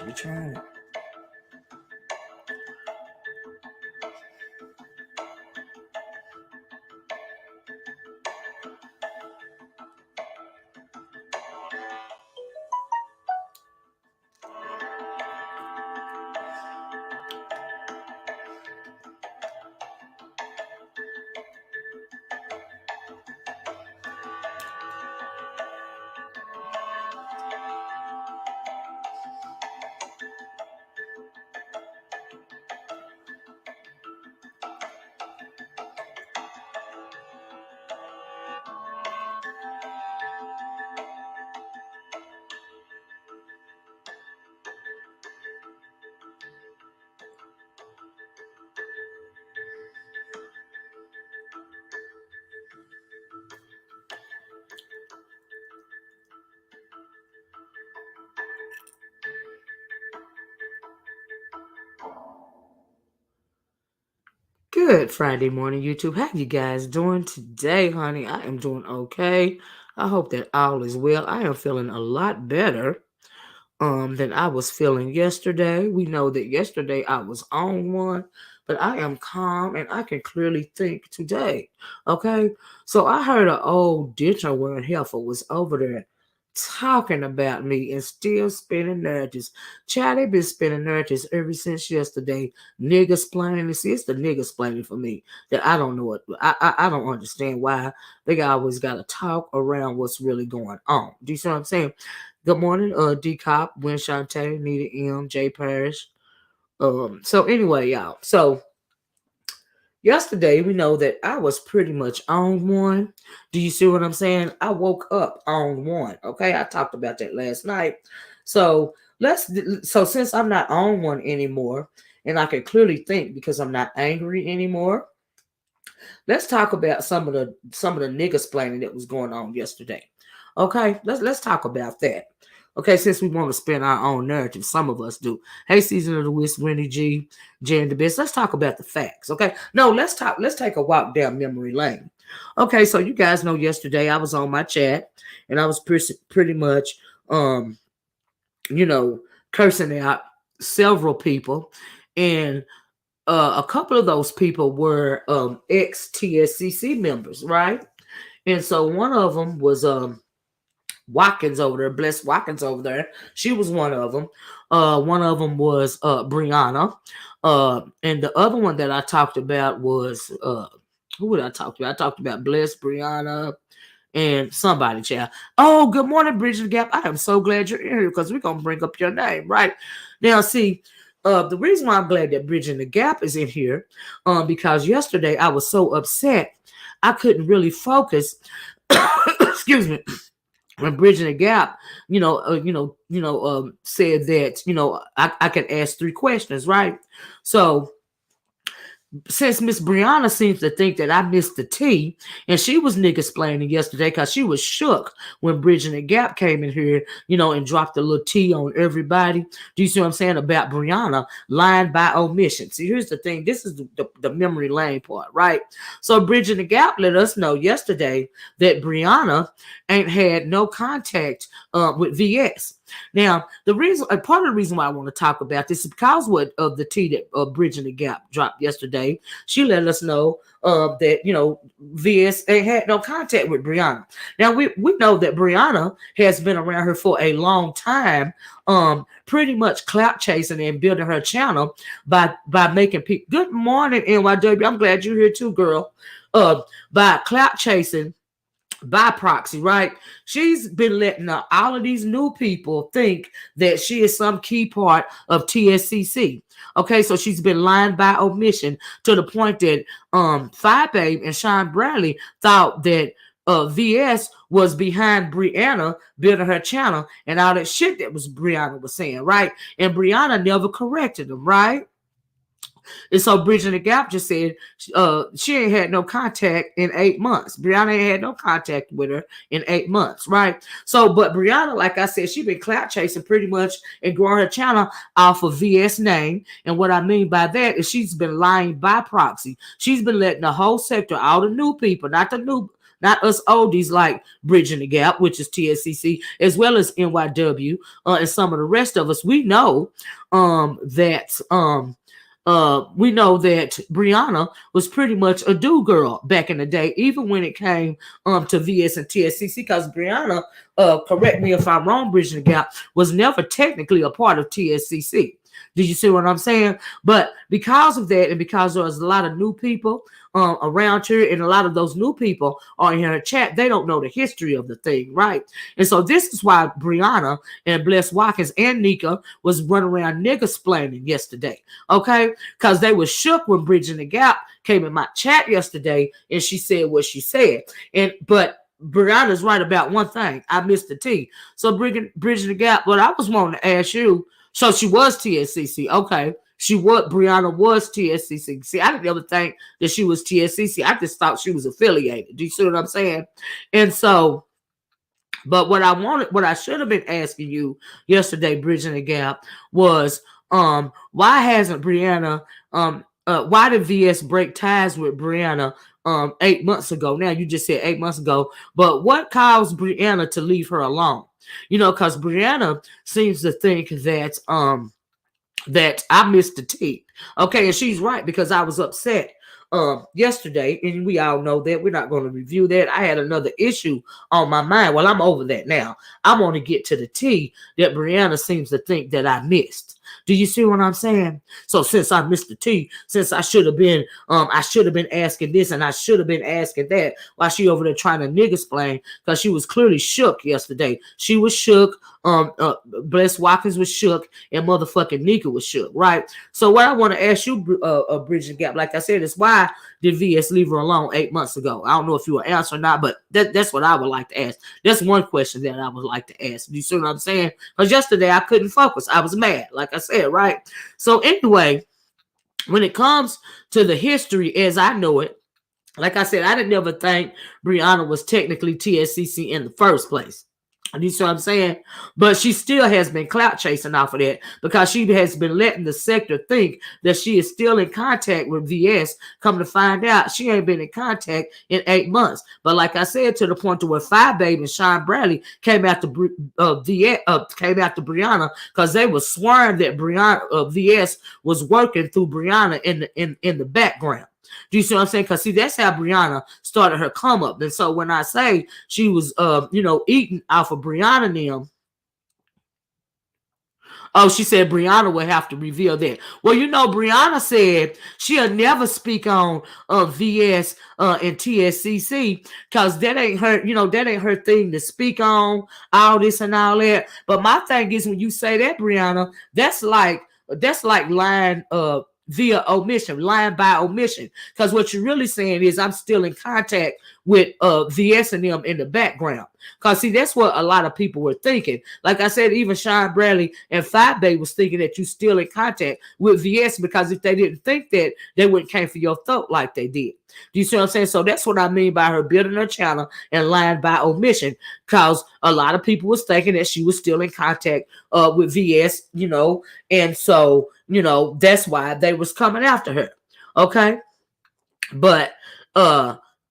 We trying it. Good Friday morning, YouTube. How you guys doing today, honey? I am doing okay. I hope that all is well. I am feeling a lot better than I was feeling yesterday. We know that yesterday I was on one, but I am calm and I can clearly think today. Okay. So I heard an old ditcher wearing heifer was over there talking about me and still spinning narratives. Child, they been spinning narratives ever since yesterday. Niggas splaining. See, it's the niggas splaining for me that I don't know what I don't understand why they always gotta talk around what's really going on. Do you see what I'm saying? Good morning, D Cop, Win Shantae, Nita M, J Parrish. So anyway, y'all. So yesterday we know that I was pretty much on one. Do you see what I'm saying? I woke up on one. Okay, I talked about that last night. So so since I'm not on one anymore, and I can clearly think because I'm not angry anymore, let's talk about some of the niggas planning that was going on yesterday. Okay, let's talk about that. Okay, since we want to spin our own narrative, some of us do. Hey, Season of the West, Winnie G, Jan the Best. Let's talk about the facts. Okay, no, let's take a walk down memory lane. Okay, so you guys know yesterday I was on my chat and I was pretty much, you know, cursing out several people, and a couple of those people were ex TSCC members, right? And so one of them was Watkins over there, Bless Watkins over there. She was one of them. One of them was Brianna. And the other one that I talked about was who would I talk about? I talked about Bless, Brianna, and somebody, child. Oh, good morning, Bridget Gap. I am so glad you're here because we're gonna bring up your name, right? Now, see, the reason why I'm glad that Bridget the Gap is in here, because yesterday I was so upset I couldn't really focus. Excuse me. When Bridging the Gap, said that, I could ask 3 questions, right? So since Miss Brianna seems to think that I missed the T, and she was nigga splaining yesterday because she was shook when Bridging the Gap came in here, and dropped a little T on everybody. Do you see what I'm saying about Brianna lying by omission? See, here's the thing. This is the memory lane part, right? So Bridging the Gap let us know yesterday that Brianna ain't had no contact with VS. Now, part of the reason why I want to talk about this is because of the tea that Bridging the Gap dropped yesterday. She let us know that VS ain't had no contact with Brianna. Now we know that Brianna has been around her for a long time, pretty much clout chasing and building her channel by making people. Good morning, NYW. I'm glad you're here too, girl. By clout chasing by proxy, right? She's been letting all of these new people think that she is some key part of TSCC. Okay, so she's been lying by omission to the point that Five Babe and Sean Bradley thought that VS was behind Brianna building her channel and all that shit that was Brianna was saying, right? And Brianna never corrected them, right? And so Bridging the Gap just said she ain't had no contact in 8 months. Brianna ain't had no contact with her in 8 months, right? So, but Brianna, like I said, she been clout chasing pretty much and growing her channel off of VS name. And what I mean by that is she's been lying by proxy. She's been letting the whole sector, all the new people, not the not us oldies like Bridging the Gap, which is TSCC, as well as NYW, and some of the rest of us. We know that Brianna was pretty much a do girl back in the day, even when it came to VS and TSCC, because Brianna, correct me if I'm wrong, Bridging the Gap was never technically a part of TSCC. Did you see what I'm saying? But because of that, and because there was a lot of new people around here, and a lot of those new people are in her chat, they don't know the history of the thing, right? And so this is why Brianna and Bless Watkins and Nyca was running around nigga-splaining yesterday, okay? Because they were shook when Bridging the Gap came in my chat yesterday, and she said what she said. But Brianna's right about one thing. I missed the T. So Bridging the Gap, what I was wanting to ask you, so she was TSCC. Okay. Brianna was TSCC. See, I didn't ever think that she was TSCC. I just thought she was affiliated. Do you see what I'm saying? And so, but what I should have been asking you yesterday, Bridging the Gap, was why hasn't Brianna, why did VS break ties with Brianna 8 months ago? Now you just said 8 months ago, but what caused Brianna to leave her alone? Because Brianna seems to think that that I missed the T. Okay, and she's right, because I was upset yesterday, and we all know that. We're not going to review that. I had another issue on my mind. Well, I'm over that now. I want to get to the T that Brianna seems to think that I missed. Do you see what I'm saying? So since I missed the T, since I should have been asking this and I should have been asking that, while she over there trying to nigga-splain, because she was clearly shook yesterday. She was shook. Bless Watkins was shook, and motherfucking Nyca was shook, right? So what I want to ask you, Bridging Gap, like I said, is why did VS leave her alone 8 months ago? I don't know if you will answer or not, but that's what I would like to ask. That's one question that I would like to ask. Do you see what I'm saying? Because yesterday I couldn't focus. I was mad, like I said, right? So anyway, when it comes to the history as I know it, like I said, I didn't ever think Brianna was technically TSCC in the first place. You see what I'm saying? But she still has been clout chasing off of that, because she has been letting the sector think that she is still in contact with VS. Come to find out, she ain't been in contact in 8 months. But like I said, to the point to where Five Baby and Sean Bradley came after Brianna, because they were swearing that VS was working through Brianna in the background. Do you see what I'm saying? Because see, that's how Brianna started her come up. And so when I say she was eating off of Brianna and them, oh, she said Brianna will have to reveal that. Well, Brianna said she'll never speak on VS and TSCC, because that ain't her thing to speak on, all this and all that. But my thing is, when you say that, Brianna, that's like lying via omission, lying by omission. Because what you're really saying is I'm still in contact with VS and them in the background. Because see, that's what a lot of people were thinking. Like I said, even Sean Bradley and Five Bay was thinking that you still in contact with VS, because if they didn't think that, they wouldn't came for your throat like they did. Do you see what I'm saying? So that's what I mean by her building her channel and lying by omission, because a lot of people was thinking that she was still in contact with VS, and so, that's why they was coming after her. Okay. But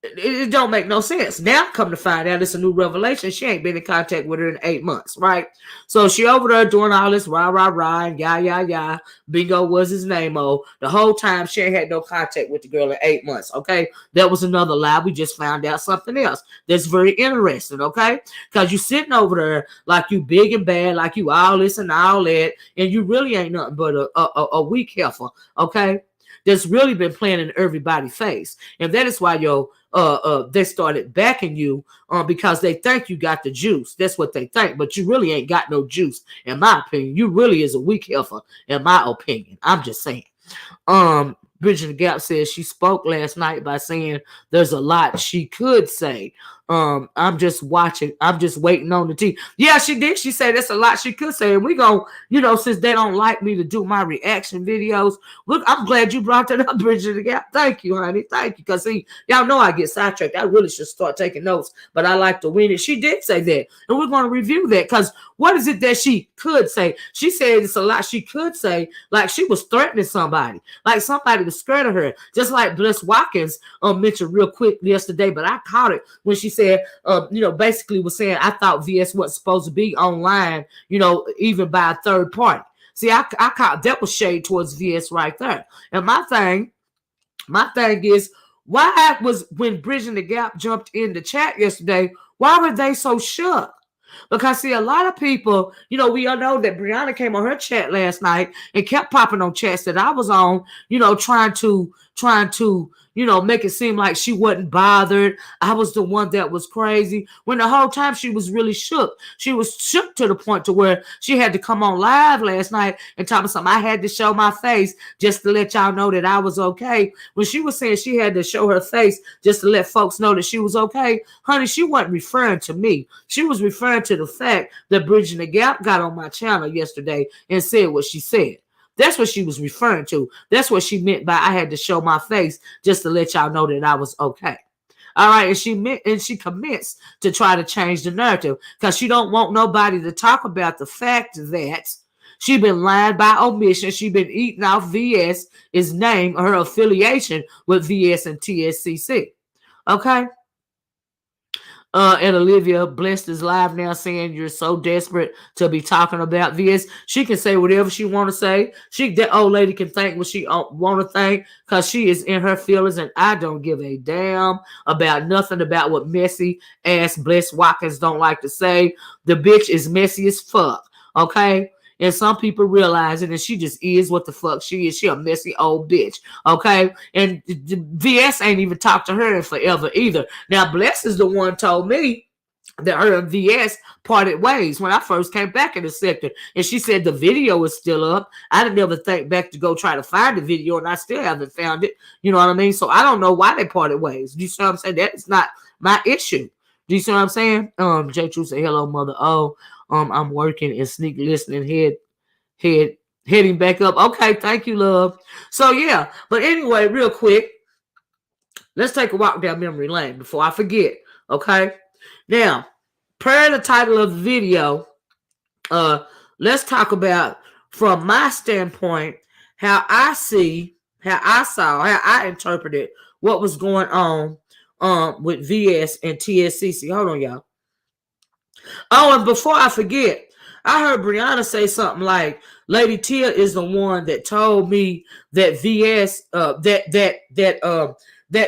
it don't make no sense. Now come to find out, it's a new revelation. She ain't been in contact with her in 8 months, right? So she over there doing all this rah, and yeah. Bingo was his name, the whole time she ain't had no contact with the girl in 8 months, okay? That was another lie. We just found out something else that's very interesting, okay? Because you sitting over there like you big and bad, like you all this and all that, and you really ain't nothing but a weak heifer, okay? That's really been playing in everybody's face. And that is why they started backing you because they think you got the juice. That's what they think. But you really ain't got no juice, in my opinion. You really is a weak heifer, in my opinion. I'm just saying. Bridging the Gap says she spoke last night by saying there's a lot she could say. I'm just watching. I'm just waiting on the tea. Yeah, she did. She said that's a lot she could say. And we gonna, since they don't like me to do my reaction videos, look, I'm glad you brought that up, Bridging the Gap. Thank you, honey. Thank you. Because see, y'all know I get sidetracked. I really should start taking notes, but I like to win it. She did say that. And we're gonna review that, because what is it that she could say? She said it's a lot she could say, like she was threatening somebody. Like somebody was scared of her. Just like Bliss Watkins mentioned real quick yesterday, but I caught it when she said, basically was saying, I thought VS wasn't supposed to be online, even by a third party. See, I caught that was shade towards VS right there. And my thing is, why was when Bridging the Gap jumped in the chat yesterday, why were they so shook? Because see, a lot of people, we all know that Brianna came on her chat last night and kept popping on chats that I was on, trying to, make it seem like she wasn't bothered. I was the one that was crazy. When the whole time she was really shook. She was shook to the point to where she had to come on live last night and tell me something. I had to show my face just to let y'all know that I was okay. When she was saying she had to show her face just to let folks know that she was okay, honey, she wasn't referring to me. She was referring to the fact that Bridging the Gap got on my channel yesterday and said what she said. That's what she was referring to. That's what she meant by I had to show my face just to let y'all know that I was okay. All right, and she commits to try to change the narrative because she don't want nobody to talk about the fact that she been lying by omission. She been eating off VS's name or her affiliation with VS and TSCC. Okay. And Olivia Blessed is live now saying you're so desperate to be talking about VS. She can say whatever she want to say. That old lady can think what she want to think because she is in her feelings, and I don't give a damn about nothing about what messy ass Blessed Watkins don't like to say. The bitch is messy as fuck. Okay. And some people realize it, and she just is what the fuck she is. She a messy old bitch, okay? And VS ain't even talked to her in forever either. Now, Bless is the one told me that her and VS parted ways when I first came back in the sector. And she said the video is still up. I didn't ever think back to go try to find the video, and I still haven't found it. You know what I mean? So I don't know why they parted ways. Do you see what I'm saying? That is not my issue. Do you see what I'm saying? J True say, hello, mother. Oh, I'm working and sneak listening heading back up. Okay, thank you, love. So yeah, but anyway, real quick, let's take a walk down memory lane before I forget. Okay, now per the title of the video, let's talk about from my standpoint how I interpreted what was going on with VS and TSCC. Hold on, y'all. Oh, and before I forget, I heard Brianna say something like, Lady Tia is the one that told me that VS, that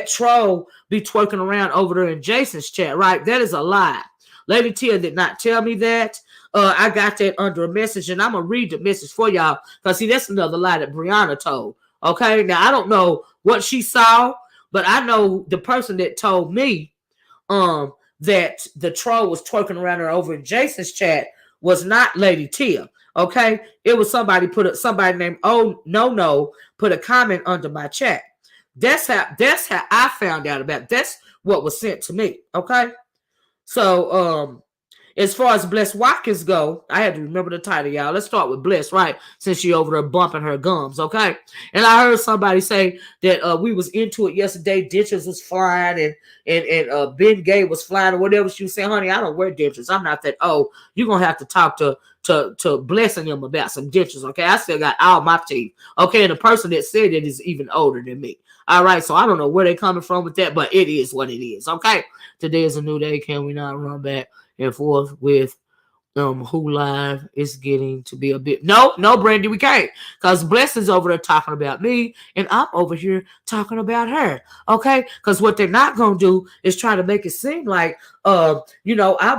troll be twerking around over there in Jason's chat, right? That is a lie. Lady Tia did not tell me that. I got that under a message, and I'm going to read the message for y'all because, see, that's another lie that Brianna told. Okay? Now, I don't know what she saw, but I know the person that told me that the troll was twerking around her over in Jason's chat was not Lady Tia. Okay, it was somebody named No put a comment under my chat. That's how I found out about it. That's what was sent to me. Okay, so as far as Bless Watkins go, I had to remember the title, y'all. Let's start with Bless, right? Since she over there bumping her gums, okay? And I heard somebody say that we was into it yesterday. Dentures was flying and Ben Gay was flying or whatever. She was saying, honey, I don't wear dentures. I'm not that old. You're going to have to talk to Blessing them about some dentures, okay? I still got all my teeth, okay? And the person that said it is even older than me. All right, so I don't know where they're coming from with that, but it is what it is, okay? Today is a new day. Can we not run back and forth with who live is getting to be a bit no Brandy, we can't, because Blessing's over there talking about me and I'm over here talking about her, okay? Because what they're not gonna do is try to make it seem like I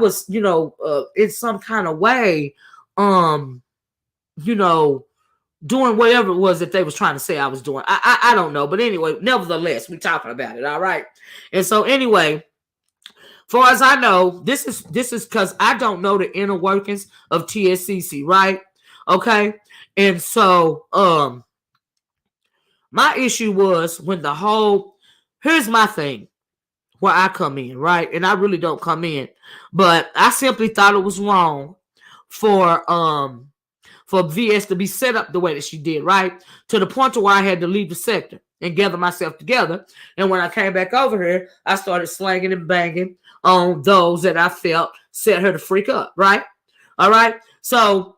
was in some kind of way doing whatever it was that they was trying to say I was doing. I don't know, but anyway, nevertheless, we're talking about it. All right. And so anyway, far as I know, this is because I don't know the inner workings of TSCC, right? Okay. And so my issue was when here's my thing where I come in, right? And I really don't come in, but I simply thought it was wrong for VS to be set up the way that she did, right? To the point to where I had to leave the sector and gather myself together. And when I came back over here, I started slanging and banging on those that I felt set her to freak up, right? All right. So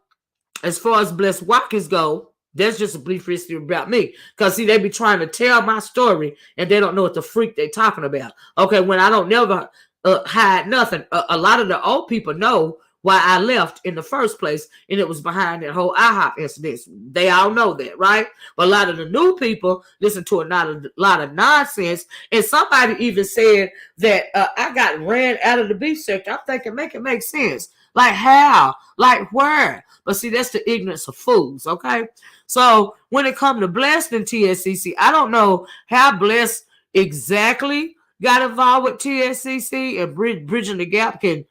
as far as Bless Watkins go, That's just a brief history about me. Because, see, they be trying to tell my story, and they don't know what the freak they talking about. Okay, when I don't never hide nothing. A lot of the old people know why I left in the first place, and it was behind that whole IHOP incident. They all know that, right? But a lot of the new people listen to a lot of nonsense, and somebody even said that I got ran out of the beef sector. I'm thinking, make it make sense. Like how? Like where? But see, that's the ignorance of fools, okay? So when it comes to Blessed and TSCC, I don't know how Blessed exactly got involved with TSCC, and Bridging the Gap can,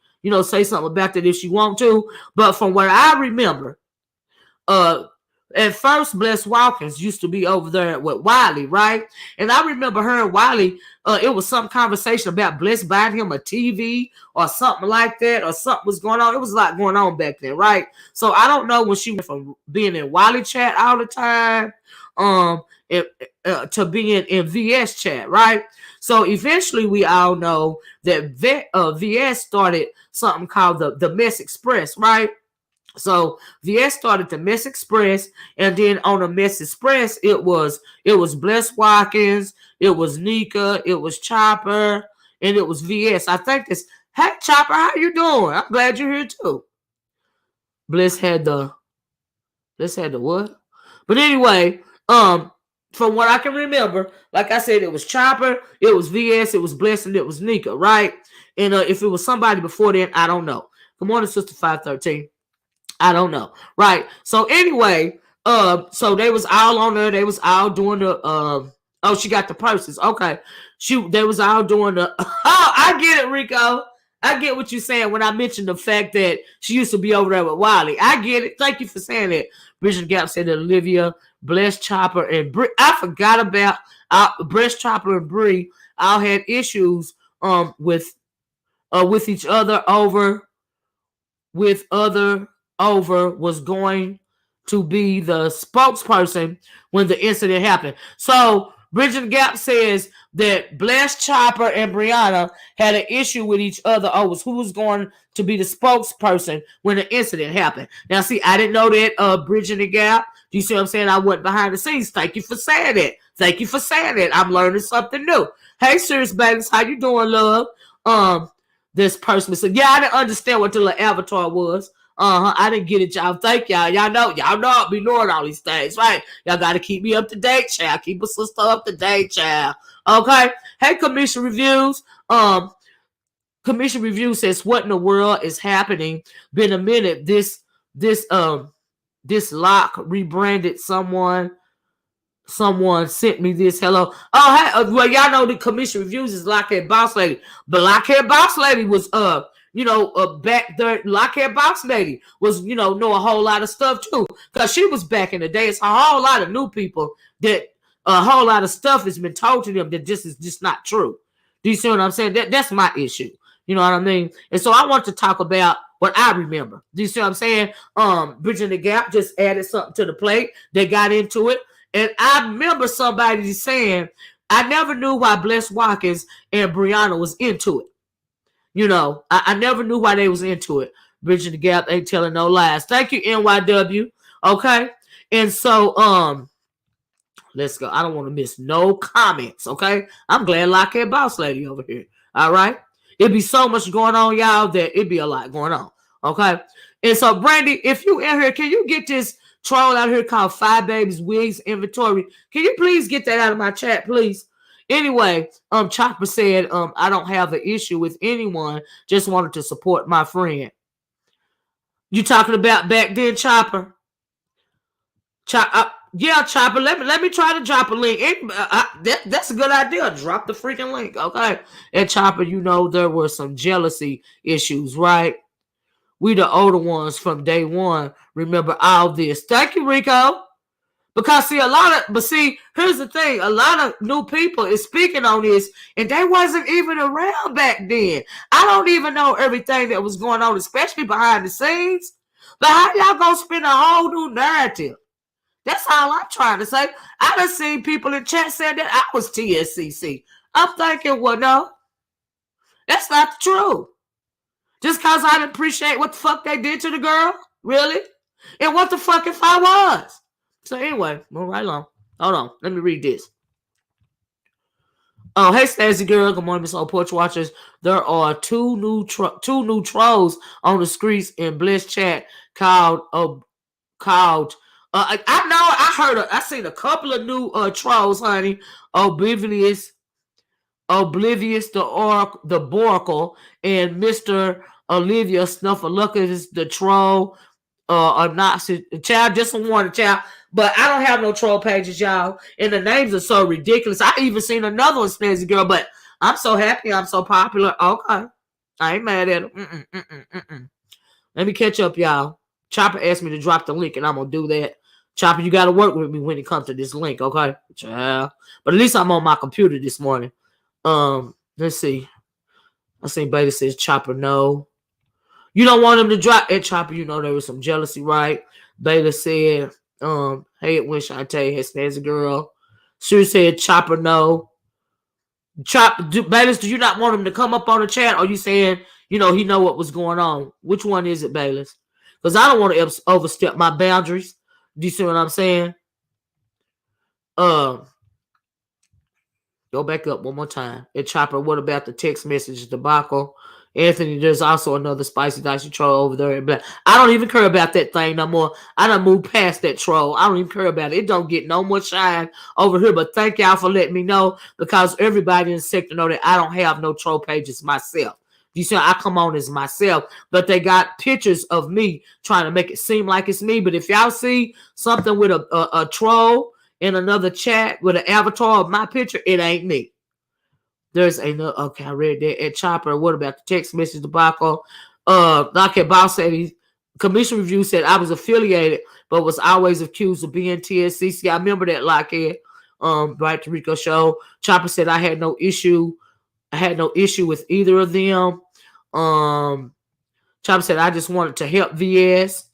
say something about that if she want to. But from what I remember, at first, Bless Watkins used to be over there with Wiley, right? And I remember her and Wiley, it was some conversation about Bless buying him a TV or something like that, or something was going on. It was a lot going on back then, right? So I don't know when she went from being in Wiley chat all the time to being in VS chat, right? So eventually we all know that VS started something called the Mess Express, right? So VS started the Mess Express, and then on the Mess Express, it was Bless Watkins, it was Nyca, it was Chopper, and it was VS. I think this. Hey Chopper, how you doing? I'm glad you're here too. Bliss had the what? But anyway, from what I can remember, like I said, it was Chopper, it was VS, it was Bliss, and it was Nyca, right? And if it was somebody before then, I don't know. Good morning, Sister 513. I don't know. Right. So anyway, so they was all on there. They was all doing the she got the purses. Okay. They was all doing the I get it, Rico. I get what you're saying when I mentioned the fact that she used to be over there with Wiley. I get it. Thank you for saying that. Bridget Gap said that Olivia, Bless Chopper, and Bree. I forgot about Bless Chopper and Bree all had issues with each other over was going to be the spokesperson when the incident happened. So Bridget Gap says that Bless Chopper and Brianna had an issue with each other over who was going to be the spokesperson when the incident happened. Now, see, I didn't know that, Bridget Gap. Do you see what I'm saying? I went behind the scenes. Thank you for saying it. Thank you for saying it. I'm learning something new. Hey, Serious Babies, how you doing, love? This person said, yeah, I didn't understand what the little avatar was. I didn't get it, y'all. Thank y'all. Y'all know I'll be knowing all these things, right? Y'all got to keep me up to date, child. Keep a sister up to date, child. Okay. Hey, Commission Reviews. Commission Review says, what in the world is happening? Been a minute. This lock rebranded someone sent me this. Hello. Oh, hey, well, y'all know the Commission Reviews is Lockhead Boss Lady. But Lockhead Boss Lady was, back there. Lockhead Boss Lady was, know a whole lot of stuff too. Because she was back in the day. It's a whole lot of new people that a whole lot of stuff has been told to them that just is just not true. Do you see what I'm saying? That's my issue. You know what I mean? And so I want to talk about what I remember. Do you see what I'm saying? Bridging the Gap just added something to the plate. They got into it. And I remember somebody saying, I never knew why Bless Watkins and Brianna was into it. I never knew why they was into it. Bridging the Gap ain't telling no lies. Thank you, NYW. Okay. And so, let's go. I don't want to miss no comments. Okay. I'm glad Lockheed Boss Lady over here. All right. It'd be so much going on, y'all, that it'd be a lot going on. Okay. And so, Brandy, if you in here, can you get this troll out here called Five Babies Wigs Inventory? Can you please get that out of my chat, please? Anyway, Chopper said, I don't have an issue with anyone. Just wanted to support my friend. You talking about back then, Chopper? Yeah, Chopper. Let me try to drop a link. That's a good idea. Drop the freaking link, okay? And Chopper, there were some jealousy issues, right? We the older ones from day one remember all this. Thank you, Rico. Because here's the thing. A lot of new people is speaking on this, and they wasn't even around back then. I don't even know everything that was going on, especially behind the scenes. But how y'all gonna spin a whole new narrative? That's all I'm trying to say. I done seen people in chat saying that I was TSCC. I'm thinking, well, no, that's not the truth. Just because I didn't appreciate what the fuck they did to the girl? Really? And what the fuck if I was? So anyway, moving right along. Hold on, let me read this. Oh, hey, Stacey girl. Good morning, Miss Old Porch Watchers. There are two new trolls on the streets in Bliss chat called I know I seen a couple of new trolls, honey. Oblivious the Borkle, and Mr. Olivia Snuffleupagus the troll. Obnoxious child, just a warning, child. But I don't have no troll pages, y'all, and the names are so ridiculous. I even seen another one, Snazzy Girl, but I'm so happy I'm so popular. Okay, I ain't mad at him. Let me catch up, y'all. Chopper asked me to drop the link, and I'm gonna do that. Chopper, you gotta work with me when it comes to this link, okay? Child. But at least I'm on my computer this morning. Let's see. I seen Beta says Chopper no. You don't want him to drop it, Chopper. You know there was some jealousy, right? Beta said, hey, it went Shantae, hey, Snazzy girl. Sue said Chopper no. Bayless, do you not want him to come up on the chat? Or you saying, he know what was going on? Which one is it, Bayless? Because I don't want to overstep my boundaries. Do you see what I'm saying? Go back up one more time. And Chopper, what about the text message debacle? Anthony, there's also another spicy dicey troll over there. I don't even care about that thing no more. I done moved past that troll. I don't even care about it. It don't get no more shine over here. But thank y'all for letting me know, because everybody in the sector know that I don't have no troll pages myself. You see, I come on as myself, but they got pictures of me trying to make it seem like it's me. But if y'all see something with a troll in another chat with an avatar of my picture, it ain't me. There's another. Okay, I read that at Chopper. What about the text message debacle? Nyca Boss said Commission Review said I was affiliated, but was always accused of being TSCC. I remember that, Lockhead. Right to Rico show. Chopper said I had no issue. I had no issue with either of them. Chopper said I just wanted to help VS.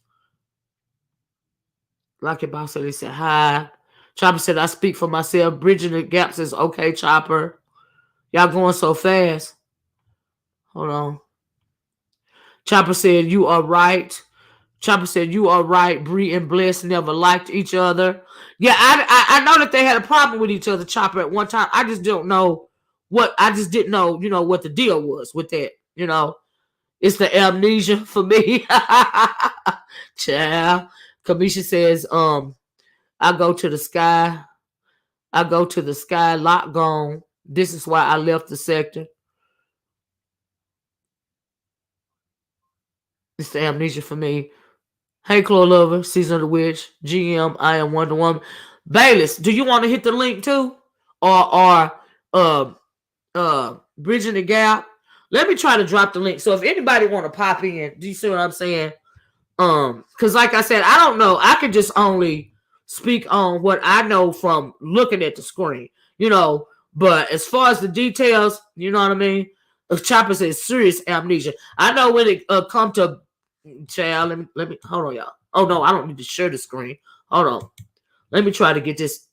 Lockhead Boss said he said hi. Chopper said I speak for myself. Bridging the Gap says okay, Chopper. Y'all going so fast. Hold on. Chopper said, you are right. Chopper said, you are right. Bree and Bless never liked each other. Yeah, I know that they had a problem with each other, Chopper, at one time. I just don't know I just didn't know, what the deal was with that. It's the amnesia for me. Child. Kamisha says, I go to the sky. Lock gone. This is why I left the sector. It's the amnesia for me. Hey, Chloe Lover, Season of the Witch, GM, I am Wonder Woman. Bayless, do you want to hit the link too? Or Bridging the Gap? Let me try to drop the link. So if anybody want to pop in, do you see what I'm saying? Because like I said, I don't know. I can just only speak on what I know from looking at the screen, But as far as the details, you know what I mean? Chopper says serious amnesia. I know when it come to child. Let me hold on, y'all. Oh no, I don't need to share the screen. Hold on. Let me try to get this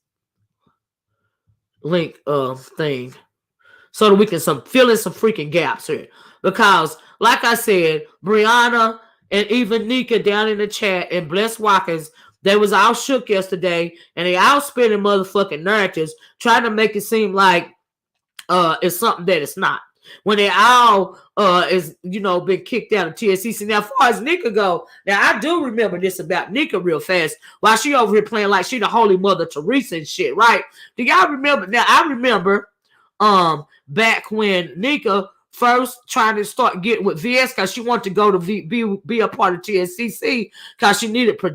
link thing so that we can fill in some freaking gaps here. Because, like I said, Brianna and even Nyca down in the chat and Bless Watkins, they was all shook yesterday, and they all spinning motherfucking narratives trying to make it seem like it's something that it's not. When they all been kicked out of TSCC. Now, as far as Nyca go, now I do remember this about Nyca real fast. While she over here playing like she the Holy Mother Teresa and shit, right? Do y'all remember? Now I remember back when Nyca first trying to start getting with VS because she wanted to go to be a part of TSCC because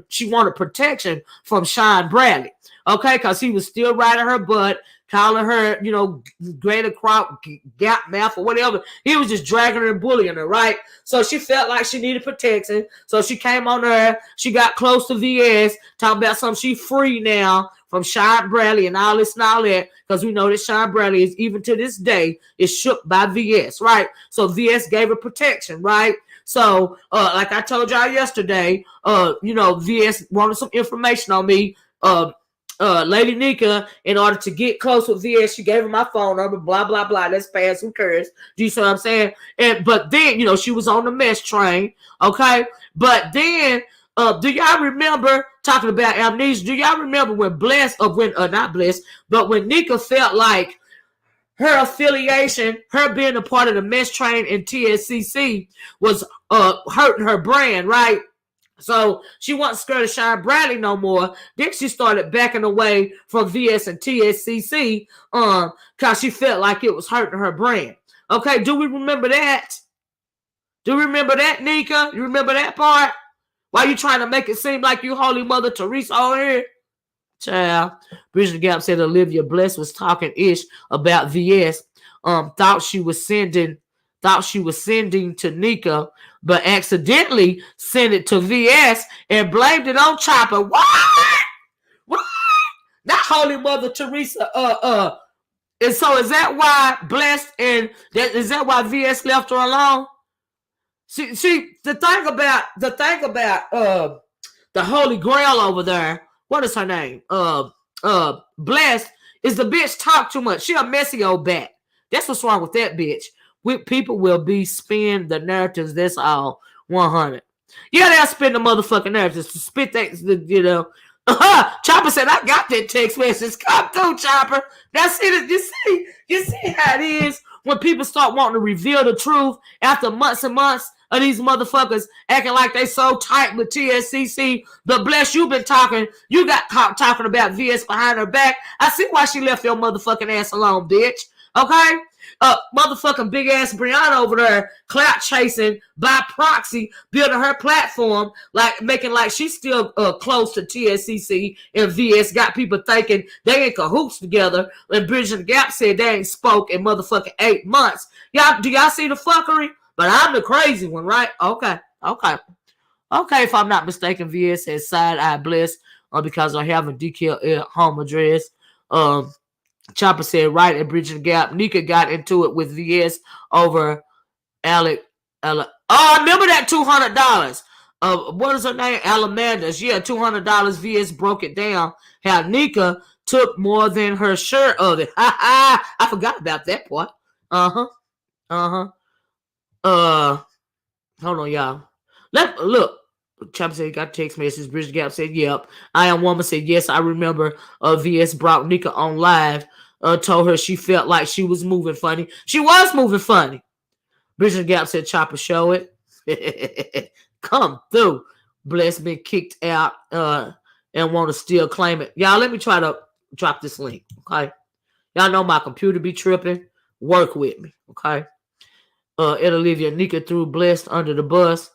she wanted protection from Sean Bradley. Okay, because he was still riding her butt, calling her, greater crop, gap mouth, or whatever. He was just dragging her and bullying her, right? So she felt like she needed protection. So she came on her. She got close to VS, talking about something. She free now from Sean Bradley and all this and all that, because we know that Sean Bradley is, even to this day, is shook by VS, right? So VS gave her protection, right? So, like I told y'all yesterday, VS wanted some information on me. Lady Nyca, in order to get close with VS, she gave him my phone number, blah, blah, blah. That's fast. Who cares? Do you see what I'm saying? But then, she was on the mess train. Okay. But then, Do y'all remember talking about amnesia? Do y'all remember when not Blessed, but when Nyca felt like her affiliation, her being a part of the mess train in TSCC was hurting her brand, right? So she wasn't scared of Shine Bradley no more. Then she started backing away from VS and TSCC because she felt like it was hurting her brand. Okay, do we remember that? Do you remember that, Nyca? You remember that part? Why you trying to make it seem like you Holy Mother Teresa on here? Child. Bridget Gap said Olivia Bless was talking ish about VS. Thought she was sending to Nyca, but accidentally sent it to VS and blamed it on Chopper. What? Not Holy Mother Teresa. And so is that why Blessed is that why VS left her alone? See, the thing about the Holy Grail over there, what is her name? Blessed, is the bitch talk too much. She a messy old bat. That's what's wrong with that bitch. People will be spin the narratives. That's all. 100. Yeah, they'll spin the motherfucking narratives to spit that, you know. Chopper said, I got that text message. Come through, Chopper. That's it. You see how it is when people start wanting to reveal the truth after months and months of these motherfuckers acting like they so tight with TSCC. The Bless you've been talking, you got caught talking about VS behind her back. I see why she left your motherfucking ass alone, bitch. Okay? Motherfucking big ass Brianna over there clout chasing by proxy, building her platform, like making like she's still close to TSCC, and VS got people thinking they ain't cahoots together. And Bridget Gap said they ain't spoke in motherfucking 8 months. Do y'all see the fuckery? But I'm the crazy one, right? Okay. If I'm not mistaken, VS has side eye Bless because I have a DKL home address. Chopper said right at Bridget Gap. Nyca got into it with VS over Alec. Oh, I remember that $200. What is her name? Alamanda's. Yeah, $200. VS broke it down. How Nyca took more than her share of it. I forgot about that part. Hold on, y'all. Look. Chopper said he got text message. Bridget Gap said, yep. I Am Woman said, yes, I remember VS brought Nyca on live, told her she felt like she was moving funny. She was moving funny. Bridget Gap said, Chopper, show it. Come through. Bless been kicked out and want to still claim it. Y'all, let me try to drop this link, okay? Y'all know my computer be tripping. Work with me, okay? Ed Olivia, Nyca threw Blessed under the bus.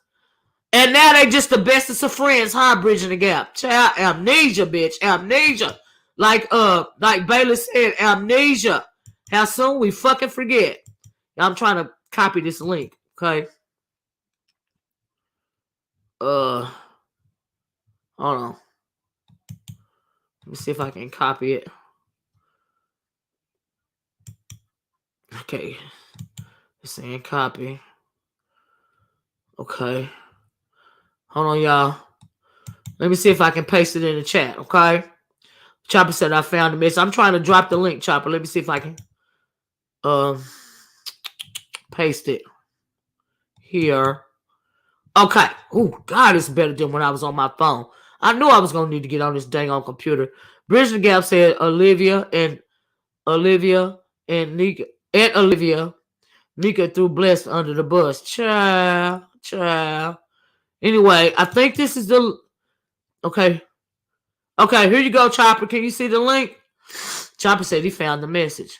And now they just the bestest of friends, huh? Bridging the gap. Child, amnesia, bitch. Amnesia. Like Bailey said, amnesia. How soon we fucking forget. I'm trying to copy this link, okay? Hold on. Let me see if I can copy it. Okay. It's saying copy. Okay. Hold on, y'all. Let me see if I can paste it in the chat, okay? Chopper said I found the message. I'm trying to drop the link, Chopper. Let me see if I can paste it here. Okay. Oh, God, it's better than when I was on my phone. I knew I was going to need to get on this dang on computer. Bridget Gap said Olivia and Nyca threw Blessed under the bus. Child. Anyway, I think this is the... Okay, here you go, Chopper. Can you see the link? Chopper said he found the message.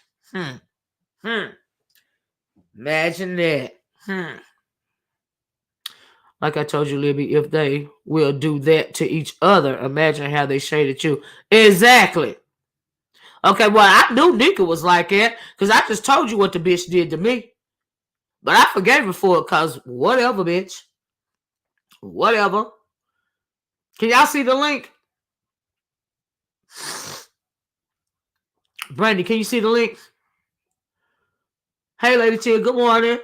Imagine that. Like I told you, Libby, if they will do that to each other, imagine how they shaded you. Exactly. Okay, well, I knew Nyca was like that because I just told you what the bitch did to me. But I forgave her for it because whatever, bitch. Whatever. Can y'all see the link? Brandy, can you see the link? Hey, Lady T, good morning.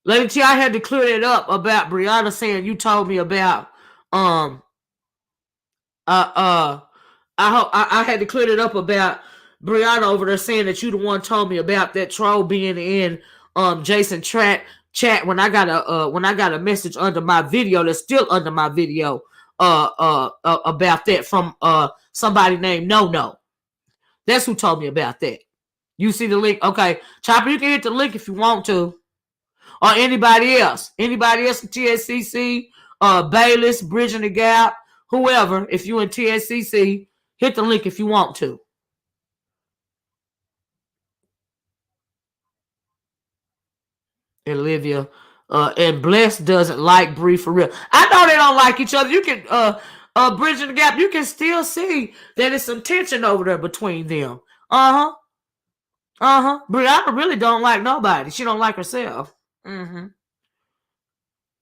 Lady T, I had to clear it up about Brianna saying you told me about I had to clear it up about Brianna over there saying that you the one told me about that troll being in Jason chat when I got a message under my video that's still under my video about that from somebody named No. That's who told me about that. You see the link? Okay, Chopper, you can hit the link if you want to. Or anybody else in TSCC, Bayless, Bridging the Gap, whoever, if you in TSCC, hit the link if you want to. Olivia, and Bless doesn't like Bree for real. I know they don't like each other. You can Bridging the Gap, you can still see that there's some tension over there between them. Brianna really don't like nobody. She don't like herself.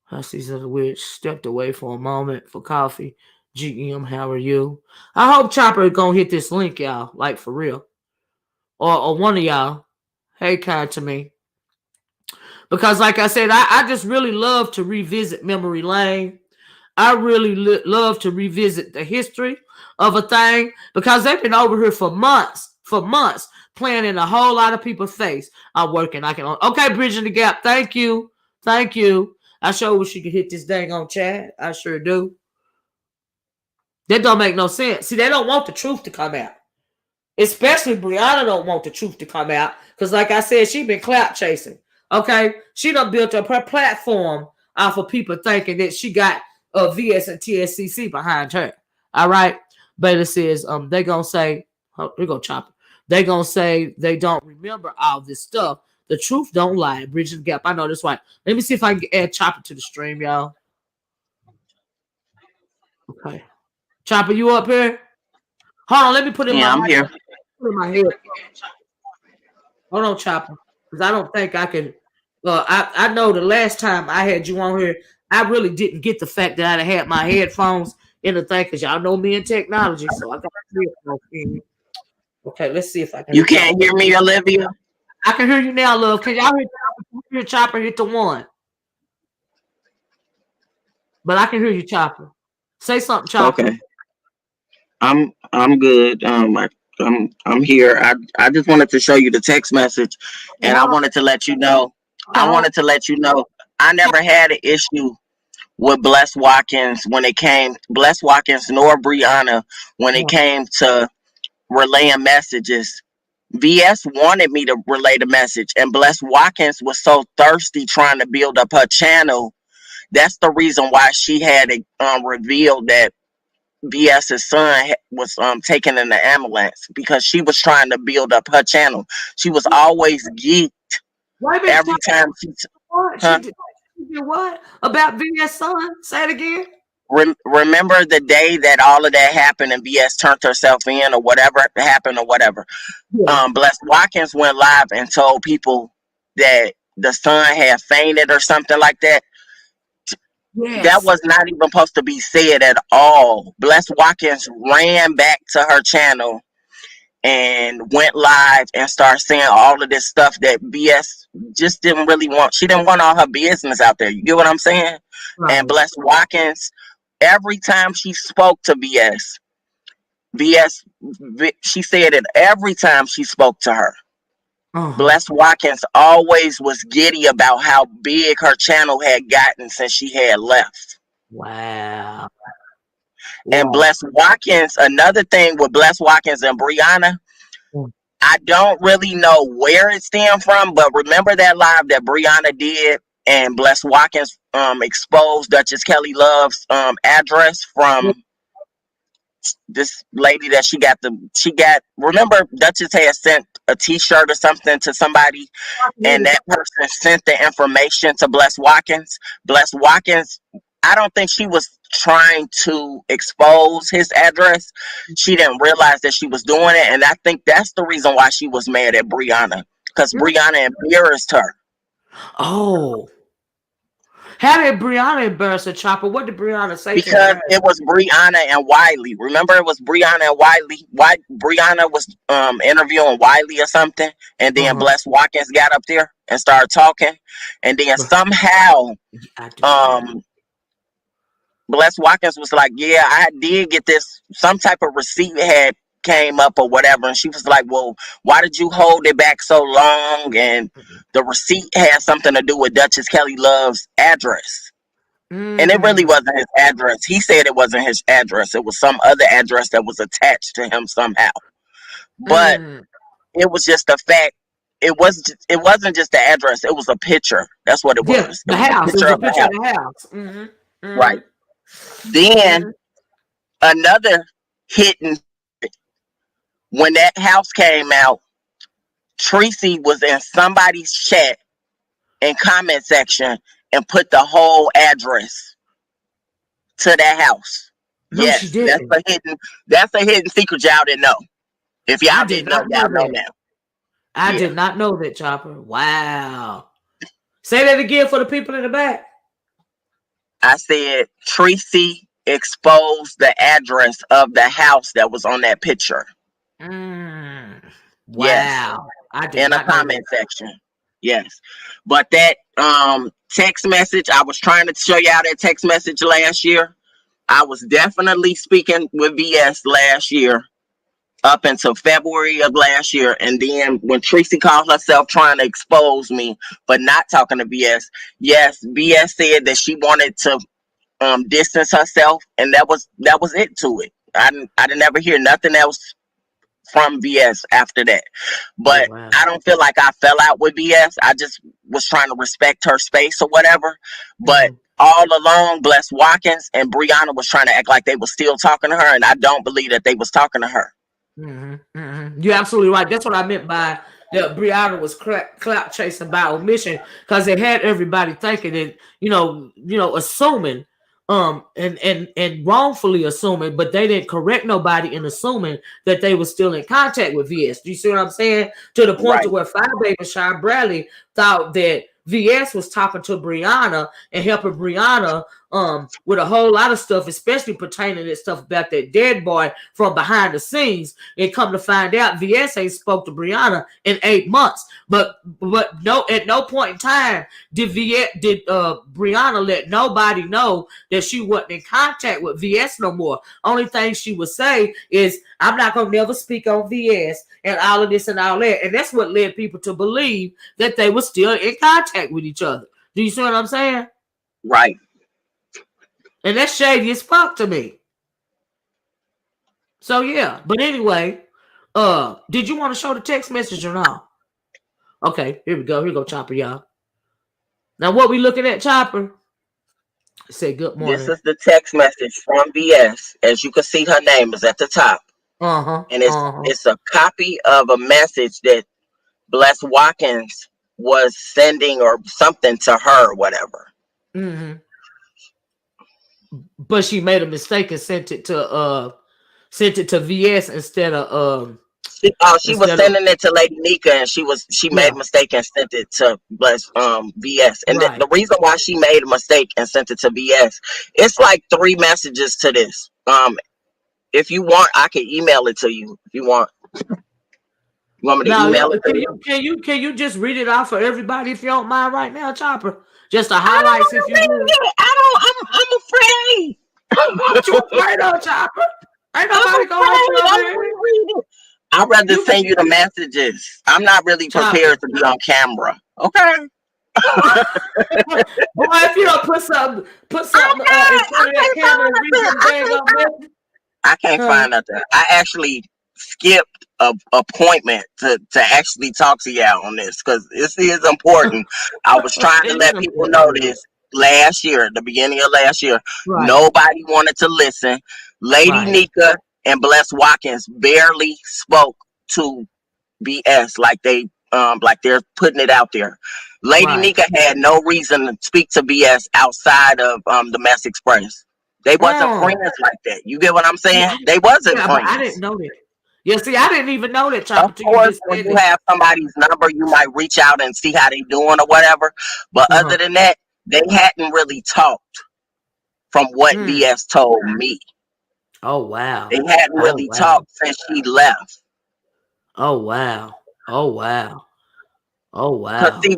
Hussies of the Witch stepped away for a moment for coffee. GM, how are you? I hope Chopper is gonna hit this link, y'all. Like for real. Or one of y'all. Hey, kind to me. Because like I said, I just really love to revisit memory lane. I really love to revisit the history of a thing because they've been over here for months, playing in a whole lot of people's face. I'm working. Okay, Bridging the Gap. Thank you. I sure wish you could hit this dang on chat. I sure do. That don't make no sense. See, they don't want the truth to come out. Especially Brianna don't want the truth to come out. Because like I said, she been clout chasing. Okay? She done built up her platform off of people thinking that she got VS and TSCC behind her. All right? Baylor says, they gonna say, here go Chopper. They gonna say they don't remember all this stuff. The truth don't lie. Bridging the Gap. I know this right. Let me see if I can add Chopper to the stream, y'all. Okay. Chopper, you up here? Hold on, let me put in I'm here. Put in my head. Hold on, Chopper. Because I don't think I can. I know the last time I had you on here, I really didn't get the fact that I had my headphones in the thing because y'all know me in technology, so I got headphones in. Okay, let's see if I can. You can't hear me, Olivia? I can hear you now, love. Can y'all hear Chopper hit the one? But I can hear you, Chopper. Say something, Chopper. Okay. I'm good. I'm here. I just wanted to show you the text message, and I wanted to let you know. I never had an issue with Bless Watkins when it came Bless Watkins nor Brianna when it came to relaying messages. VS wanted me to relay the message, and Bless Watkins was so thirsty trying to build up her channel. That's the reason why she had it revealed that VS's son was taken in the ambulance, because she was trying to build up her channel. She was always geeked every time she did what about VS son? Say it again. Remember the day that all of that happened and VS turned herself in, or whatever happened, or whatever. Yeah. Bless Watkins went live and told people that the son had fainted or something like that. Yes. That was not even supposed to be said at all. Bless Watkins ran back to her channel and went live and started saying all of this stuff that BS just didn't really want. She didn't want all her business out there. You get what I'm saying? Right. And Bless Watkins, every time she spoke to BS, she said it every time she spoke to her. Bless Watkins always was giddy about how big her channel had gotten since she had left. Wow. And Bless Watkins, another thing with Bless Watkins and Brianna, I don't really know where it stemmed from, but remember that live that Brianna did and Bless Watkins exposed Duchess Kelly Love's address from this lady that she got. Remember, Duchess had sent a t-shirt or something to somebody, and that person sent the information to Bless Watkins. Bless Watkins, I don't think she was trying to expose his address. She didn't realize that she was doing it, and I think that's the reason why she was mad at Brianna, because Brianna embarrassed her. Oh. How did Brianna embarrass her, Chopper? What did Brianna say because to her? It was Brianna and Wiley. Remember, it was Brianna and Wiley. Brianna was interviewing Wiley or something, and then Bless Watkins got up there and started talking, and then somehow Bless Watkins was like, yeah, I did get this, some type of receipt had came up or whatever, and she was like, well, why did you hold it back so long? And the receipt had something to do with Duchess Kelly Love's address. And it really Mm. wasn't his address. He said it wasn't his address. It was some other address that was attached to him somehow. But Mm. it was just the fact. It wasn't just the address. It was a picture. That's what it Yeah, was. It the was a house. It picture was a of the picture of house. the house. Mm-hmm. Right. Mm-hmm. Then Mm-hmm. another hidden, when that house came out, Tracy was in somebody's chat and comment section and put the whole address to that house. No, she Yes, that's didn't. a hidden secret y'all didn't know. If I y'all did didn't know, not know y'all know that. now. I Yeah. did not know that, Chopper. Wow. Say that again for the people in the back. I said Tracy exposed the address of the house that was on that picture. Mm. Yes. Wow. I did In a not know that. comment section. Yes. But that text message, I was trying to show y'all that text message last year. I was definitely speaking with VS last year up until February of last year. And then when Tracy called herself trying to expose me for not talking to VS, yes, VS said that she wanted to distance herself, and that was it to it. I didn't ever hear nothing else from VS after that. Oh But wow. I don't feel like I fell out with VS. I just was trying to respect her space or whatever. But Mm-hmm. all along, Bless Watkins and Brianna was trying to act like they were still talking to her, and I don't believe that they was talking to her. Mm-hmm. Mm-hmm. You're absolutely right. That's what I meant by that Brianna was clout chasing by omission, because it had everybody thinking that, assuming, and wrongfully assuming, but they didn't correct nobody in assuming that they were still in contact with VS. Do you see what I'm saying? To the point to Right. where Fire Baby Sean Bradley thought that VS was talking to Brianna and helping Brianna with a whole lot of stuff, especially pertaining to stuff about that dead boy from behind the scenes. And come to find out, VS ain't spoke to Brianna in 8 months. But no, at no point in time did Brianna let nobody know that she wasn't in contact with VS no more. Only thing she would say is, I'm not gonna never speak on VS and all of this and all that. And that's what led people to believe that they were still in contact with each other. Do you see what I'm saying? Right. And that's shady as fuck to me. So yeah. But anyway, did you want to show the text message or not? Okay, here we go. Here we go, Chopper, y'all. Now what we looking at, Chopper? Say good This morning. is the text message from VS. As you can see, her name is at the top. Uh-huh. And it's a copy of a message that Bless Watkins was sending or something to her or whatever. Mm-hmm. But she made a mistake and sent it to VS instead of She was sending it to Lady Nyca, and she made yeah, a mistake and sent it to Bless VS. And right. the reason why she made a mistake and sent it to VS, it's like 3 messages to this. If you want, I can email it to you. If you want, me to Now, email it to can you? you just read it out for everybody if you don't mind right now, Chopper? Just the I don't highlights want if to you read would. it. I'm What you afraid. afraid of, Chopper? Ain't I'm nobody gonna hurt you afraid. I over don't here. want to read it. I'd rather You can, send you the messages. I'm not really Chopper. prepared to be on camera. Okay. Boy, if you don't put I'm something in not. front of that camera and read them dang up messages. I can't Huh? find nothing. I actually skipped a appointment to actually talk to y'all on this because this is important. I was trying to It is let people know important. this last year, the beginning of last year. Right, Nobody wanted to listen. Lady right, Nyca and Bless Watkins barely spoke to BS like they're putting it out there. Lady right. Nyca had no reason to speak to BS outside of the Mess Express. They wasn't Mm. friends like that. You get what I'm Yeah, saying? They wasn't yeah, but I didn't friends. know that. Yeah, see, I didn't even know that, Of Chopper, till you course, just when said you it. have somebody's number, you might reach out and see how they doing or whatever. But other Uh-huh. than that, they hadn't really talked from what Mm. BS told me. Oh They wow. hadn't Oh really wow. talked since she left. Oh wow. Oh wow. Oh Cause wow. see,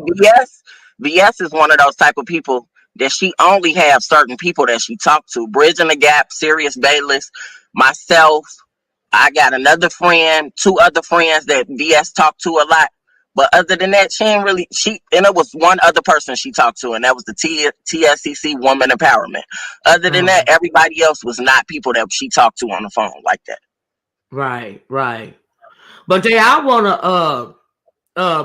VS is one of those type of people that she only have certain people that she talked to. Bridging the Gap, Sirius Bayless, myself. I got another friend, two other friends that VS talked to a lot. But other than that, she ain't really and it was one other person she talked to, and that was the TSCC Woman Empowerment. Other than that, everybody else was not people that she talked to on the phone like that. Right, right. But they I wanna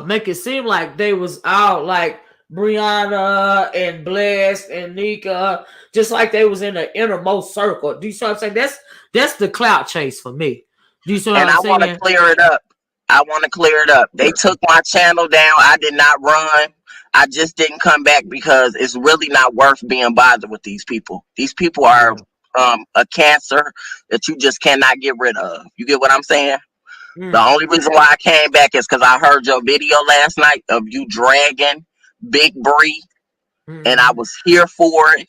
make it seem like they was out like Brianna and Blessed and Nyca, just like they was in the innermost circle. Do you see what I'm saying? That's the clout chase for me. Do you see what And I'm I want to saying? clear it up. I want to clear it up. They took my channel down. I did not run. I just didn't come back because it's really not worth being bothered with these people. These people are a cancer that you just cannot get rid of. You get what I'm saying? The only reason why I came back is because I heard your video last night of you dragging Big Bree, and I was here for it.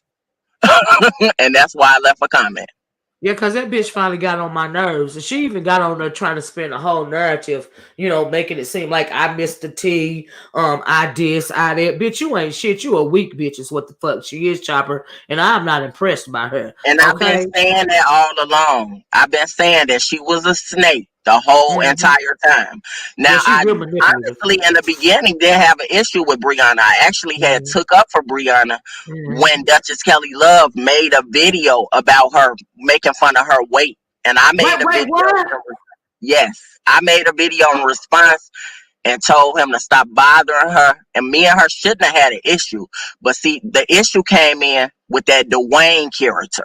And that's why I left a comment. Yeah, because that bitch finally got on my nerves. And she even got on there trying to spin a whole narrative, making it seem like I missed the T, I this, I that. Bitch, you ain't shit. You a weak bitch is what the fuck she is, Chopper. And I'm not impressed by her. And I've been saying that all along. I've been saying that she was a snake the whole entire time. Now, I honestly, in the beginning, didn't have an issue with Brianna. I actually had took up for Brianna when Duchess Kelly Love made a video about her making fun of her weight. And I made a video. Yes, I made a video in response and told him to stop bothering her. And me and her shouldn't have had an issue. But see, the issue came in with that Dwayne character.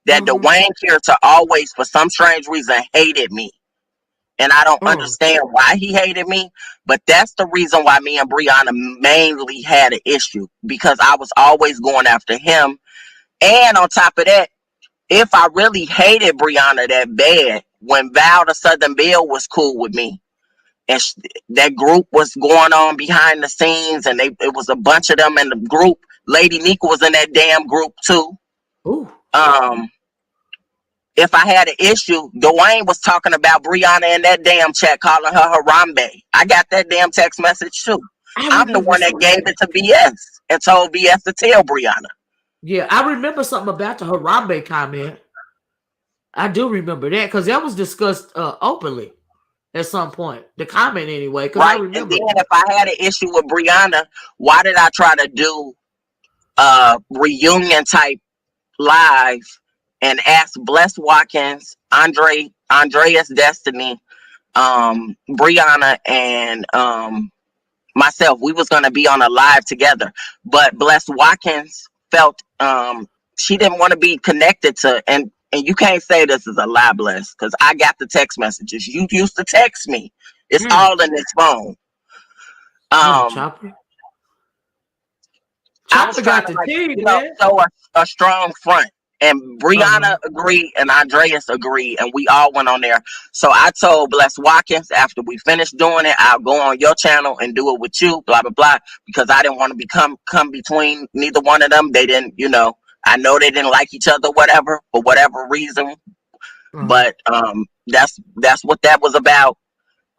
That Dwayne character always, for some strange reason, hated me. And I don't understand why he hated me. But that's the reason why me and Brianna mainly had an issue. Because I was always going after him. And on top of that, if I really hated Brianna that bad, when Val the Southern Belle was cool with me, and that group was going on behind the scenes, and it was a bunch of them in the group. Lady Nyca was in that damn group too. Ooh. If I had an issue, Dwayne was talking about Brianna in that damn chat, calling her Harambe. I got that damn text message too. I'm the one that gave it to BS and told BS to tell Brianna. Yeah, I remember something about the Harambe comment. I do remember that because that was discussed openly at some point. The comment anyway. Right. And then if I had an issue with Brianna, why did I try to do reunion type live and ask Bless Watkins, Andreas Destiny, Brianna, and myself? We was gonna be on a live together, but Bless Watkins felt she didn't want to be connected to, and you can't say this is a lie, Bless, because I got the text messages. You used to text me. It's all in this phone. Chopper. I was trying to show a strong front. And Brianna agreed and Andreas agreed, and we all went on there. So I told Bless Watkins, after we finished doing it, I'll go on your channel and do it with you, blah, blah, blah, because I didn't want to come between neither one of them. They didn't, I know they didn't like each other, whatever, for whatever reason. But that's what that was about.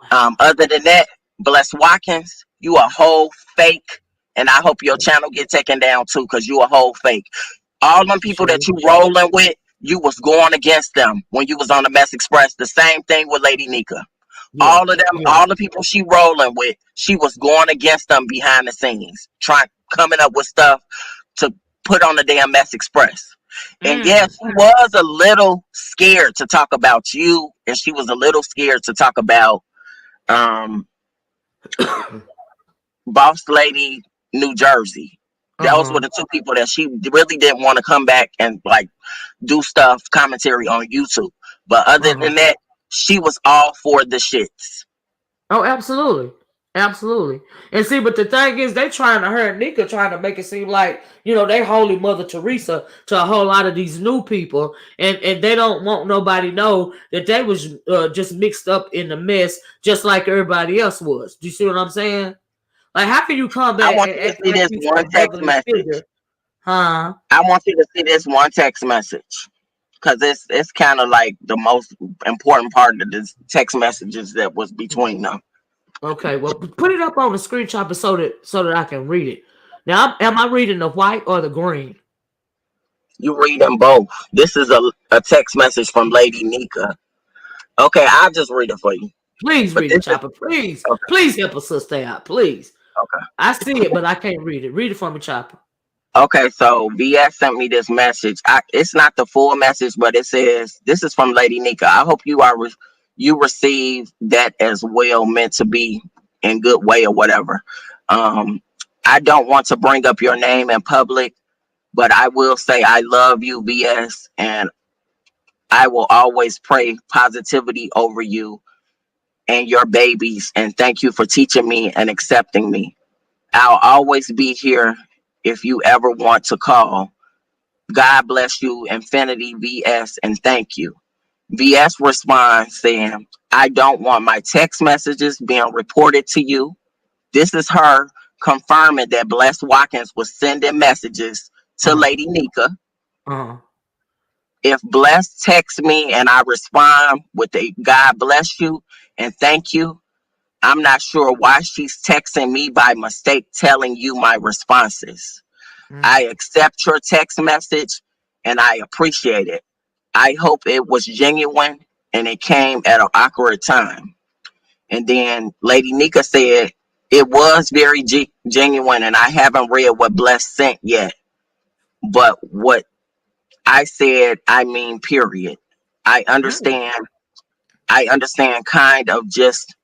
Other than that, Bless Watkins, you a whole fake, and I hope your channel get taken down too, because you a whole fake. All them people that you rolling with, you was going against them when you was on the Mess Express. The same thing with Lady Nyca. All of them, all the people she rolling with, she was going against them behind the scenes, coming up with stuff to put on the damn Mess Express. And yes, she was a little scared to talk about you, and she was a little scared to talk about Boss Lady New Jersey. Those were the two people that she really didn't want to come back and like do stuff, commentary on YouTube. But other than that, she was all for the shits. Oh, absolutely. Absolutely. And see, but the thing is, they trying to, her and Nyca trying to make it seem like, they holy Mother Teresa to a whole lot of these new people. And they don't want nobody know that they was just mixed up in the mess just like everybody else was. Do you see what I'm saying? Like, how can you come back? I want you to see this one text message. Huh? I want you to see this one text message, because it's kind of like the most important part of this text messages that was between them. Okay, well, put it up on the screen chopper so that I can read it. Now, am I reading the white or the green? You read them both. This is a text message from Lady Nyca. Okay, I'll just read it for you. Please But read this it, is Chopper. Please, okay. please help a sister out. Please. Okay. I see it, but I can't read it. Read it for me, Chopper. Okay, so VS sent me this message. It's not the full message, but it says this is from Lady Nyca. I hope you receive that as well, meant to be in good way or whatever. Um, I don't want to bring up your name in public, but I will say I love you, VS, and I will always pray positivity over you and your babies. And thank you for teaching me and accepting me. I'll always be here if you ever want to call. God bless you, Infinity VS, and thank you. VS responds saying, I don't want my text messages being reported to you. This is her confirming that Bless Watkins was sending messages to Uh-huh. Lady Nyca. Uh-huh. If Bless texts me and I respond with a God bless you and thank you, I'm not sure why she's texting me by mistake telling you my responses. I Mm. accept your text message and I appreciate it. I hope it was genuine and it came at an awkward time. And then Lady Nyca said, it was very genuine and I haven't read what Bless sent yet. But what I said, I mean, period. I Mm. understand. I understand kind of just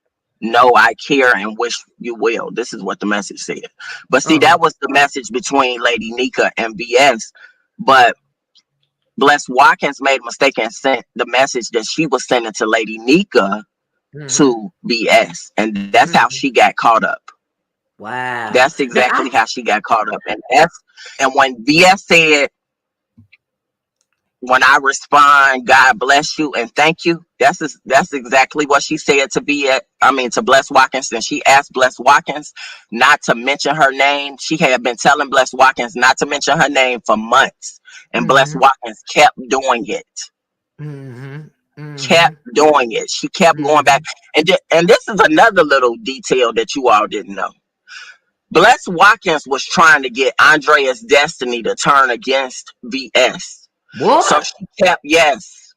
know I care and wish you well. This is what the message said. But see, Uh-huh. that was the message between Lady Nyca and VS. But Bless Watkins made a mistake and sent the message that she was sending to Lady Nyca Mm-hmm. to VS. And that's how Mm-hmm. she got caught up. Wow. That's Now exactly how she got caught up. And when VS said, when I respond, God bless you and thank you. That's exactly what she said to to Bless Watkins. And she asked Bless Watkins not to mention her name. She had been telling Bless Watkins not to mention her name for months. And Bless mm-hmm. Watkins kept doing it. Mm-hmm. Kept Mm-hmm. doing it. She kept going back. Mm-hmm. And this is another little detail that you all didn't know. Bless Watkins was trying to get Andrea's Destiny to turn against VS. So What? she kept, yes.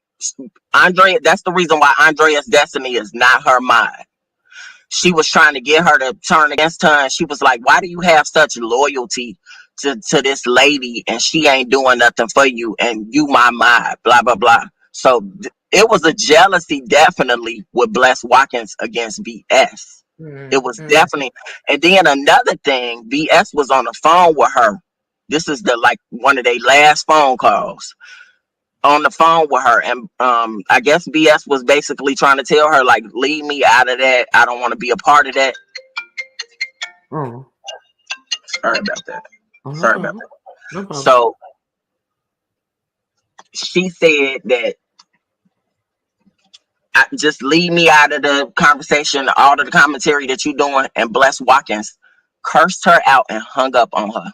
Andrea, that's the reason why Andrea's Destiny is not her mind. She was trying to get her to turn against her, and she was like, why do you have such loyalty to this lady and she ain't doing nothing for you and you my mind, blah, blah, blah. So it was a jealousy definitely with Bless Watkins against VS. It was Mm-hmm. definitely, and then another thing, VS was on the phone with her. This is the like one of their last phone calls on the phone with her, and I guess BS was basically trying to tell her like, leave me out of that. I don't want to be a part of that. Oh. Sorry about that. Oh, no Sorry about problem. that. No problem. So she said that just leave me out of the conversation, all of the commentary that you're doing. And Bless Watkins cursed her out and hung up on her.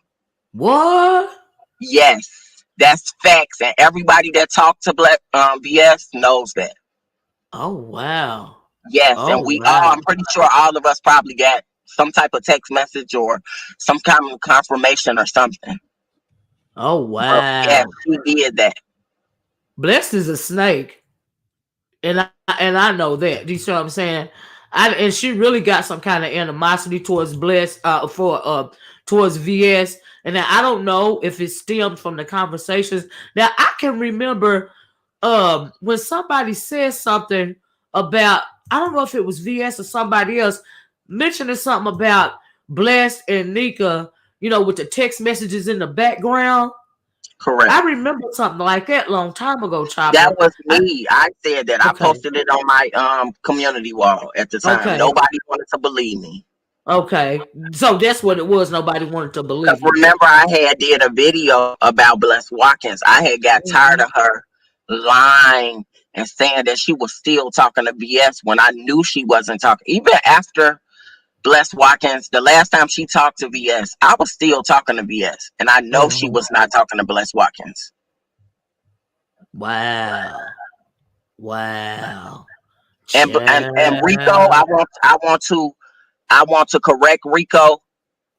What? Yes, that's facts, and everybody that talked to BS knows that. Oh wow. Yes, Oh and we all, wow. I'm pretty sure all of us probably got some type of text message or some kind of confirmation or something. Oh But wow. yes, she did that. Blessed is a snake. And I know that. Do you see what I'm saying? And she really got some kind of animosity towards Bless for towards VS. And now I don't know if it stemmed from the conversations. Now I can remember when somebody said something about, I don't know if it was VS or somebody else mentioning something about Blessed and Nyca, with the text messages in the background. Correct. I remember something like that long time ago, That Chopper. was me. I said that. I Okay. posted it on my community wall at the time. Okay. Nobody wanted to believe me. Okay. So that's what it was. Nobody wanted to Cause believe you. remember, I had did a video about Bless Watkins. I had got tired Mhm. of her lying and saying that she was still talking to BS when I knew she wasn't talking. Even after Bless Watkins, the last time she talked to VS, I was still talking to VS, and I know she Mhm. was not talking to Bless Watkins. Wow. Wow. And Rico, Child. I want to correct Rico.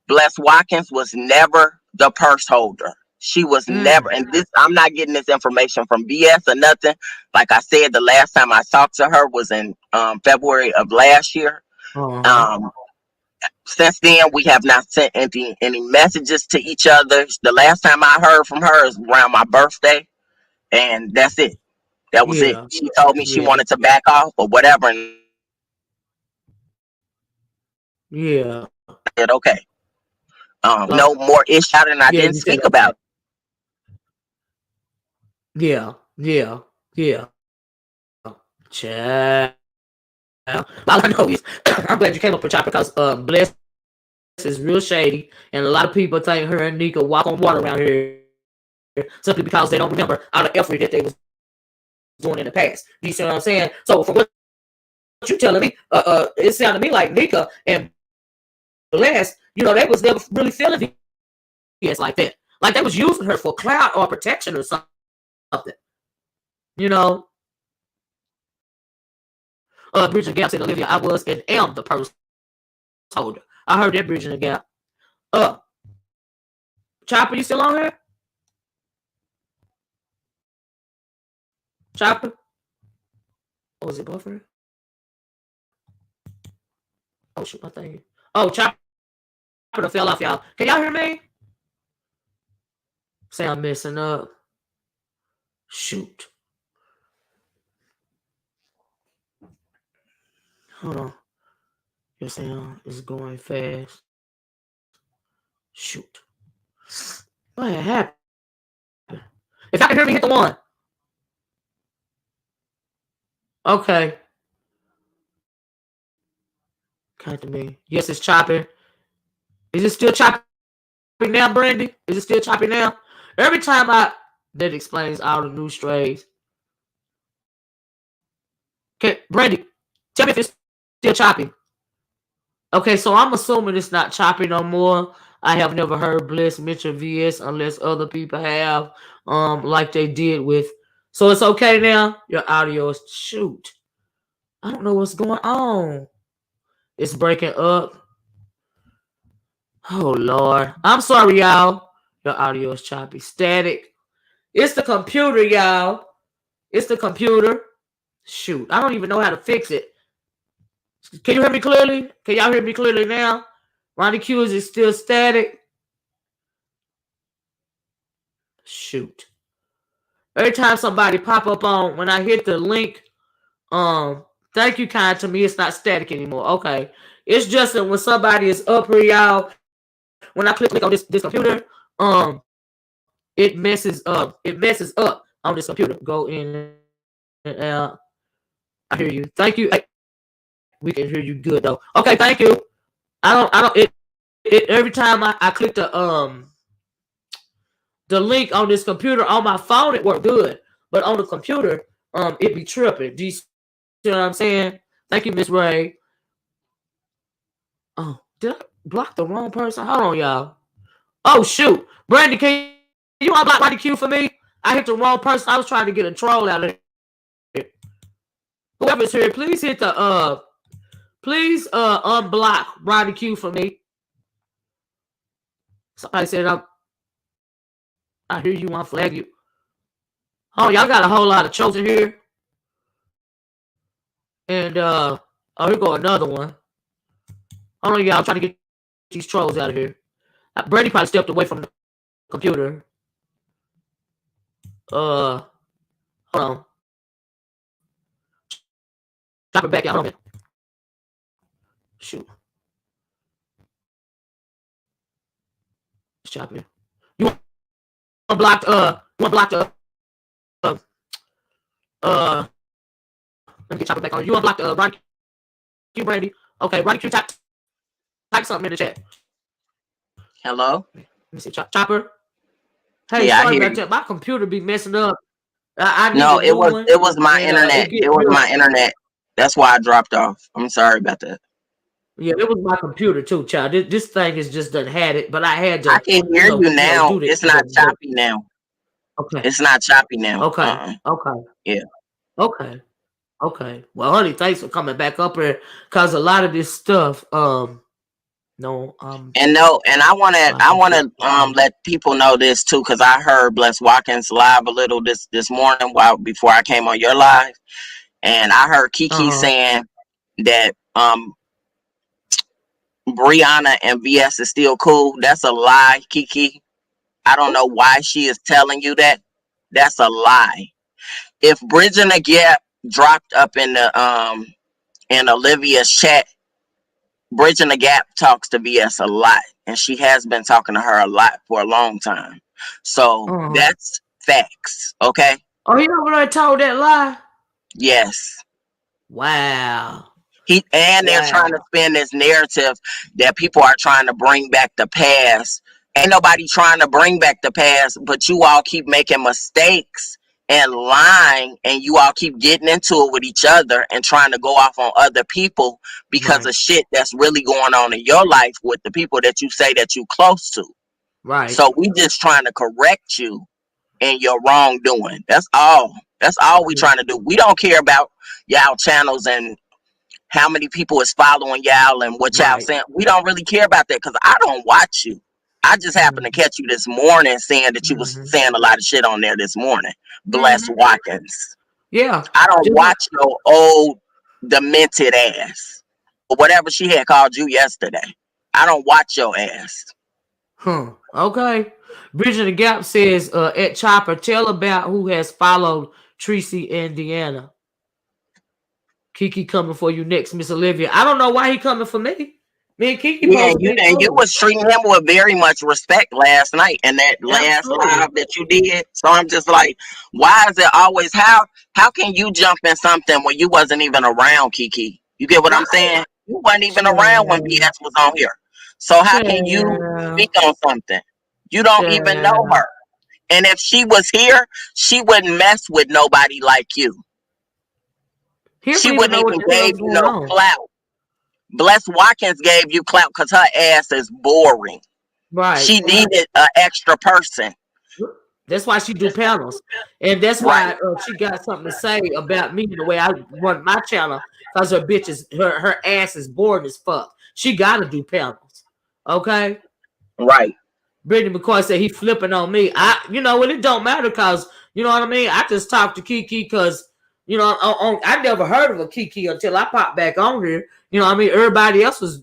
Bless Watkins was never the purse holder. She was never, and this, I'm not getting this information from BS or nothing. Like I said, the last time I talked to her was in February of last year. Uh-huh. Um, since then, we have not sent any messages to each other. The last time I heard from her is around my birthday, and that's it. That was it. Yeah. She told me she Yeah. wanted to back off or whatever, and I said, okay. Yeah. No more issue, and I Yeah, didn't you said speak okay. about it. Yeah. Yeah. Yeah. Child. All I know is I'm glad you came up with Chopper because Bless is real shady and a lot of people think her and Nyca walk on water around here simply because they don't remember all the effort that they was doing in the past. Do you see what I'm saying? So from what you telling me, it sounded to me like Nyca and Bless, they was never really feeling VS like that. Like they was using her for clout or protection or something. You know? Bridging the Gap said, Olivia, I was and am the purse holder. I heard that bridging the gap. Uh, Chopper, you still on here? Chopper? Oh, is it buffering? Oh, shoot, my thing. Oh, Chopper done fell off, y'all. Can y'all hear me? Say I'm messing up. Shoot. Hold on. Your sound is going fast. Shoot. What had happened? If y'all can hear me, hit the one. Okay. Kind to me. Yes, it's chopping. Is it still chopping now, Brandy? Is it still chopping now? Every time that explains all the new strays. Okay, Brandy, tell me if it's still choppy. Okay, so I'm assuming it's not choppy no more. I have never heard Bliss mention VS unless other people have, like they did with. So it's okay now. Your audio is shoot. I don't know what's going on. It's breaking up. Oh Lord, I'm sorry, y'all. Your audio is choppy, static. It's the computer, y'all. It's the computer. Shoot, I don't even know how to fix it. Can you hear me clearly? Can y'all hear me clearly now? Ronnie Q, is it still static? Shoot. Every time somebody pop up on when I hit the link, thank you, kind to me. It's not static anymore. Okay. It's just that when somebody is up here, y'all, when I click on this computer, it messes up. It messes up on this computer. Go in and out. I hear you. Thank you. Hey, we can hear you good though. Okay, thank you. I don't every time I click the link on this computer on my phone, it worked good. But on the computer, it be tripping. Do you see what I'm saying? Thank you, Miss Ray. Oh, did I block the wrong person? Hold on, y'all. Oh shoot. Brandy, can you unblock Ronnie Q for me? I hit the wrong person. I was trying to get a troll out of here. Whoever's here, please hit the please unblock Ronnie Q for me. Somebody said I hear you, I flag you. Oh, y'all got a whole lot of chosen here. And oh, here go another one. Hold on, y'all. I'm trying to get these trolls out of here. Brady probably stepped away from the computer. Hold on. Chop it back, y'all. Hold on a minute. Shoot. Let's chop it. You unblocked uh let me get chopper back on. You unblocked Ronnie Q, Brandy. Okay, Ronnie Q, type something in the chat. Hello? Let me see, Chopper. Hey, Yeah, I sorry hear about you. that. My computer be messing up. I need No, a new one, it was my and internet. it It get was my real. internet. That's why I dropped off. I'm sorry about that. Yeah, it was my computer too, child. This thing is just done had it, but I had I to, can hear you now. do the It's not the. choppy now. Okay, It's not choppy now. okay, okay, Yeah. okay, okay. Well, honey, thanks for coming back up here, cause a lot of this stuff, No, And no, and I want to trying to get let people know this too, because I heard Bless Watkins live a little this morning while before I came on your live, and I heard Kiki saying that Brianna and VS is still cool. That's a lie, Kiki. I don't know why she is telling you that. That's a lie. If Bridging the Gap dropped up in Olivia's chat, Bridging the Gap talks to VS a lot, and she has been talking to her a lot for a long time. So that's facts, okay? Oh, you know what I told that lie? Yes. Wow. They're trying to spin this narrative that people are trying to bring back the past. Ain't nobody trying to bring back the past, but you all keep making mistakes and lying, and you all keep getting into it with each other and trying to go off on other people because of shit that's really going on in your life with the people that you say that you close to. Right. So we just trying to correct you in your wrongdoing. That's all. That's all we trying to do. We don't care about y'all channels and how many people is following y'all and what y'all saying. We don't really care about that because I don't watch you. I just happened to catch you this morning saying that you was saying a lot of shit on there this morning. Bless Watkins. Yeah. I don't watch no old demented ass or whatever she had called you yesterday. I don't watch your ass. Okay. Bridging the Gap says at Chopper, tell about who has followed Tracy and Deanna. Kiki coming for you next, Miss Olivia. I don't know why he coming for me. Me and Kiki and you was treating him with very much respect last night and that last live that you did. So I'm just like, why is it always how can you jump in something when you wasn't even around, Kiki? You get what I'm saying? You wasn't even around when BS was on here. So how can you speak on something? You don't even know her. And if she was here, she wouldn't mess with nobody like you. She wouldn't even give you no clout. Bless Watkins gave you clout because her ass is boring. Right. She needed an extra person. That's why she do panels. And that's why she got something to say about me the way I run my channel. Because her bitch is her ass is boring as fuck. She gotta do panels. Okay? Right. Brittany McCoy said he flipping on me. It don't matter because you know what I mean. I just talked to Kiki because I never heard of a Kiki until I popped back on here. You know what I mean. Everybody else was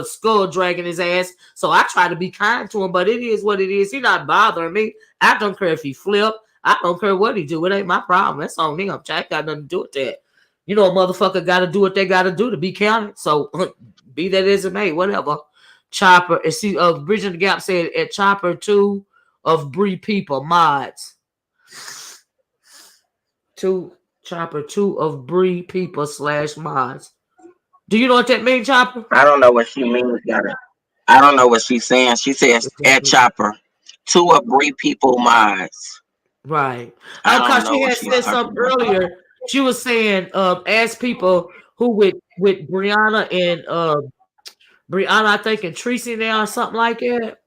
skull dragging his ass, so I try to be kind to him. But it is what it is. He's not bothering me. I don't care if he flip. I don't care what he do. It ain't my problem. That's on him. I got nothing to do with that. A motherfucker got to do what they got to do to be counted. So be that as it may, whatever. Chopper, and see, Bridging the Gap said at Chopper 2 of Bree people mods. Chopper 2 of Bree people / mods. Do you know what that means, Chopper? I don't know what she means, gotta. I don't know what she's saying. She says at Chopper 2 of Bree people mods. Right. Because she had said something earlier. She was saying, ask people who with Brianna and Brianna, I think, and Tracy now or something like that.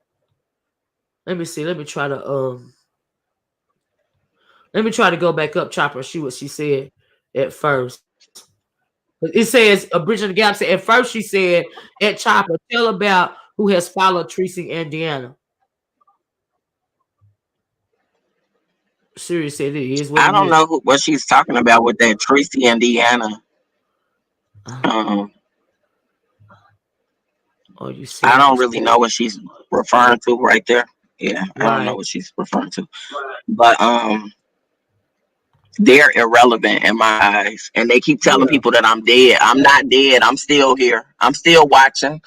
Let me see. Let me try to go back up, Chopper, and see what she said at first. It says Bridging the Gap said at first she said at Chopper, tell about who has followed Tracy and Deanna. Siri said it is what I it don't is. know what she's talking about with that Tracy and Deanna. You see, I don't really know what she's referring to right there. Yeah, I don't know what she's referring to. But they're irrelevant in my eyes. And they keep telling people that I'm dead. I'm not dead. I'm still here. I'm still watching.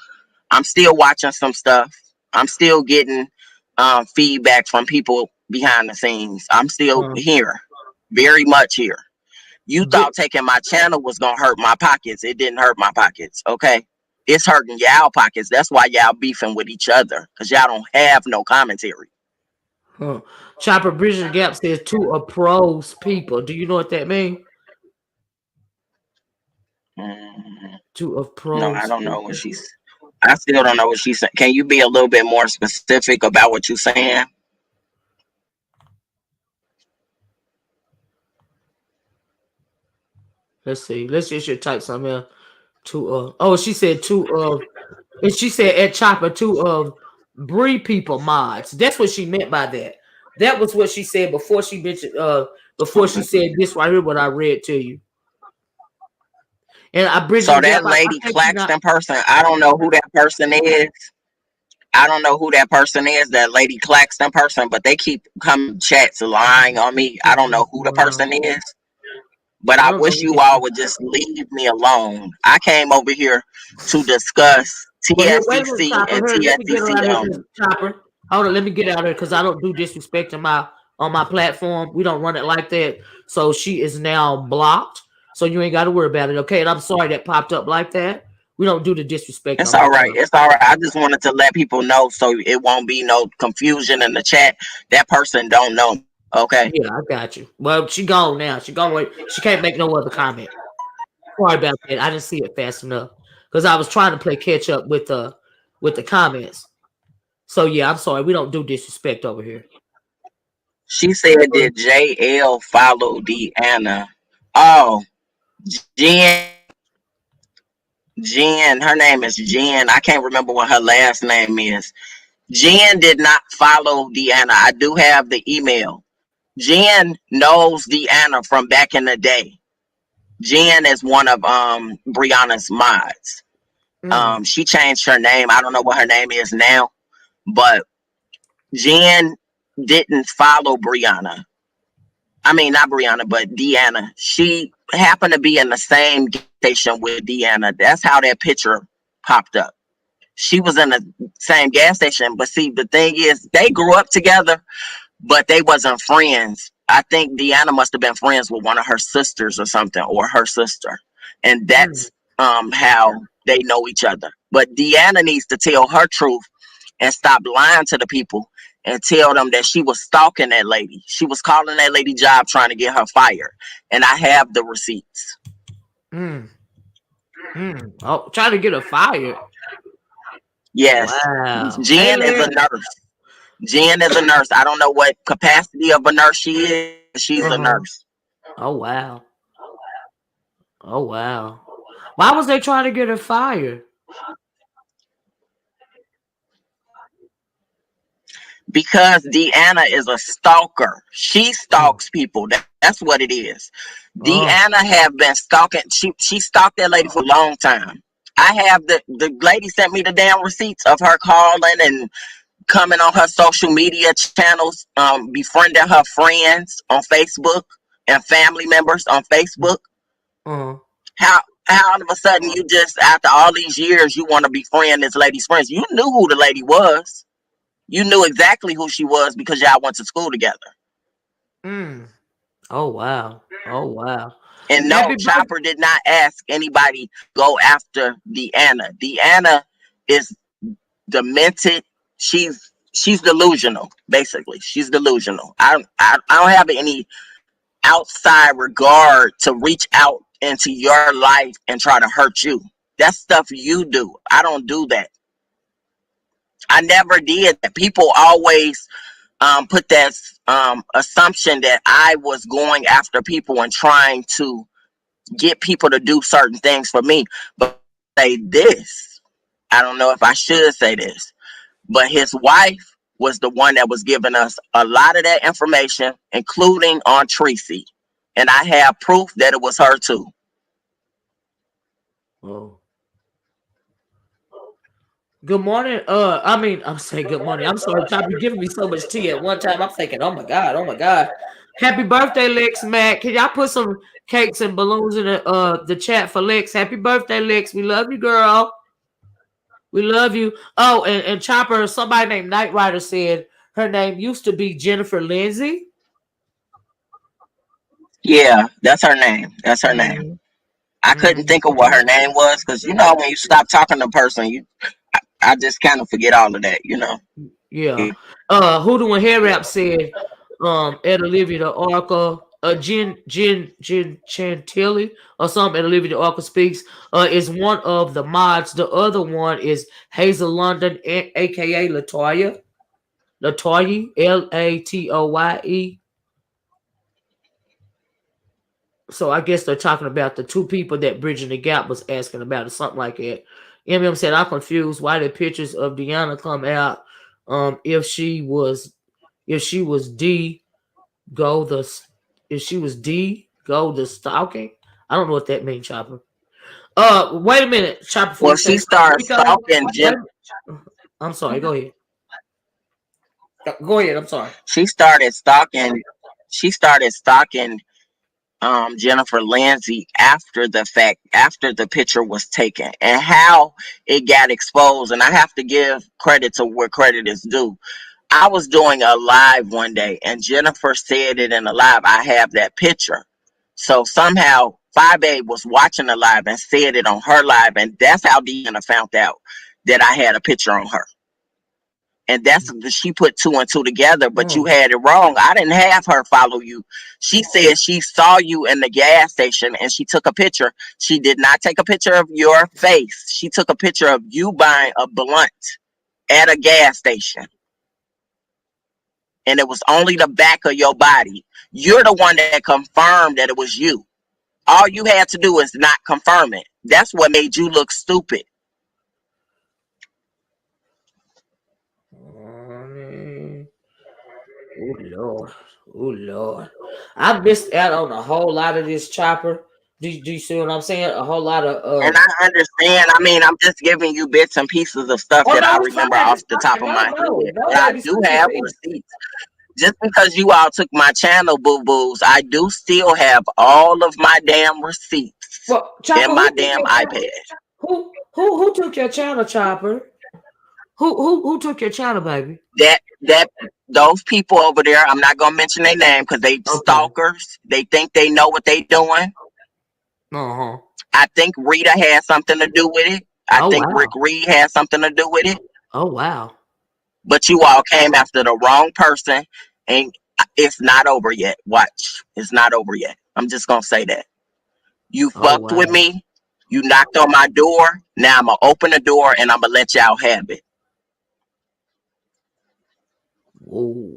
I'm still watching some stuff. I'm still getting feedback from people behind the scenes. I'm still here. Very much here. You thought taking my channel was gonna hurt my pockets. It didn't hurt my pockets. Okay. It's hurting y'all pockets. That's why y'all beefing with each other. Because y'all don't have no commentary. Chopper Bridging the Gap says to a pros people. Do you know what that means? To a pros. No, I don't know what she's. I still don't know what she's saying. Can you be a little bit more specific about what you're saying? Let's see. Let's just type something else. She said And she said at Chopper two of Bree people mods. That's what she meant by that. That was what she said before she mentioned before she said this right here what I read to you. And I bridging So the gap. that I lady think you're not. Claxton person, I don't know who that person is. I don't know who that person is, that lady Claxton person, but they keep coming chats lying on me. I don't know who the Wow. person is, but I I don't know wish who you this all is. would just leave me alone. I came over here to discuss Well, here, wait a minute, TSCC Chopper. and Here, let me get her TSCC out of here, only. cause Chopper. Hold on, let me get out of here because I don't do disrespect on my platform. We don't run it like that. So she is now blocked. So you ain't got to worry about it, okay? And I'm sorry that popped up like that. We don't do the disrespect It's on my all right. channel. It's all right. I just wanted to let people know so it won't be no confusion in the chat. That person don't know me. Okay. Yeah, I got you. Well, she gone now. She gone away. She can't make no other comment. Sorry about that. I didn't see it fast enough because I was trying to play catch up with the comments. So yeah, I'm sorry. We don't do disrespect over here. She said, did JL follow Deanna? Oh, Jen. Jen. Her name is Jen. I can't remember what her last name is. Jen did not follow Deanna. I do have the email. Jen knows Deanna from back in the day. Jen is one of Brianna's mods. Mm, She changed her name. I don't know what her name is now, but Jen didn't follow Brianna. I mean, not Brianna, but Deanna. She happened to be in the same station with Deanna. That's how that picture popped up. She was in the same gas station, but see, the thing is, they grew up together, but they wasn't friends. I think Deanna must have been friends with one of her sisters or something, or her sister, and mm, that's how they know each other. But Deanna needs to tell her truth and stop lying to the people and tell them that she was stalking that lady. She was calling that lady job trying to get her fired, and I have the receipts. mm, mm. Oh, trying to get her fired. Yes, Wow. Hey, Jen is a Liz. nurse. Jen is a nurse. I don't know what capacity of a nurse she is. She's a Uh-huh. nurse. Oh wow. Oh wow. Why was they trying to get her fired? Because Deanna is a stalker. She Mm. stalks people. That's what it is. Oh. Deanna have been stalking. She stalked that lady for a long time. I have the lady sent me the damn receipts of her calling and coming on her social media channels, befriending her friends on Facebook and family members on Facebook. Uh-huh. How all of a sudden you just after all these years you want to befriend this lady's friends? You knew who the lady was. You knew exactly who she was because y'all went to school together. Mm. Oh wow. Oh wow. And no, Happy birthday. Chopper did not ask anybody go after Deanna. Deanna is demented. She's delusional. Basically, she's delusional. I don't have any outside regard to reach out into your life and try to hurt you. That's stuff you do. I don't do that. I never did that. People always put that assumption that I was going after people and trying to get people to do certain things for me. But say this, I don't know if I should say this, but his wife was the one that was giving us a lot of that information, including on Tracy. And I have proof that it was her too. Oh. Good morning. I'm saying good morning. I'm sorry, Chop. You're giving me so much tea at one time. I'm thinking, oh my god, oh my god. Happy birthday, Lex Mac. Can y'all put some cakes and balloons in the chat for Lex? Happy birthday, Lex. We love you, girl. We love you. Oh, and Chopper, somebody named Knight Rider said her name used to be Jennifer Lindsay. Yeah, that's her name. That's her name. Mm-hmm. I couldn't Mm-hmm. think of what her name was because when you stop talking to a person, I just kind of forget all of that. Yeah. Hoodoo and Hair Rap said, at Olivia the Oracle, Jen Chantilly or something at Olivia the Oracle Speaks, is one of the mods. The other one is Hazel London, aka Latoya. Latoye, Latoye. So I guess they're talking about the two people that Bridging the Gap was asking about or something like that MM said, I'm confused. Why did pictures of Deanna come out? If she was D, go the if she was D, go the stalking. I don't know what that means, Chopper. Wait a minute, Chopper. Before Well, you say she something, started Rico. stalking Wait, Jen. I'm sorry. Go ahead. Go ahead. I'm sorry. She started stalking. She started stalking Jennifer Lindsay after the fact, after the picture was taken, and how it got exposed. And I have to give credit to where credit is due. I was doing a live one day, and Jennifer said it in the live. I have that picture. So somehow, Five A was watching the live and said it on her live, and that's how Deanna found out that I had a picture on her. And that's she put two and two together, but you had it wrong. I didn't have her follow you. She said she saw you in the gas station and she took a picture. She did not take a picture of your face. She took a picture of you buying a blunt at a gas station. And it was only the back of your body. You're the one that confirmed that it was you. All you had to do is not confirm it. That's what made you look stupid. Oh Lord, oh Lord, I missed out on a whole lot of this, Chopper. Do you see what I'm saying? A whole lot of And I understand. I mean, I'm just giving you bits and pieces of stuff Oh that I no, it's remember fine. off It's the fine. top of No, my no, head. no, But I baby. do Speak your have piece. receipts. Just because you all took my channel, boo boos, I do still have all of my damn receipts Well, in Chopper, my who took damn your channel? iPad. Who took your channel, Chopper? Who took your channel, baby? That those people over there, I'm not gonna mention their name because they Okay. stalkers. They think they know what they doing. Uh-huh. I think Rita had something to do with it. I Oh think Rick wow. Reed had something to do with it. Oh wow. But you all came after the wrong person, and it's not over yet. Watch, it's not over yet. I'm just gonna say that. You Oh fucked with wow. me. You knocked on my door. Now I'm gonna open the door and I'm gonna let y'all have it. Whoa.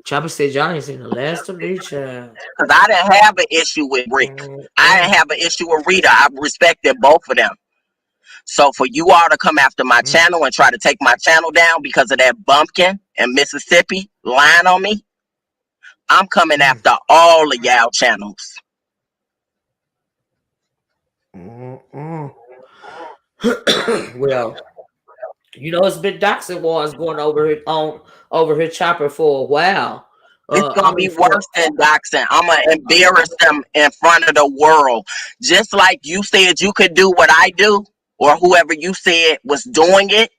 Chopper said y'all ain't seen the last of me, child. Cause I didn't have an issue with Rick. I Mm-mm. didn't have an issue with Rita. I respected both of them. So for you all to come after my Mm. channel and try to take my channel down because of that bumpkin in Mississippi lying on me, I'm coming Mm. after all of y'all channels. Mm-mm. Well, it's been doxing wars going over here, Chopper, for a while. It's I gonna be mean, for worse than doxing. I'm gonna embarrass them in front of the world. Just like you said you could do what I do, or whoever you said was doing it.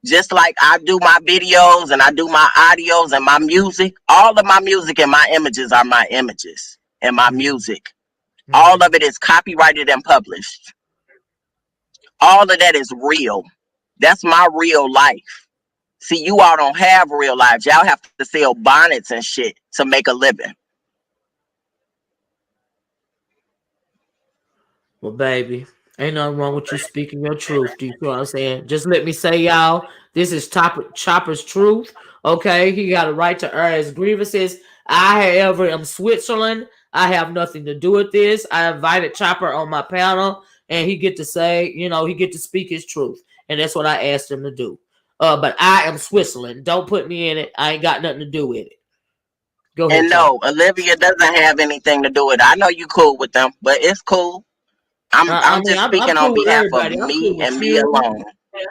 Just like I do my videos and I do my audios and my music. All of my music and my images are my images and my mm, music. All mm. of it is copyrighted and published. All of that is real. That's my real life. See, you all don't have real lives. Y'all have to sell bonnets and shit to make a living. Well, baby, ain't nothing wrong with you speaking your truth. Do you know what I'm saying? Just let me say, y'all, this is Chopper's truth. Okay, he got a right to air his grievances. I, however, am Switzerland. I have nothing to do with this. I invited Chopper on my panel, and he get to say, he get to speak his truth, and that's what I asked him to do. But I am Switzerland. Don't put me in it. I ain't got nothing to do with it. Go ahead, And Chopper. no, Olivia doesn't have anything to do with it. I know you cool with them, but it's cool. I I'm mean, just I'm speaking on cool with behalf of everybody. I'm cool me with and me you. alone.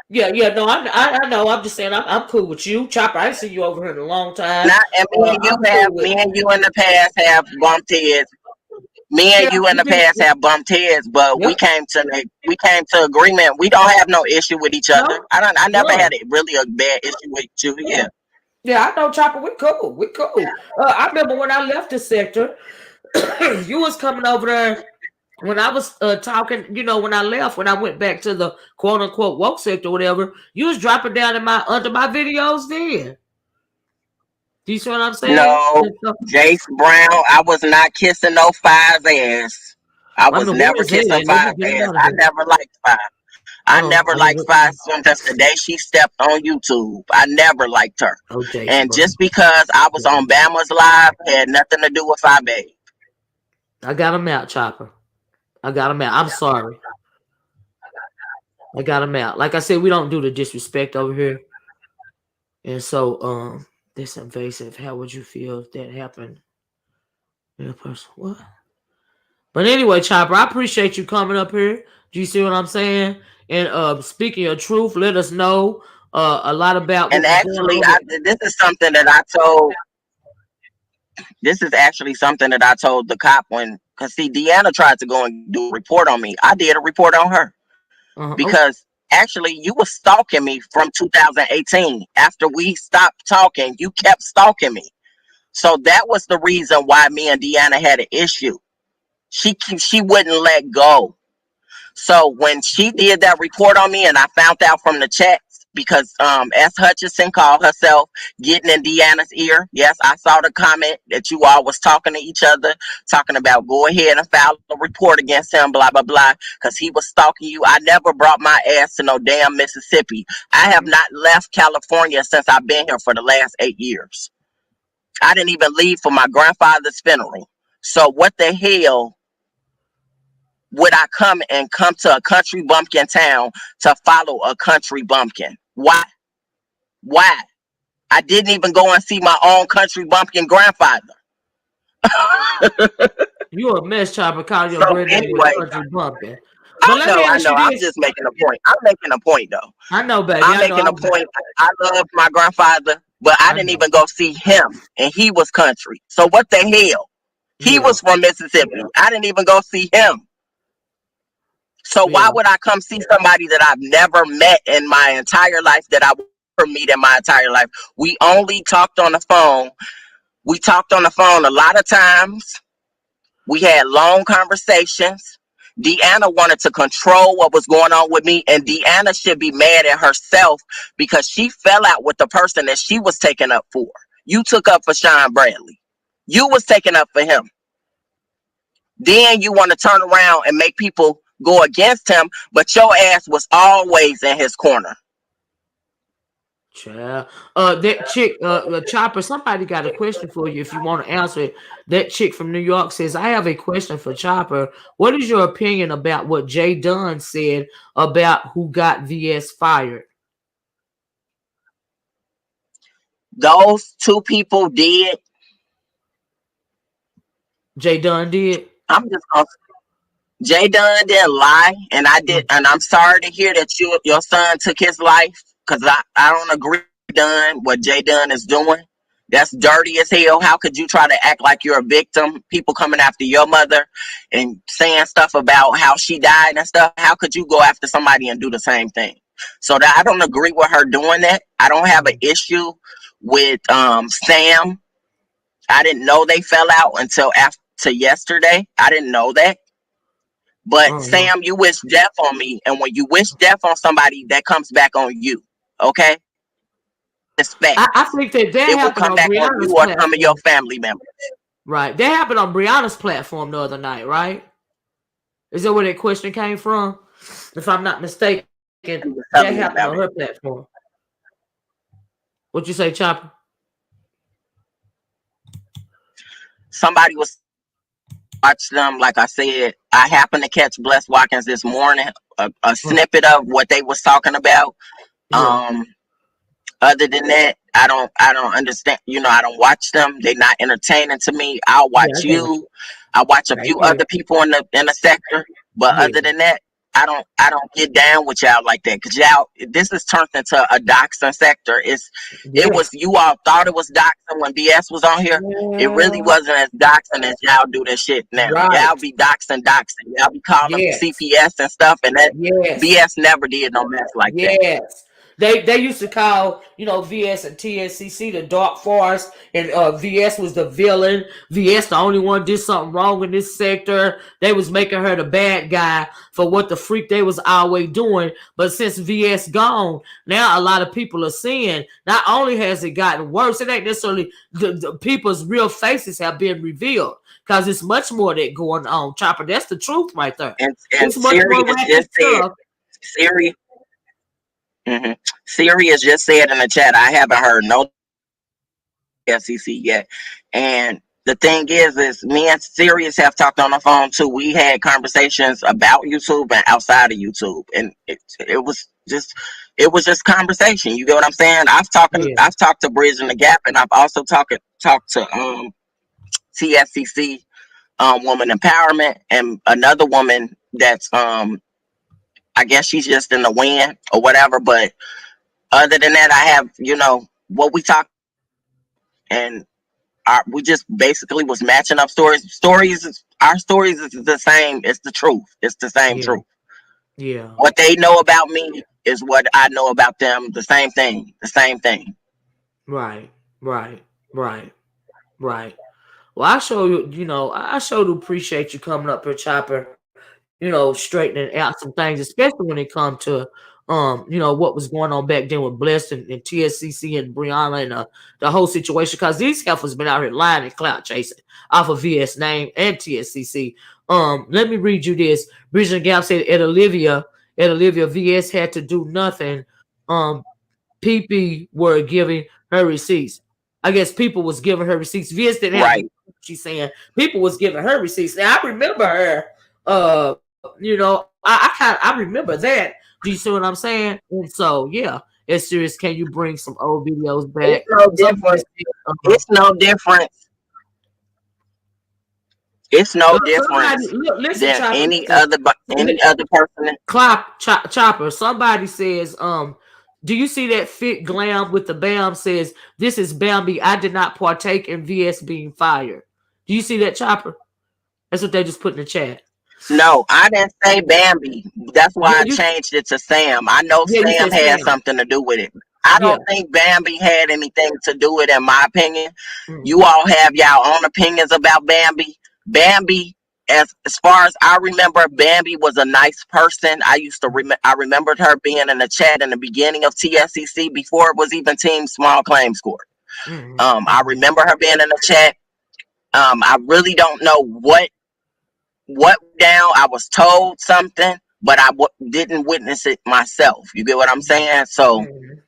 Yeah, no, I know. I'm just saying, I'm cool with you, Chopper. I ain't seen you over here in a long time. Not and I'm cool with. me and you in the past have bumped heads. Me and Yeah, you in we the did. past have bumped heads, but Yep. we came to agreement. We don't have no issue with each other. No, I never none. had really a bad issue with you. Yeah. Yeah, I know, Chopper. We cool. We cool. I remember when I left the sector, you was coming over there when I was talking. When I left, when I went back to the quote unquote woke sector, or whatever, you was dropping down in my under my videos then. Do you see what I'm saying? No, Jace Brown. I was not kissing no Five's ass. I I was mean, where never is he? kissing Let me Five's get him ass. out of I here. never liked Five. I Hold on. never I mean, liked Five since the day she stepped on YouTube. I never liked her. oh, Jason And Brown. just because I was on Bama's Live had nothing to do with Five A. I got him out, Chopper. I got him out. I'm sorry. I got him out. Like I said, we don't do the disrespect over here. And so, this invasive. How would you feel if that happened in a person? What? But anyway, Chopper, I appreciate you coming up here. Do you see what I'm saying? And speaking your truth, let us know a lot about And what was going actually, on with. this is something that I told. This is actually something that I told the cop when, because see, Deanna tried to go and do a report on me. I did a report on her Oh, because actually you was stalking me from 2018. After we stopped talking, you kept stalking me. So that was the reason why me and Deanna had an issue. She wouldn't let go. So when she did that report on me, and I found out from the chats, because S. Hutchinson called herself getting in Deanna's ear. Yes, I saw the comment that you all was talking to each other, talking about go ahead and file a report against him, blah blah blah, because he was stalking you. I never brought my ass to no damn Mississippi. I have not left California since I've been here for the last 8 years. I didn't even leave for my grandfather's funeral. So what the hell would I come to a country bumpkin town to follow a country bumpkin? Why? Why? I didn't even go and see my own country bumpkin grandfather. you a mess, Chopper, calling your So granddaddy a anyway, country bumpkin. But let me I ask know. you I'm this. just making a point. I'm making a point though. I know, baby. I'm I know. making a point. I love my grandfather, but I I didn't know. even go see him, and he was country. So what the hell? He Yeah. was from Mississippi. I didn't even go see him. So why Yeah. would I come see somebody that I've never met in my entire life, that I will never meet in my entire life? We only talked on the phone. We talked on the phone a lot of times. We had long conversations. Deanna wanted to control what was going on with me, and Deanna should be mad at herself because she fell out with the person that she was taking up for. You took up for Sean Bradley. You was taking up for him. Then you want to turn around and make people go against him, but your ass was always in his corner. Child. That chick, Chopper, somebody got a question for you if you want to answer it. That chick from New York says, I have a question for Chopper. What is your opinion about what Jay Dunn said about who got VS fired? Those two people did. Jay Dunn did? I'm just gonna. Jay Dunn didn't lie, and I did, and I'm sorry to hear that your son took his life, because I don't agree with Dunn, what Jay Dunn is doing. That's dirty as hell. How could you try to act like you're a victim? People coming after your mother and saying stuff about how she died and stuff. How could you go after somebody and do the same thing? So that I don't agree with her doing that. I don't have an issue with Sam. I didn't know they fell out until after yesterday. I didn't know that. But Uh-huh. Sam, you wish death on me, and when you wish death on somebody, that comes back on you. Okay, it's I facts. think that It will happened come on back on Brianna's you or some of your platform. family members. Right. That happened on Brianna's platform the other night, right? Is that where that question came from? If I'm not mistaken, He was that telling me happened about on it. her platform. What you say, Chopper? Somebody was watch them. Like I said, I happened to catch Bless Watkins this morning. A Uh, snippet of what they was talking about. yeah. Um, Other than that, I don't understand. I don't watch them. They're not entertaining to me. I'll Yeah, I watch got you. you. I watch a Thank few you. other people in the sector, but Yeah. other than that, I don't get down with y'all like that, because y'all, this is turned into a doxing sector. It Yeah. was, you all thought it was doxing when BS was on here. It really Yeah. wasn't as doxing as y'all do this shit now. Y'all Right. be doxing. Y'all be calling Yes. CPS and stuff, and that Yes. BS never did no mess like that. Yes. They used to call, VS and TSCC the Dark Force, and VS was the villain. VS the only one did something wrong in this sector. They was making her the bad guy for what the freak they was always doing. But since VS gone, now a lot of people are seeing. Not only has it gotten worse, it ain't necessarily the people's real faces have been revealed, because it's much more that going on. Chopper, that's the truth right there. And It's much Siri more has ratchet just said, stuff. Siri, hmm Siri has just said in the chat, I haven't heard no TSCC yet. And the thing is me and Sirius have talked on the phone too. We had conversations about YouTube and outside of YouTube, and it was just conversation. You get what I'm saying? Yeah, I've talked to Bridging the Gap, and I've also talked to TSCC, woman empowerment, and another woman that's I guess she's just in the wind or whatever. But other than that, I have, what we talk, and we just basically was matching up stories. Our stories is the same. It's the truth. It's the same yeah, truth. yeah. What they know about me is what I know about them. The same thing. The same thing. Right, right, right, right. Well, I show you, I sure do appreciate you coming up here, Chopper. Straightening out some things, especially when it comes to, what was going on back then with Bless and TSCC and Brianna and the whole situation. Because these heifers been out here lying and clout chasing off of VS name and TSCC. Let me read you this. Bridget Gap said at Olivia, VS had to do nothing. PP were giving her receipts. I guess people was giving her receipts. VS didn't have to. Right. She's saying people was giving her receipts. Now I remember her. I remember that. Do you see what I'm saying? And so yeah, it's serious. Can you bring some old videos back? It's no Somebody different. said, It's no different. It's no somebody difference listen, than Chopper. any other person. Chopper. Somebody says, do you see that fit glam with the BAM says, this is Bambi. I did not partake in VS being fired. Do you see that, Chopper? That's what they just put in the chat. No, I didn't say Bambi. That's why Yeah, I changed it to Sam. I know you Sam said had Sam. something to do with it. I Yeah. don't think Bambi had anything to do with it, in my opinion. You Mm-hmm. all have y'all own opinions about Bambi. Bambi, as far as I remember, Bambi was a nice person. I remembered her being in the chat in the beginning of TSCC before it was even Team Small Claims Court. I Mm-hmm. remember her being in the chat. I really don't know what down. I was told something, but didn't witness it myself. You get what I'm saying? So Mm-hmm.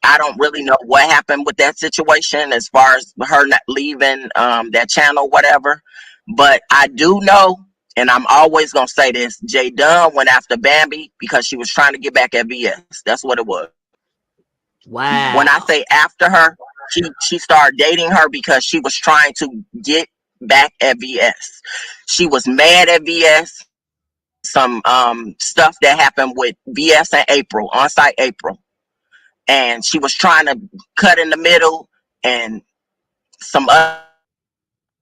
I don't really know what happened with that situation as far as her not leaving that channel, whatever. But I do know, and I'm always gonna say this: Jay Dunn went after Bambi because she was trying to get back at VS. That's what it was. When I Wow. say after her, she started dating her because she was trying to get back at VS. She was mad at VS because of some stuff that happened with VS and April, on site April. And she was trying to cut in the middle and some other stuff.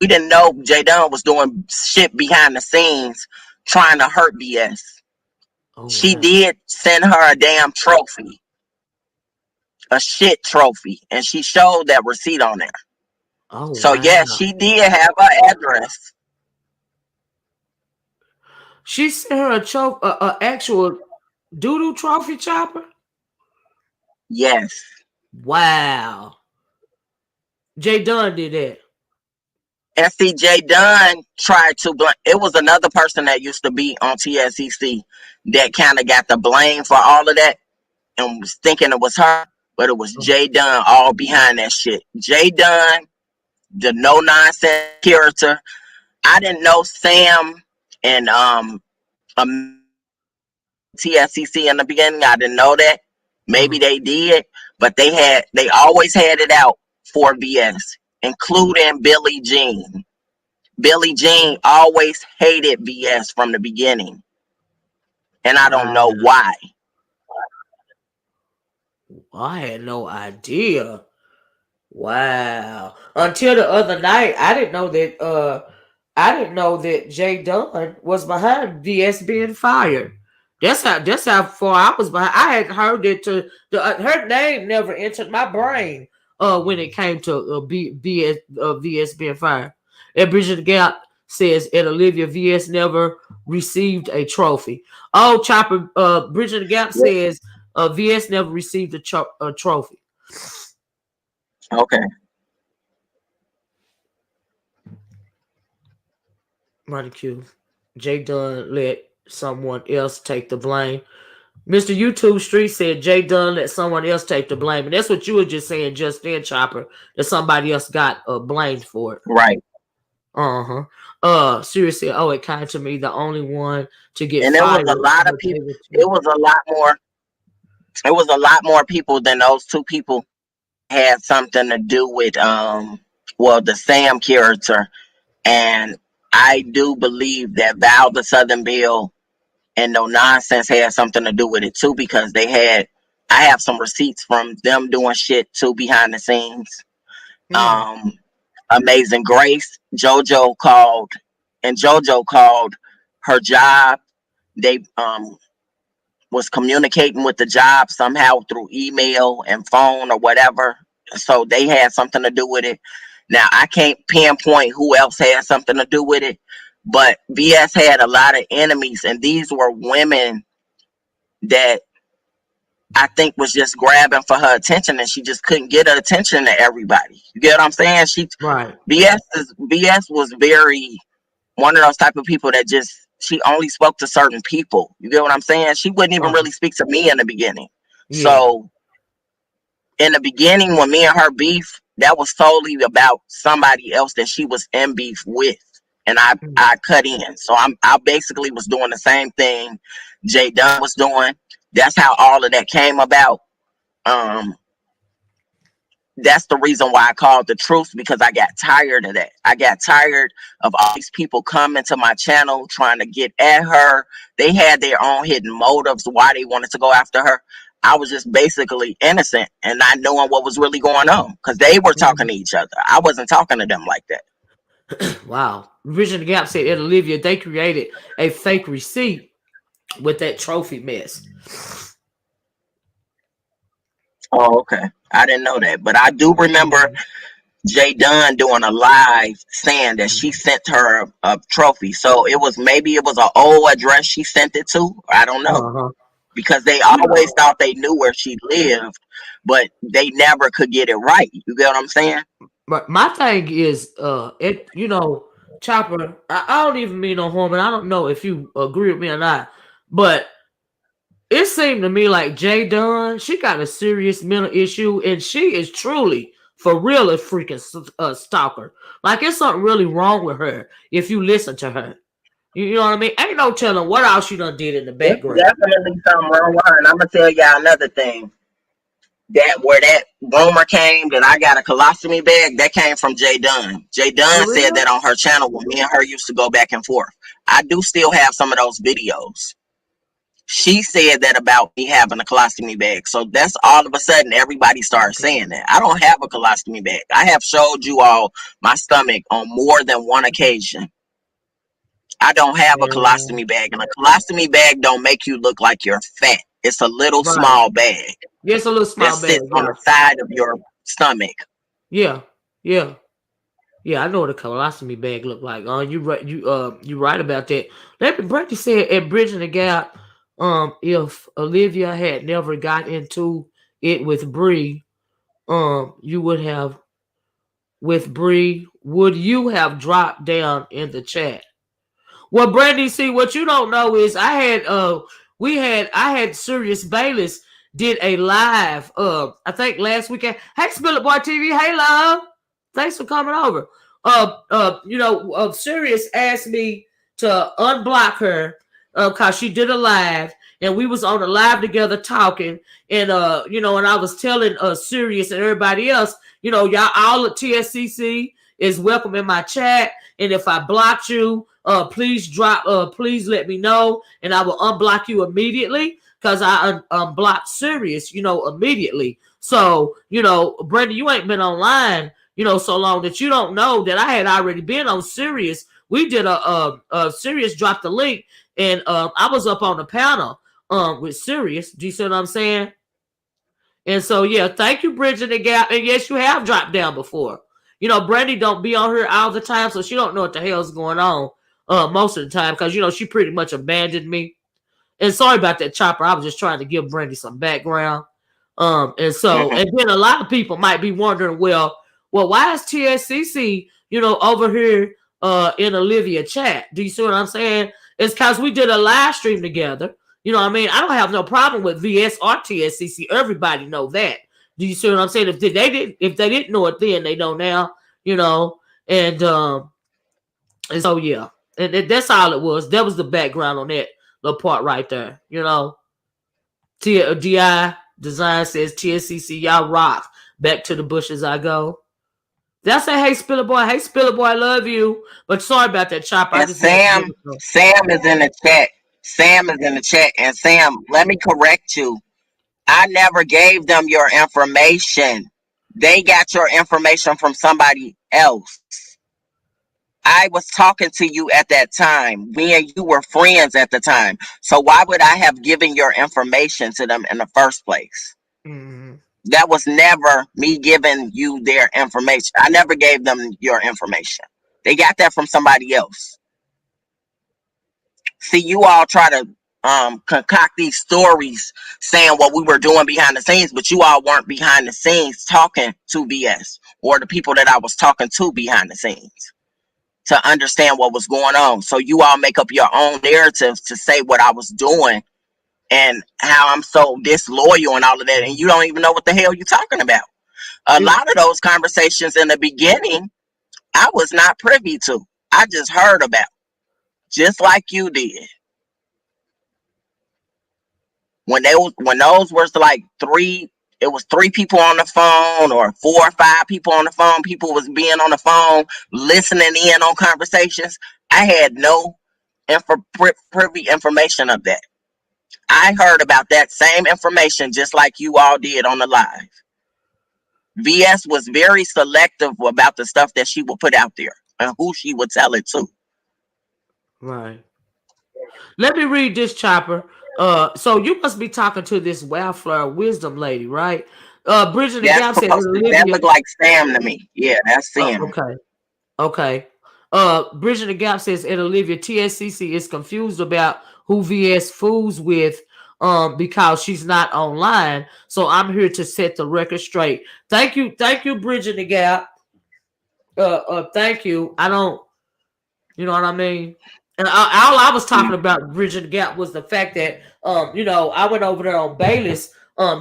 We didn't know J Dunn was doing shit behind the scenes trying to hurt VS. Oh She wow. did send her a damn trophy, a shit trophy, and she showed that receipt on there. Oh So wow. yeah, she did have her address. She sent her a actual doodoo trophy, Chopper. Yes. Wow. Jay Dunn did that. And see, J Dunn tried to blame. It was another person that used to be on TSCC that kind of got the blame for all of that and was thinking it was her, but it was J Dunn all behind that shit. J Dunn, the no nonsense character. I didn't know Sam and TSCC in the beginning. I didn't know that. Maybe Uh-huh. they did, but they always had it out for VS, including Billie Jean. Billie Jean always hated VS from the beginning, and I don't Wow. know why. I had no idea. Wow. Until the other night, I didn't know that Jay Dunn was behind VS being fired. That's how far I was behind. I hadn't heard it her name never entered my brain when it came to VS being fired. And Bridget Gap says at Olivia VS never received a trophy. Oh, Chopper Bridget Gap says VS never received a trophy. Okay. Money Q. Jay Dunn let someone else take the blame. Mr. YouTube Street said Jay Dunn let someone else take the blame. And that's what you were just saying just then, Chopper, that somebody else got blamed for it. Right. Uh-huh. Seriously, oh, it kind to me the only one to get And there was fired, a lot of but they people. were It two. was a lot more. It was a lot more people than those two people had something to do with well, the Sam character. And I do believe that Val the Southern Bill and No Nonsense had something to do with it too, because I have some receipts from them doing shit too behind the scenes. Mm. Um Amazing Grace, JoJo called her job. They was communicating with the job somehow through email and phone or whatever. So they had something to do with it. Now I can't pinpoint who else had something to do with it, but VS had a lot of enemies, and these were women that I think was just grabbing for her attention, and she just couldn't get her attention to everybody. You get what I'm saying? Right. VS was very one of those type of people that just she only spoke to certain people. You get what I'm saying? She wouldn't even Uh-huh. really speak to me in the beginning. Yeah. So in the beginning, when me and her beef, that was solely about somebody else that she was in beef with, and Mm. I cut in. So I basically was doing the same thing Jay Dunn was doing. That's how all of that came about. Um, that's the reason why I called the truth, because I got tired of that. I got tired of all these people coming to my channel trying to get at her. They had their own hidden motives why they wanted to go after her. I was just basically innocent and not knowing what was really going on, because they were talking Mhm. to each other. I wasn't talking to them like that. Wow. Vision the Gap said, Olivia, they created a fake receipt with that trophy mess. Oh, okay. I didn't know that. But I do remember Mhm. Jay Dunn doing a live saying that she sent her a trophy. So maybe it was an old address she sent it to. I don't know, Uh-huh. because they You always know, thought they knew where she lived, but they never could get it right. You get what I'm saying? but my thing is, Chopper, I don't even mean no harm, and I don't know if you agree with me or not, but it seemed to me like Jay Dunn, she got a serious mental issue, and she is truly, for real, a freaking stalker. Like, it's something really wrong with her if you listen to her. You know what I mean? Ain't no telling what else she done did in the It's background. definitely something wrong with her. And I'm gonna tell y'all another thing. That where that rumor came that I got a colostomy bag, that came from Jay Dunn. Jay Dunn For said real? that on her channel when me and her used to go back and forth. I do still have some of those videos. She said that about me having a colostomy bag. So that's all of a sudden everybody started Okay. saying that. I don't have a colostomy bag. I have showed you all my stomach on more than one occasion. I don't have a Yeah. colostomy bag, and a colostomy bag don't make you look like you're fat. It's a little Right. small bag Yeah, it's a little that small bag. sits on Yeah. the side of your stomach. Yeah. Yeah. Yeah, I know what a colostomy bag look like. You right. You right about that. Brandy said at Bridging the Gap, if Olivia had never got into it with Bree, you would have with Bree. Would you have dropped down in the chat? Well, Brandy, see what you don't know is I had Sirius Bayless did a live I think last weekend. Hey, Spiller Boy TV, hey love. Thanks for coming over. Sirius asked me to unblock her cause she did a live and we was on a live together talking and and I was telling Sirius and everybody else, y'all all at TSCC is welcome in my chat. And if I blocked you, please let me know, and I will unblock you immediately because I unblocked Sirius, immediately. So, Brenda, you ain't been online, so long that you don't know that I had already been on Sirius. We did Sirius dropped the link, and I was up on the panel with Sirius. Do you see what I'm saying? And so, yeah, thank you, Bridging the Gap. And yes, you have dropped down before. Brandy don't be on here all the time, so she don't know what the hell's going on most of the time because, she pretty much abandoned me. And sorry about that, Chopper. I was just trying to give Brandy some background. And then a lot of people might be wondering, well, why is TSCC, over here in Olivia chat? Do you see what I'm saying? It's because we did a live stream together. You know what I mean? I don't have no problem with VS or TSCC. Everybody know that. Do you see what I'm saying? If they didn't know it then, they know now. And And so yeah, and that's all it was. That was the background on that little part right there. You know, DI Design says TSCC, y'all rock. Back to the bushes I go. That's say, hey Spiller Boy, hey Spiller Boy, I love you. But sorry about that, Chopper. I And just wanted to give it to Sam is in the chat. Sam is in the chat. And Sam, let me correct you. I never gave them your information. They got your information from somebody else. I was talking to you at that time. Me and you were friends at the time. So why would I have given your information to them in the first place? mm-hmm. That was never me giving you their information. I never gave them your information. They got that from somebody else. See, you all try to concoct these stories saying what we were doing behind the scenes, but you all weren't behind the scenes talking to BS or the people that I was talking to behind the scenes to understand what was going on. So you all make up your own narratives to say what I was doing and how I'm so disloyal and all of that, and you don't even know what the hell you're talking about. A lot of those conversations in the beginning, I was not privy to. I just heard about, just like you did. When those was like three, it was three people on the phone or 4 or 5 people on the phone. People was being on the phone, listening in on conversations. I had no privy information of that. I heard about that same information just like you all did on the live. VS was very selective about the stuff that she would put out there and who she would tell it to. Right. Let me read this, Chopper. So you must be talking to this Wildflower Wisdom lady, right? Bridget the Gap said, That Olivia. looked like Sam to me. Yeah, that's Sam. Okay. Okay. Bridget the Gap says, and Olivia, TSCC is confused about who VS fools with because she's not online. So I'm here to set the record straight. Thank you, Bridget the Gap. Thank you. I don't, you know what I mean? And all I was talking about, Bridget the Gap, was the fact that I went over there on Bayless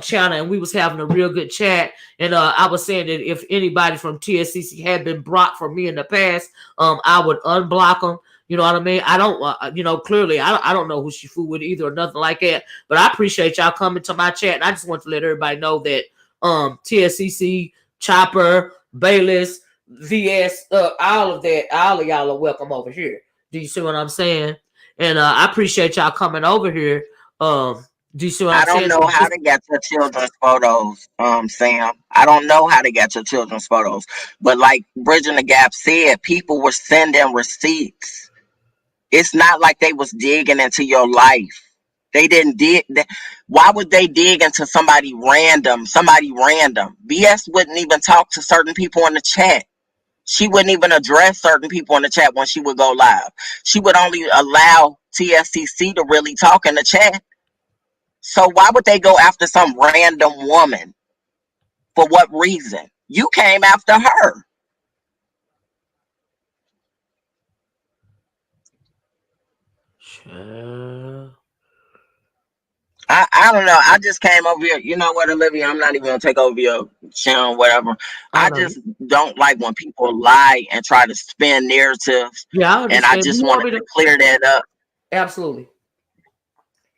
channel and we was having a real good chat. And I was saying that if anybody from TSCC had been blocked from me in the past, I would unblock them. You know what I mean? I don't, clearly I don't know who she fooled with either or nothing like that. But I appreciate y'all coming to my chat, and I just want to let everybody know that TSCC, Chopper, Bayless, VS, all of that, all of y'all are welcome over here. Do you see what I'm saying? And I appreciate y'all coming over here. Do you see what I'm saying? I don't know how to get your children's photos, Sam. I don't know how to get your children's photos. But like Bridging the Gap said, people were sending receipts. It's not like they was digging into your life. They didn't dig. Why would they dig into somebody random? BS wouldn't even talk to certain people in the chat. She wouldn't even address certain people in the chat when she would go live. She would only allow TSCC to really talk in the chat. So why would they go after some random woman? For what reason? You came after her. I don't know. I just came over here. You know what, Olivia? I'm not even gonna take over your channel, whatever. I just don't like when people lie and try to spin narratives. Yeah, I understand. And I just wanted to clear that up. Absolutely.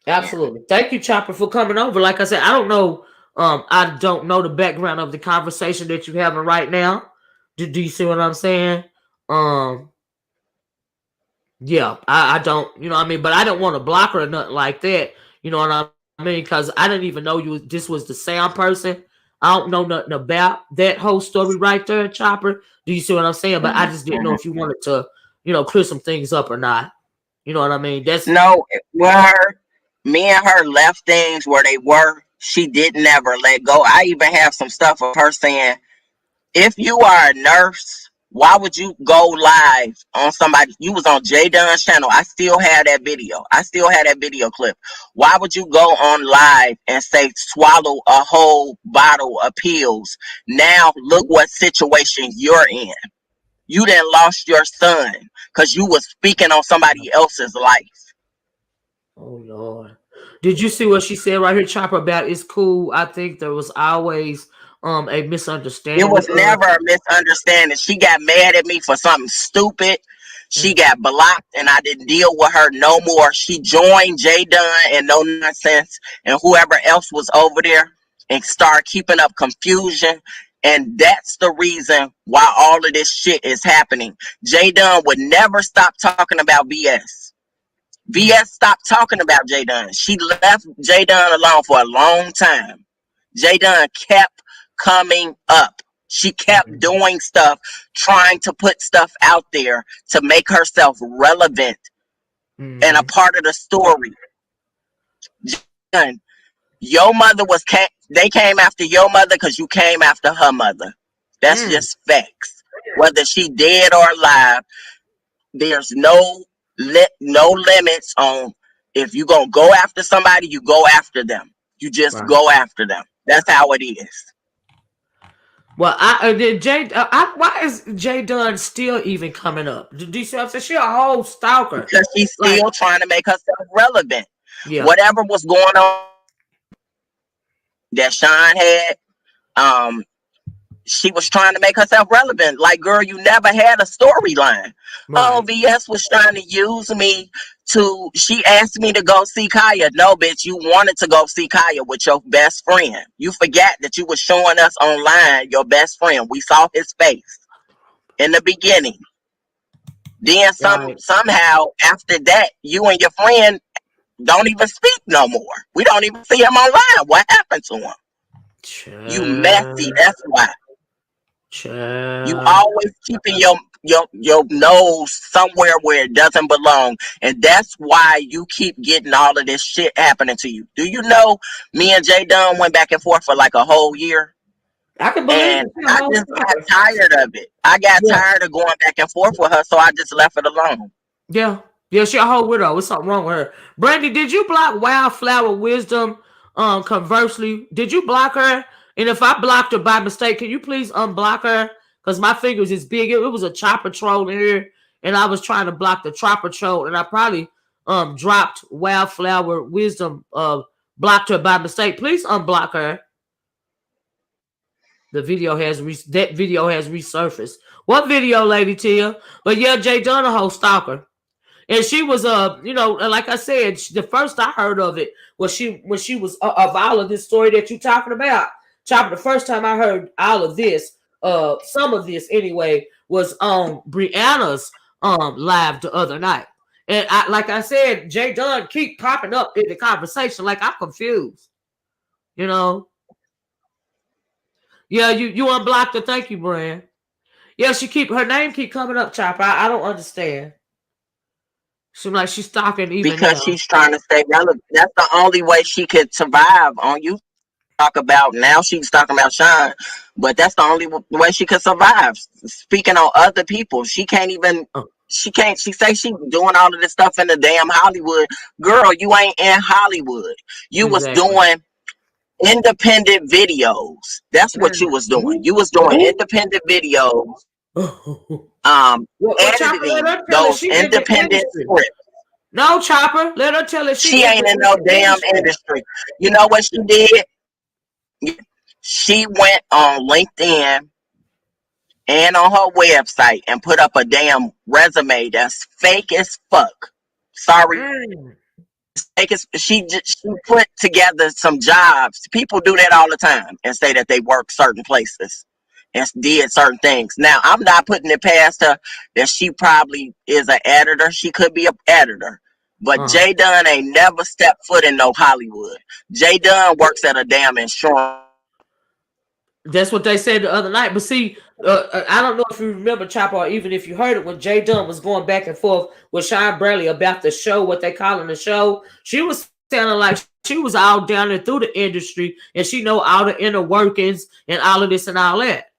Absolutely. Yeah. Thank you, Chopper, for coming over. Like I said, I don't know the background of the conversation that you're having right now. Do you see what I'm saying? Yeah, I don't, you know what I mean? But I don't want to block her or nothing like that. You know what I mean? Because I didn't even know this was the sound person. I don't know nothing about that whole story right there, Chopper. Do you see what I'm saying? But I just didn't know if you wanted to, clear some things up or not. You know what I mean? No, me and her left things where they were. She didn't ever let go. I even have some stuff of her saying, if you are a nurse, why would you go live on somebody? You was on J Dunn's channel. I still have that video. I still have that video clip. Why would you go on live and say swallow a whole bottle of pills? Now look what situation you're in. You then lost your son because you was speaking on somebody else's life. Oh Lord. Did you see what she said right here, Chopper, about it's cool? I think there was always a misunderstanding. It was never a misunderstanding. She got mad at me for something stupid. She got blocked and I didn't deal with her no more. She joined J Dunn and No Nonsense and whoever else was over there and start keeping up confusion. And that's the reason why all of this shit is happening. J Dunn would never stop talking about BS. BS stopped talking about J Dunn. She left J Dunn alone for a long time. J Dunn kept coming up. She kept doing stuff, trying to put stuff out there to make herself relevant and a part of the story. J Dunn, your mother they came after your mother because you came after her mother. That's just facts. Whether she dead or alive, there's no limits on if you gonna go after somebody, you go after them. You just go after them. That's how it is. Well, why is J Dunn still even coming up? Do you see what I'm saying? She a whole stalker. Because she's still trying to make herself relevant. Yeah. Whatever was going on that Sean had, she was trying to make herself relevant. Like, girl, you never had a storyline. Right. Oh, VS was trying to use me she asked me to go see Kaya. No, bitch, you wanted to go see Kaya with your best friend. You forgot that you were showing us online your best friend. We saw his face in the beginning. Then somehow after that, you and your friend don't even speak no more. We don't even see him online. What happened to him? You messy, that's why. You always keeping your nose somewhere where it doesn't belong, and that's why you keep getting all of this shit happening to you. Do you know me and J Dunn went back and forth for like a whole year? I can believe and I just got tired of it. I got tired of going back and forth with her, so I just left it alone. Yeah, she a whole widow. What's something wrong with her? Brandy, did you block Wildflower Wisdom? Conversely, did you block her? And if I blocked her by mistake, can you please unblock her? Because my fingers is big. It was a chopper troll in here, and I was trying to block the chopper troll, and I probably dropped Wildflower Wisdom, blocked her by mistake. Please unblock her. The video has resurfaced. What video, Lady Tia? But yeah, J Dunn a whole stalker. And she was like I said, the first I heard of it was when she was of all of this story that you talking about. Chopper, the first time I heard all of this, some of this anyway, was on Brianna's live the other night. And like I said, J Dunn keep popping up in the conversation like I'm confused. You know? Yeah, you unblocked her. Thank you, Brian. Yeah, her name keep coming up, Chopper. I don't understand. Seems like she's stalking even because now. She's trying to stay relevant. That's the only way she could survive on you. Now she's talking about Sean, but that's the only way she could survive. Speaking on other people, she can't even. She say she's doing all of this stuff in the damn Hollywood. Girl, you ain't in Hollywood. You was doing independent videos. That's what you was doing. You was doing independent videos. Editing those independent scripts. No, Chopper, let her tell it. She ain't in no damn industry. You know what she did? She went on LinkedIn and on her website and put up a damn resume that's fake as fuck. Sorry. She put together some jobs. People do that all the time and say that they work certain places and did certain things. Now, I'm not putting it past her that she probably is an editor. She could be an editor. But J Dunn ain't never stepped foot in no Hollywood. J Dunn works at a damn insurance. That's what they said the other night. But see, I don't know if you remember, Chopper, or even if you heard it, when J Dunn was going back and forth with Sean Bradley about the show, what they calling the show, she was sounding like she was all down there through the industry and she know all the inner workings and all of this and all that.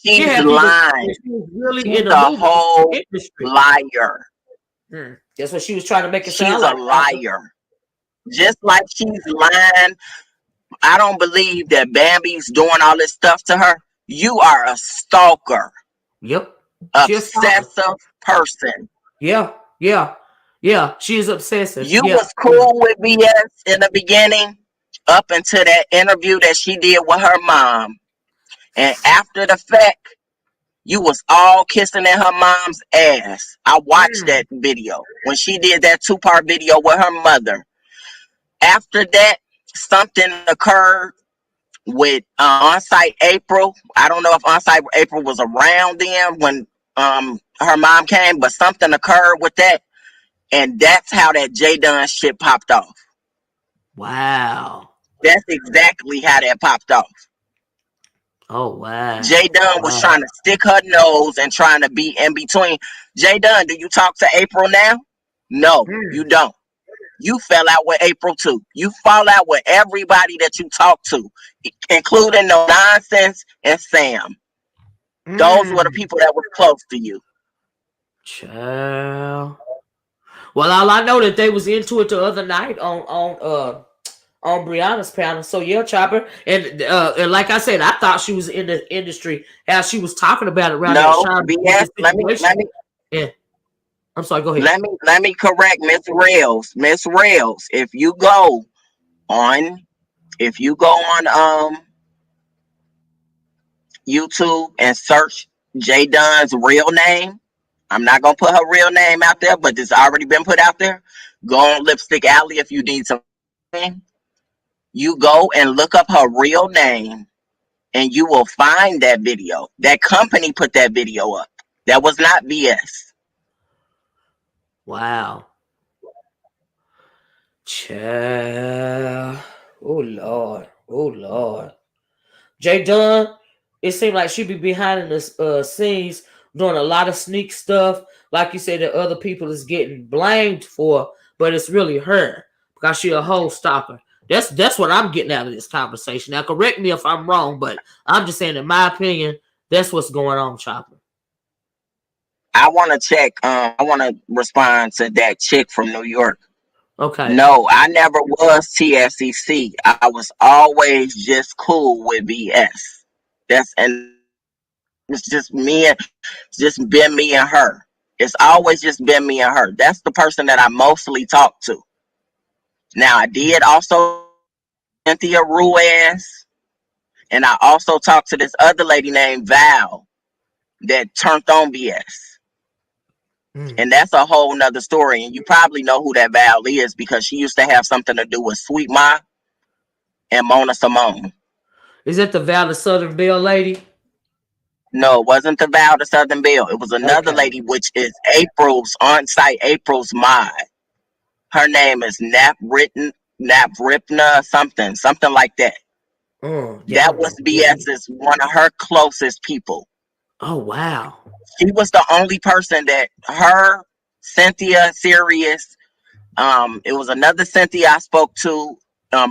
She's lying. She was really she's in the whole industry. Liar. That's what she was trying to make it sound like. She's a liar. Just like she's lying. I don't believe that Bambi's doing all this stuff to her. You are a stalker. Yep. Obsessive person. Yeah. She's obsessive. You was cool with BS in the beginning up until that interview that she did with her mom. And after the fact, You was all kissing in her mom's ass. I watched Mm. that video when she did that 2-part video with her mother. After that, something occurred with On-Site April. I don't know if On-Site April was around then when her mom came, but something occurred with that, and that's how that J Dunn shit popped off. Wow. That's exactly how that popped off. Oh J wow. Dunn was Wow. trying to stick her nose and trying to be in between. J Dunn, do you talk to April now? No, you Mm. don't. You fell out with April too. You fall out with everybody that you talk to, including No Nonsense and Sam. Those were the Mm. people that were close to you. Child. Well, all I know that they was into it the other night on Brianna's panel. So yeah, Chopper, and like I said, I thought she was in the industry as she was talking about it around there, No, trying to get BS. this situation. Let me Yeah, I'm sorry. Go ahead. let me correct Miss Rails. Miss Rails, on if you go on YouTube and search J Dunn's real name, I'm not gonna put her real name out there, but it's already been put out there. Go on Lipstick Alley if you need some. You go and look up her real name, and you will find that video. That company put that video up. That was not BS. Wow. Child. Oh Lord. Oh Lord. Jay Dunn, it seemed like she be behind the scenes doing a lot of sneak stuff. Like you said, that other people is getting blamed for, but it's really her because she a whole stalker. That's what I'm getting out of this conversation. Now, correct me if I'm wrong, but I'm just saying, in my opinion, that's what's going on, Chopper. I want to check. I want to respond to that chick from New York. Okay. No, I never was TSCC. I was always just cool with BS. And it's just been me and her. It's always just been me and her. That's the person that I mostly talk to. Now I did also Cynthia Ruiz, and I also talked to this other lady named Val that turned on BS. Mm. And that's a whole nother story. And you probably know who that Val is because she used to have something to do with Sweet Ma and Mona Simone. Is that the Valley Southern Belle lady? No, it wasn't the Val to Southern Belle. It was another Okay. lady, which is April's On-Site April's mod. Her name is Nap Ripna, something like that. Oh, yeah, I That don't was know. BS's one of her closest people. Oh, wow. She was the only person that her, Cynthia, Sirius, it was another Cynthia I spoke to,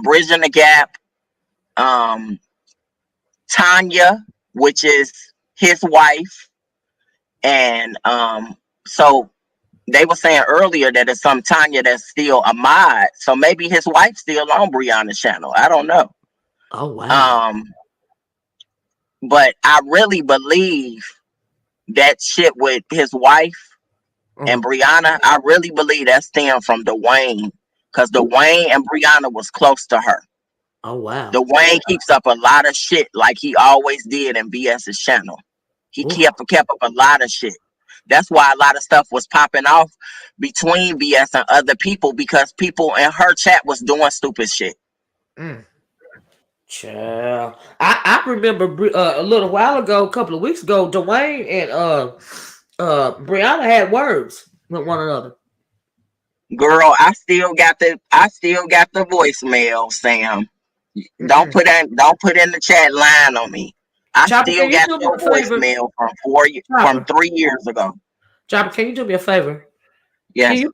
Bridging the Gap, um, Tanya, which is his wife, and so they were saying earlier that it's some Tanya that's still a mod, so maybe his wife's still on Brianna's channel. I don't know. Oh, wow. Um, but I really believe that shit with his wife and Uh-huh. Brianna. I really believe that stemmed from Dwayne, because Dwayne and Brianna was close to her. Oh, wow. Dwayne keeps up a lot of shit like he always did in BS's channel. He Ooh. kept up a lot of shit. That's why a lot of stuff was popping off between BS and other people, because people in her chat was doing stupid shit. Mm. Child. I remember a little while ago, a couple of weeks ago, Dwayne and Brianna had words with one another. Girl, I still got the voicemail, Sam. Mm-mm. Don't put in the chat line on me. I Chopper, still can you got do me your a favor? voicemail from Chopper, 3 years ago. Chopper, can you do me a favor? Yes.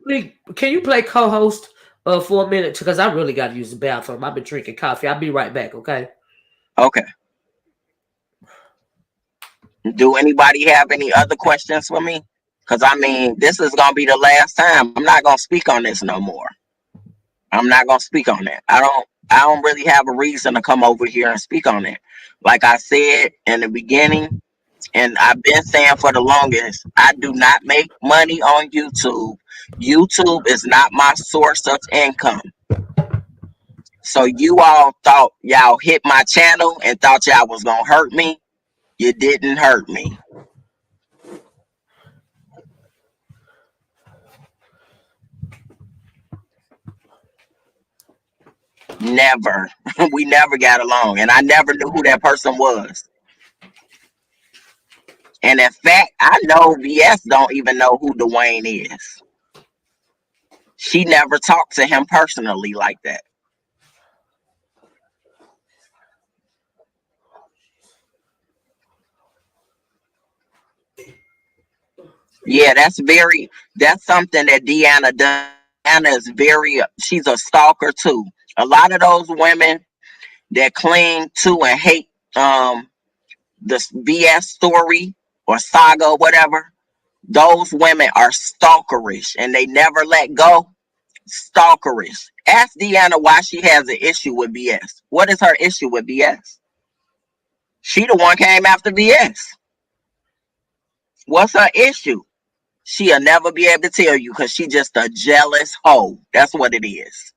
Can you play co-host for a minute? Because I really got to use the bathroom. I've been drinking coffee. I'll be right back. Okay. Okay. Do anybody have any other questions for me? Because I mean, this is gonna be the last time. I'm not gonna speak on this no more. I'm not gonna speak on that. I don't really have a reason to come over here and speak on it. Like I said in the beginning, and I've been saying for the longest, I do not make money on YouTube. YouTube is not my source of income. So you all thought y'all hit my channel and thought y'all was gonna hurt me. You didn't hurt me. Never. We never got along, and I never knew who that person was. And in fact, I know VS don't even know who Dwayne is. She never talked to him personally like that. Yeah, that's something that Deanna does. Deanna is she's a stalker too. A lot of those women that cling to and hate this BS story or saga or whatever, those women are stalkerish and they never let go. Stalkerish. Ask Deanna why she has an issue with BS. What is her issue with BS? She the one came after BS. What's her issue? She'll never be able to tell you because she just a jealous hoe. That's what it is.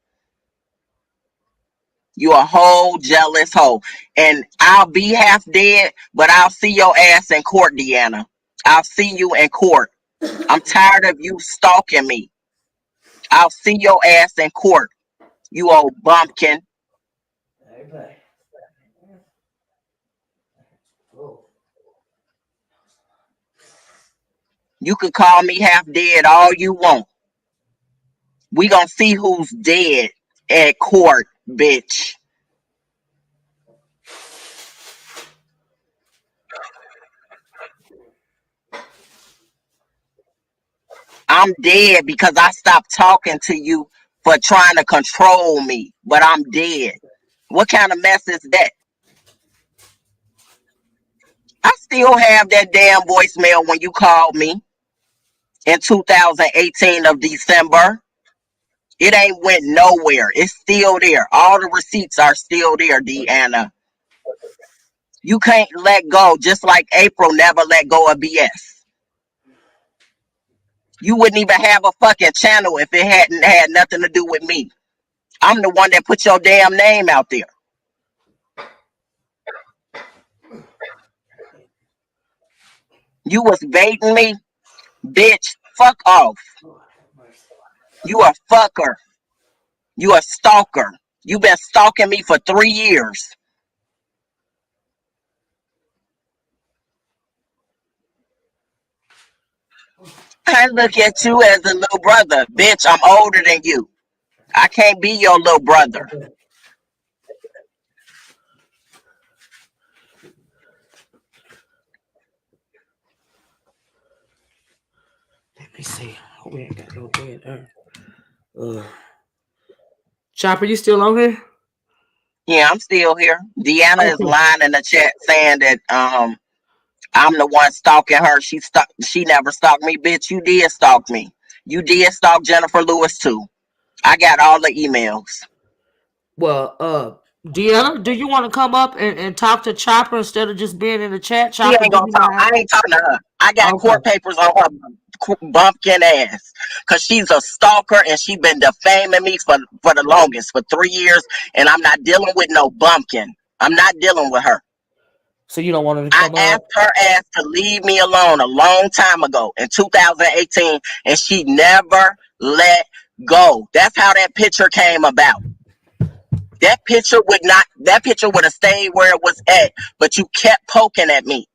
You a whole jealous hoe. And I'll be half dead, but I'll see your ass in court, Deanna. I'll see you in court. I'm tired of you stalking me. I'll see your ass in court, you old bumpkin. You could call me half dead all you want. We gonna see who's dead at court, bitch. I'm dead because I stopped talking to you for trying to control me, but I'm dead. What kind of mess is that? I still have that damn voicemail when you called me in 2018 of December. It ain't went nowhere. It's still there. All the receipts are still there, Deanna. You can't let go, just like April never let go of BS. You wouldn't even have a fucking channel if it hadn't had nothing to do with me. I'm the one that put your damn name out there. You was baiting me, bitch. Fuck off. You a fucker. You a stalker. You been stalking me for 3 years. I look at you as a little brother. Bitch, I'm older than you. I can't be your little brother. Let me see. We ain't got no dead air. Chopper, you still on here? Yeah, I'm still here. Deanna is Okay. lying in the chat saying that I'm the one stalking her. She never stalked me. Bitch, you did stalk me. You did stalk Jennifer Lewis too. I got all the emails. Well, Deanna, do you want to come up and talk to Chopper instead of just being in the chat? She Chopper, ain't do gonna you talk. I mind? ain't talking to her. I got Okay. court papers on her bumpkin ass because she's a stalker and she been defaming me for the longest, for 3 years, and I'm not dealing with no bumpkin. I'm not dealing with her. So you don't want her to I come up? asked her ass to leave me alone a long time ago in 2018, and she never let go. That's how that picture came about. That picture would have stayed where it was at, but you kept poking at me.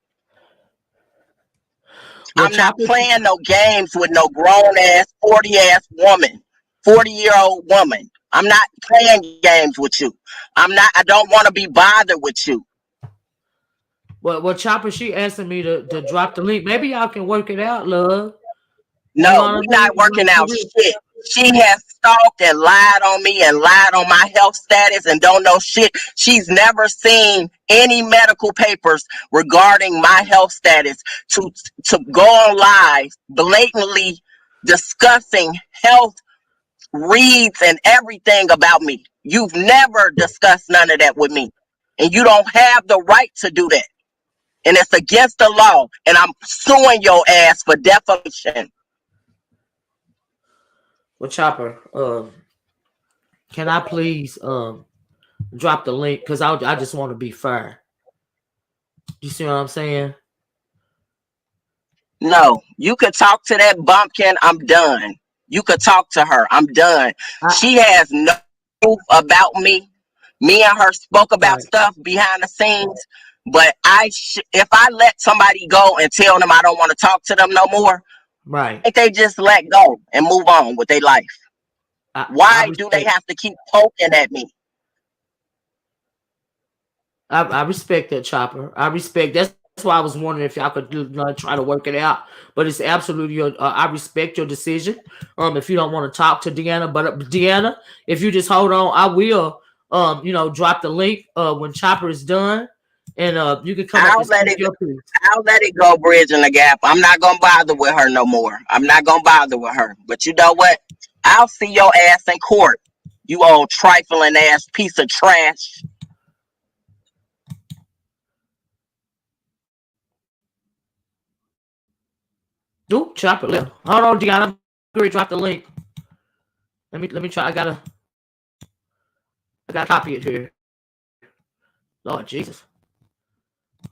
Well, I'm not Chopper, playing no games with no grown ass, 40 ass woman, 40-year-old woman. I'm not playing games with you. I don't want to be bothered with you. well, Chopper, she asking me to drop the link. Maybe y'all can work it out, love. You know No, what I we're mean? not working out shit. She has stalked and lied on me and lied on my health status and don't know shit. She's never seen any medical papers regarding my health status to go on live blatantly discussing health reads and everything about me. You've never discussed none of that with me. And you don't have the right to do that. And it's against the law. And I'm suing your ass for defamation. Well, Chopper, can I please drop the link? Because I just want to be fair. You see what I'm saying? No, you could talk to that bumpkin. I'm done. You could talk to her. I'm done. I She has no proof about me. Me and her spoke about stuff behind the scenes, but if I let somebody go and tell them I don't want to talk to them no more, Right. I think they just let go and move on with their life. Why do they have to keep poking at me? I respect that, Chopper. I respect. That's why I was wondering if y'all could try to work it out. But it's absolutely your. I respect your decision. If you don't want to talk to Deanna, but Deanna, if you just hold on, I will. Drop the link when Chopper is done, and you can come up and speak your piece. I'll let it go, bridging the gap. I'm not gonna bother with her no more. I'm not gonna bother with her. But you know what? I'll see your ass in court. You old trifling ass piece of trash. Oop, Chopper left. Hold on, Deanna. I'm going to drop the link. Let me try. I gotta copy it here. Lord Jesus.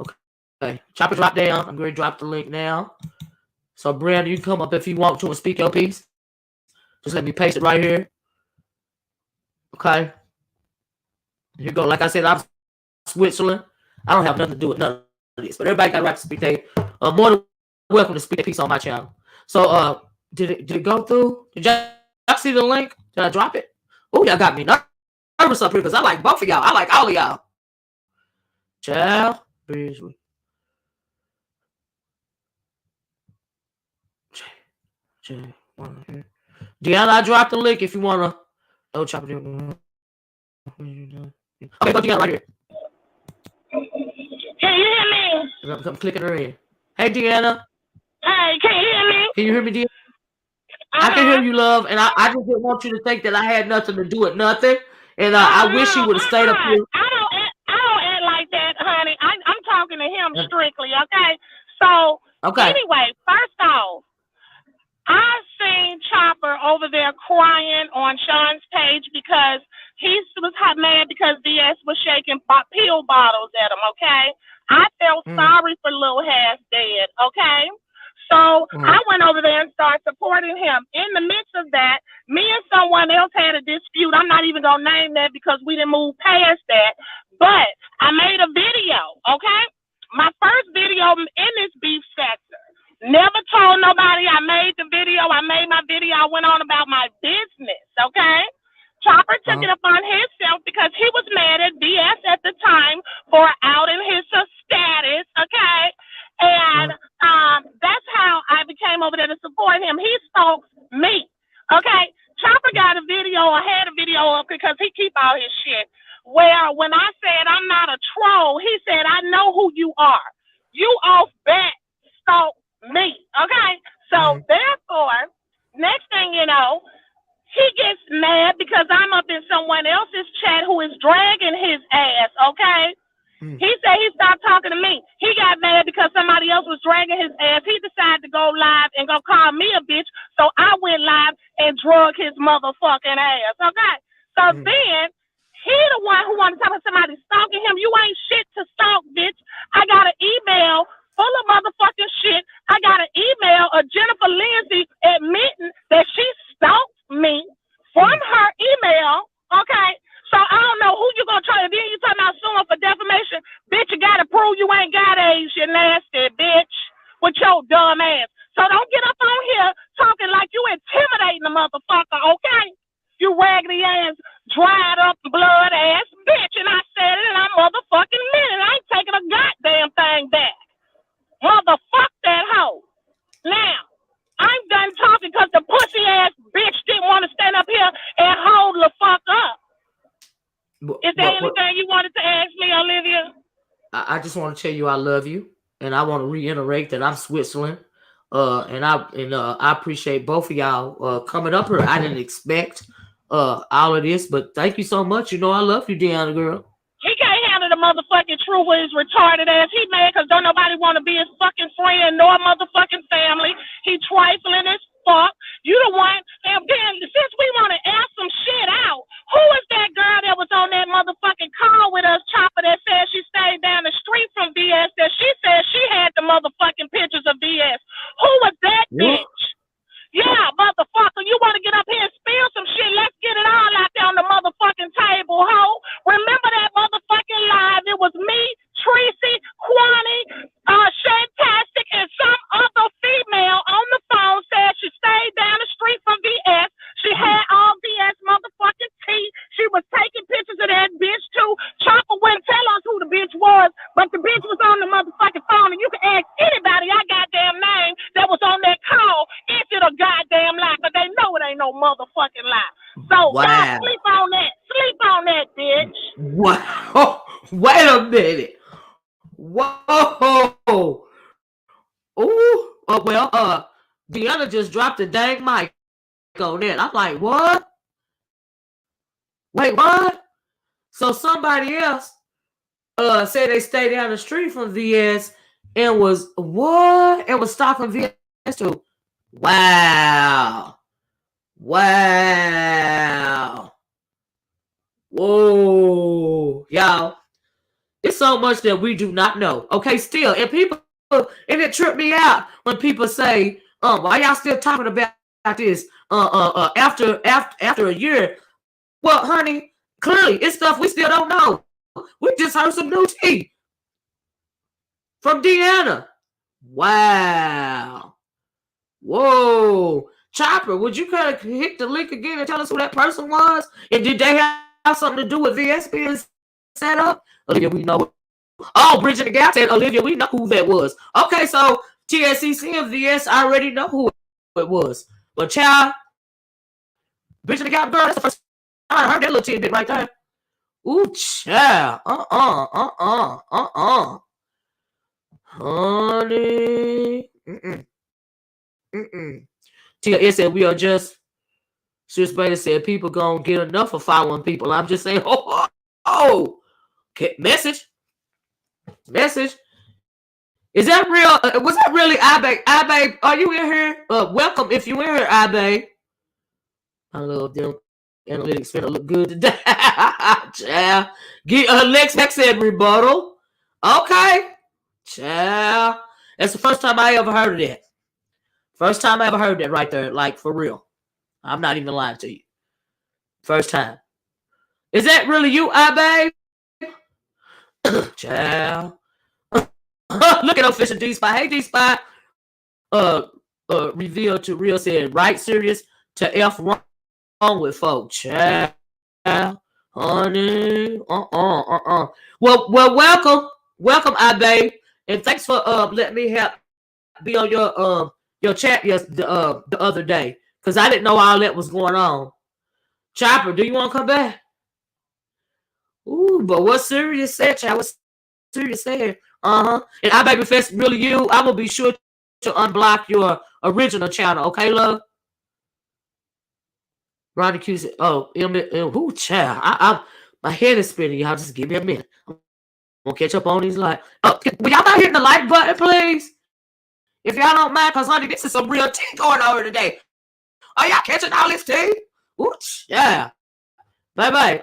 Okay. Chopper drop down. I'm going to drop the link now. So Brianna, you can come up if you want to and speak your piece. Just let me paste it right here. Okay. Here you go. Like I said, I'm Switzerland. I don't have nothing to do with none of this, but everybody got a right to speak. They more than welcome to speak a piece on my channel. So did it go through? Did y'all see the link? Did I drop it? Oh, y'all got me nervous up here because I like both of y'all. I like all of y'all. Child. Deanna, I dropped the link if you wanna. Oh, chop it. Okay, go Deanna right here. Can you hear me? I'm clicking her in. Hey, Deanna. Hey, can you hear me? Can you hear me, Deanna? I can hear you, love, and I just didn't want you to think that I had nothing to do with nothing. And I wish you would have stayed up here. I don't act like that, honey. I'm talking to him strictly, okay? So anyway, first off, I seen Chopper over there crying on Sean's page because he was hot mad because DS was shaking pill bottles at him, okay? I felt sorry for Lil Half Dead, okay? So I went over there and started supporting him. In the midst of that, me and someone else had a dispute. I'm not even going to name that because we didn't move past that. But I made a video, okay? My first video in this beef sector. Never told nobody I made the video. I made my video. I went on about my business, okay? Chopper took it upon himself because he was mad at DS at the time for outing his status, okay? And that's how I became over there to support him. He stalks me, okay? Chopper got a video or had a video up because he keep all his shit. Where when I said I'm not a troll, he said, I know who you are. You off bat stalk me, okay? So therefore, next thing you know, he gets mad because I'm up in someone else's chat who is dragging his ass, okay? He said he stopped talking to me. He got mad because somebody else was dragging his ass. He decided to go live and go call me a bitch, so I went live and drug his motherfucking ass, okay? So then, he the one who wanted to talk to somebody stalking him. You ain't shit to stalk, bitch. I got an email full of motherfucking shit. I got an email of Jennifer Lindsay admitting that she stalked me from her email, okay? So I don't know who you gonna try to. Then you talking about suing for defamation. Bitch, you gotta prove you ain't got AIDS, you nasty bitch, with your dumb ass. So don't get up on here talking like you intimidating the motherfucker, okay? You raggedy ass, dried up blood ass bitch. And I said it and I motherfucking meant it. I ain't taking a goddamn thing back. Motherfuck that hoe. Now, I'm done talking because the pussy ass bitch didn't want to stand up here and hold the fuck up. Is there anything you wanted to ask me, Olivia? I just want to tell you I love you, and I want to reiterate that I'm Switzerland, and I appreciate both of y'all coming up here. I didn't expect all of this, but thank you so much. You know I love you, Deanna girl. He can't handle the motherfucking truth with his retarded ass. He mad because don't nobody want to be his fucking friend nor motherfucking family. He trifling as fuck. You the one, and then since we want to ask some shit out, who is that girl that was on that motherfucking call with us, Chopper, that said she stayed down the street from VS, that she said she had the motherfucking pictures of VS? Who was that bitch? Yeah, motherfucker, you want to get up here and spill some shit? Let's get it all out there on the motherfucking table, ho. Remember motherfucking lie. So y'all sleep on that. Sleep on that, bitch. Wow. Wait a minute. Whoa. Ooh. Brianna just dropped the dang mic on that. I'm like, what? Wait, what? So somebody else said they stayed down the street from VS and was what? And was stalking VS too. Wow. Wow. Whoa. Y'all. It's so much that we do not know. Okay, still. And it tripped me out when people say, why y'all still talking about this after a year? Well, honey, clearly it's stuff we still don't know. We just heard some new tea from Deanna. Wow. Whoa. Chopper, would you kind of hit the link again and tell us who that person was? And did they have something to do with VS being set up? Olivia, we know. Oh, Bridget the Gap said, Olivia, we know who that was. Okay, so TSCC and VS already know who it was. But child, Bridget the Gap girl, that's the first time I heard that little tidbit right there. Ooh, child. Honey. TS said, we are just, Sis Bader said, people gonna get enough of following people. I'm just saying, okay, message. Is that real? Was that really Ibe? Ibe, are you in here? Welcome if you in here, Ibe. I love them analytics finna look good today. Child. Lex said rebuttal. Okay. Child. That's the first time I ever heard of that. First time I ever heard that right there. Like, for real. I'm not even lying to you. First time. Is that really you, Ibe? Child. Look at official D-Spot. Hey, D-Spot. Reveal to real said, right serious to F wrong with folks. Child. Honey. Well, welcome. Welcome, Ibe. And thanks for letting me be on your chat the other day. Because I didn't know all that was going on. Chopper, do you want to come back? Ooh, but what Sirius said, child? What Sirius said? And I baby fest really you. I will be sure to unblock your original channel, okay, love? Ronnie Q said, who child? My head is spinning, y'all. Just give me a minute. I'm gonna catch up on these like. Will y'all not hitting the like button, please? If y'all don't mind, because honey, this is some real tea going over today. Are y'all catching all this tea? Ooh, yeah. Bye.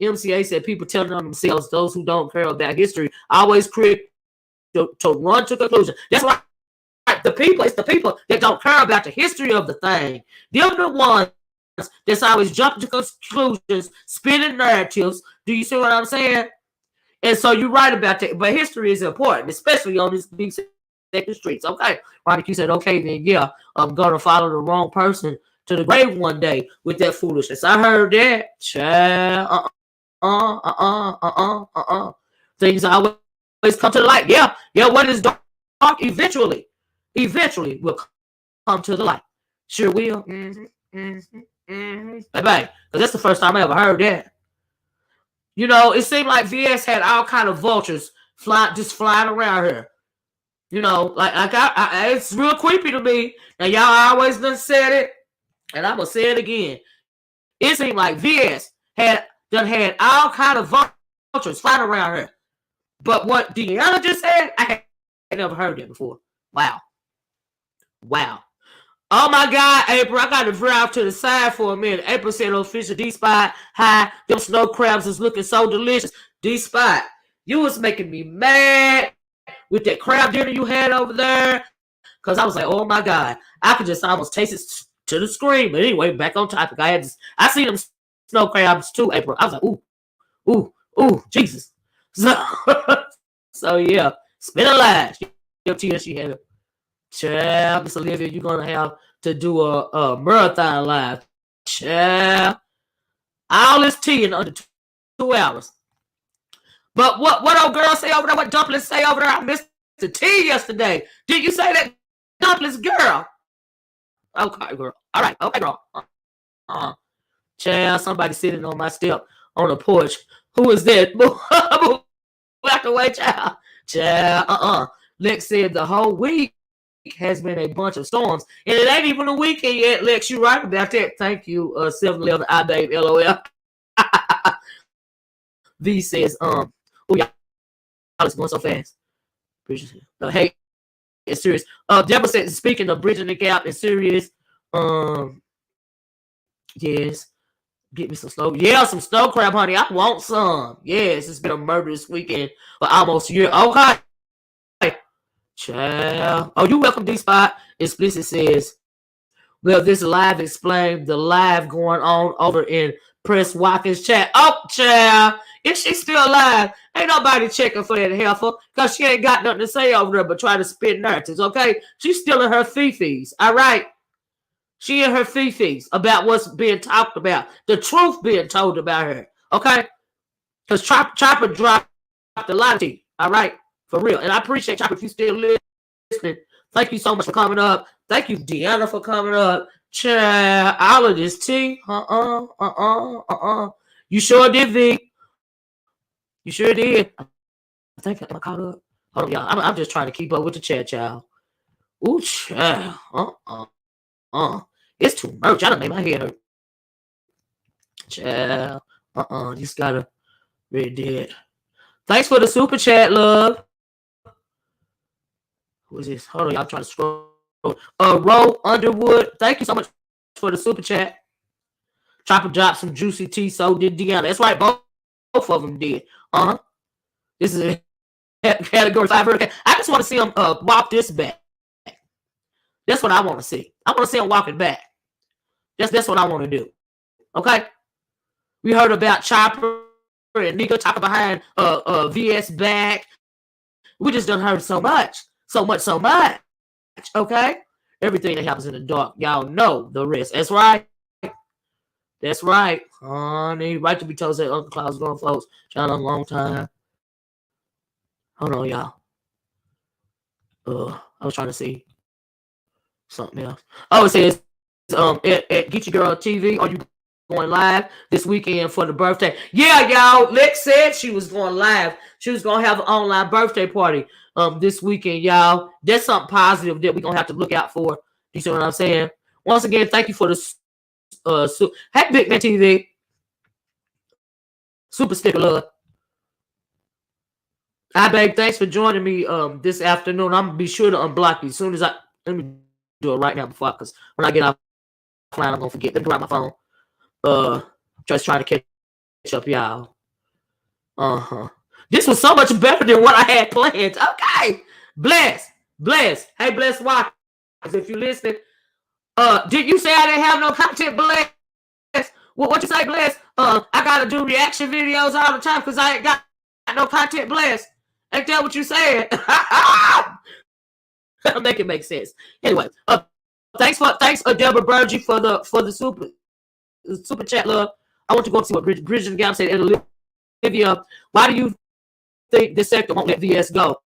MCA said people telling on themselves, those who don't care about history, always quick to run to conclusion. That's right. It's the people that don't care about the history of the thing. They're the ones that's always jumping to conclusions, spinning narratives. Do you see what I'm saying? And so you're right about that. But history is important, especially on these big second streets. Okay. Ronnie said, okay, then yeah, I'm gonna follow the wrong person to the grave one day with that foolishness. I heard that. Child. Things always come to the light. Yeah, what is dark eventually will come to the light. Sure will. Bye-bye. Because that's the first time I ever heard that. You know, it seemed like VS had all kind of vultures flying around here. You know, like it's real creepy to me. Now, y'all always done said it, and I'm going to say it again. It seemed like VS had all kind of vultures flying around here. But what Deanna just said, I had never heard that before. Wow. Oh my God, April, I got to drive to the side for a minute. April said, official D-Spot, hi, them snow crabs is looking so delicious. D-Spot, you was making me mad with that crab dinner you had over there. Because I was like, oh my God, I could just almost taste it to the screen. But anyway, back on topic. I seen them snow crabs too, April. I was like, ooh, Jesus. So yeah, spin a live. She had it. Child, Miss Olivia, you're gonna have to do a marathon live. Child, all this tea in under 2 hours. But what old girl say over there? What dumplings say over there? I missed the tea yesterday. Did you say that dumplings girl? Okay, girl. All right. Okay, girl. Child, somebody sitting on my step on the porch. Who is that? Move out the way, child. Child, Lex said the whole week has been a bunch of storms. And it ain't even a weekend yet, Lex. You right about that. Thank you, 7-Eleven, I babe, LOL. V says, oh, y'all is going so fast. Hey, it's serious. Deborah said, speaking of bridging the gap, it's serious. Yes. Get me some snow. Yeah, some snow crab, honey. I want some. Yes, it's been a murderous weekend for almost a year. Okay. Child. Oh, you welcome, D-Spot. Explicit says, well, this live explained the live going on over in Press Watkins chat. Oh, child. Is she still alive? Ain't nobody checking for that heifer because she ain't got nothing to say over there but try to spit narratives, okay? She's still in her fifis, all right? She in her fifis about what's being talked about. The truth being told about her, okay? Because Chopper dropped a lot of tea, all right? For real. And I appreciate Chopper if you still listening. Thank you so much for coming up. Thank you, Deanna, for coming up. Child, all of this tea. You sure did, V. You sure did. I think I caught up. Hold on, y'all. I'm just trying to keep up with the chat, child. Ooh, child. It's too much. I done made my head hurt. Child. Just gotta read it. Thanks for the super chat, love. Who is this? Hold on, y'all. Trying to scroll. Ro Underwood. Thank you so much for the super chat. Chopper dropped some juicy tea. So did Deanna. That's right. Both of them did. This is a category 5 hurricane. I just want to see them walk this back. That's what I want to see. I want to see them walking back. That's what I want to do. Okay? We heard about Chopper and Nyca talking behind VS back. We just done heard so much. So much. Okay? Everything that happens in the dark, y'all know the rest. That's right. That's right. Honey, right to be told that Uncle Claus going, folks. Trying a long time. Hold on, y'all. I was trying to see something else. Oh, it says at Get Your Girl TV, are you going live this weekend for the birthday? Yeah, y'all. Lex said she was going live. She was going to have an online birthday party this weekend, y'all. That's something positive that we're going to have to look out for. You see what I'm saying? Once again, thank you for the hey, Big Man TV. Super sticker love. Hi, babe. Thanks for joining me this afternoon. I'm going to be sure to unblock you as soon as let me do it right now before, because when I get offline, I'm going to forget. Let me grab my phone. Just trying to catch up, y'all. This was so much better than what I had planned. Okay. Bless. Hey, Bless Watkins, if you're listening. Did you say I didn't have no content, Bless? What you say, Bless? I gotta do reaction videos all the time because I ain't got no content, Bless. Ain't that what you said? Make it make sense. Anyway, thanks, Deborah Burgee for the super chat, love. I want to go and see what Bridget and Gam said. And Olivia, why do you think this sector won't let VS go?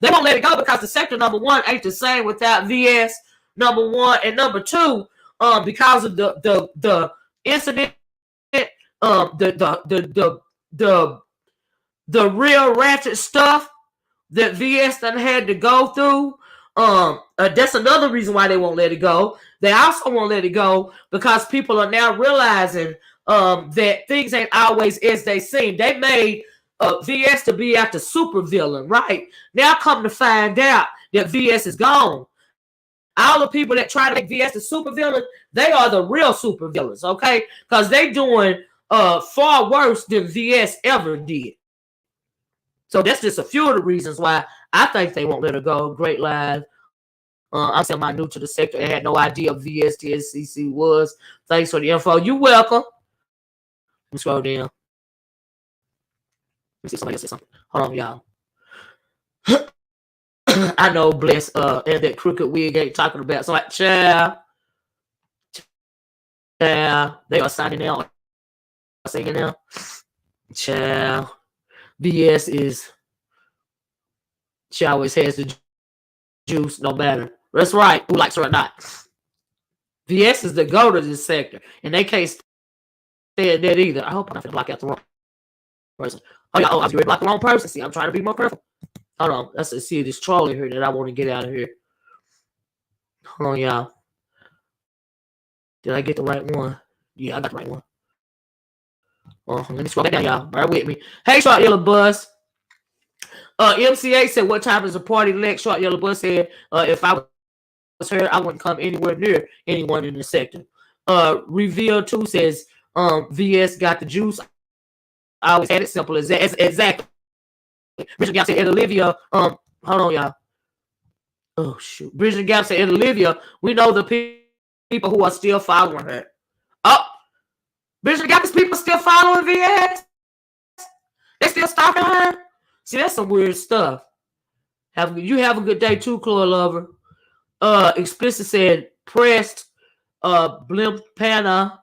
They won't let it go because the sector, number one, ain't the same without VS, number one, and number two, because of the incident, the real ratchet stuff that VS done had to go through. That's another reason why they won't let it go. They also won't let it go because people are now realizing that things ain't always as they seem. They made VS to be at the super villain, right? Now come to find out that VS is gone. All the people that try to make VS the super villain, they are the real super villains, okay? Because they doing far worse than VS ever did. So that's just a few of the reasons why I think they won't let her go. Great live. I'm semi-new to the sector and had no idea what VS TSCC was. Thanks for the info. You're welcome. Let me scroll down. Let me see if somebody else said something. Hold on, y'all. I know Bless and that crooked wig ain't talking about. So like, child. They are signing out. Singing now. Child. VS is, she always has the juice, no matter. That's right. Who likes her or not? VS is the go to this sector, and they can't stand that either. I hope I'm not gonna block out the wrong person. Oh, yeah, I was ready to block the wrong person. See, I'm trying to be more careful. Hold on, let's see this troll in here that I want to get out of here. Hold on, y'all. Did I get the right one? Yeah, I got the right one. Let me scroll back down, y'all. Bear with me. Hey, Short Yellow Bus. MCA said, what time is the party next? Short Yellow Bus said, if I was her, I wouldn't come anywhere near anyone in the sector. Reveal 2 says, VS got the juice. I always had it simple as that. Exactly. Bridget Gap said, and Olivia, hold on, y'all. Oh, shoot. Bridget Gap said, and Olivia, we know the people who are still following her. Oh, Bridget Gap's people still following VS? They still stalking her? See, that's some weird stuff. You have a good day too, Chloe Lover. Explicit said, pressed, Blimp Panna,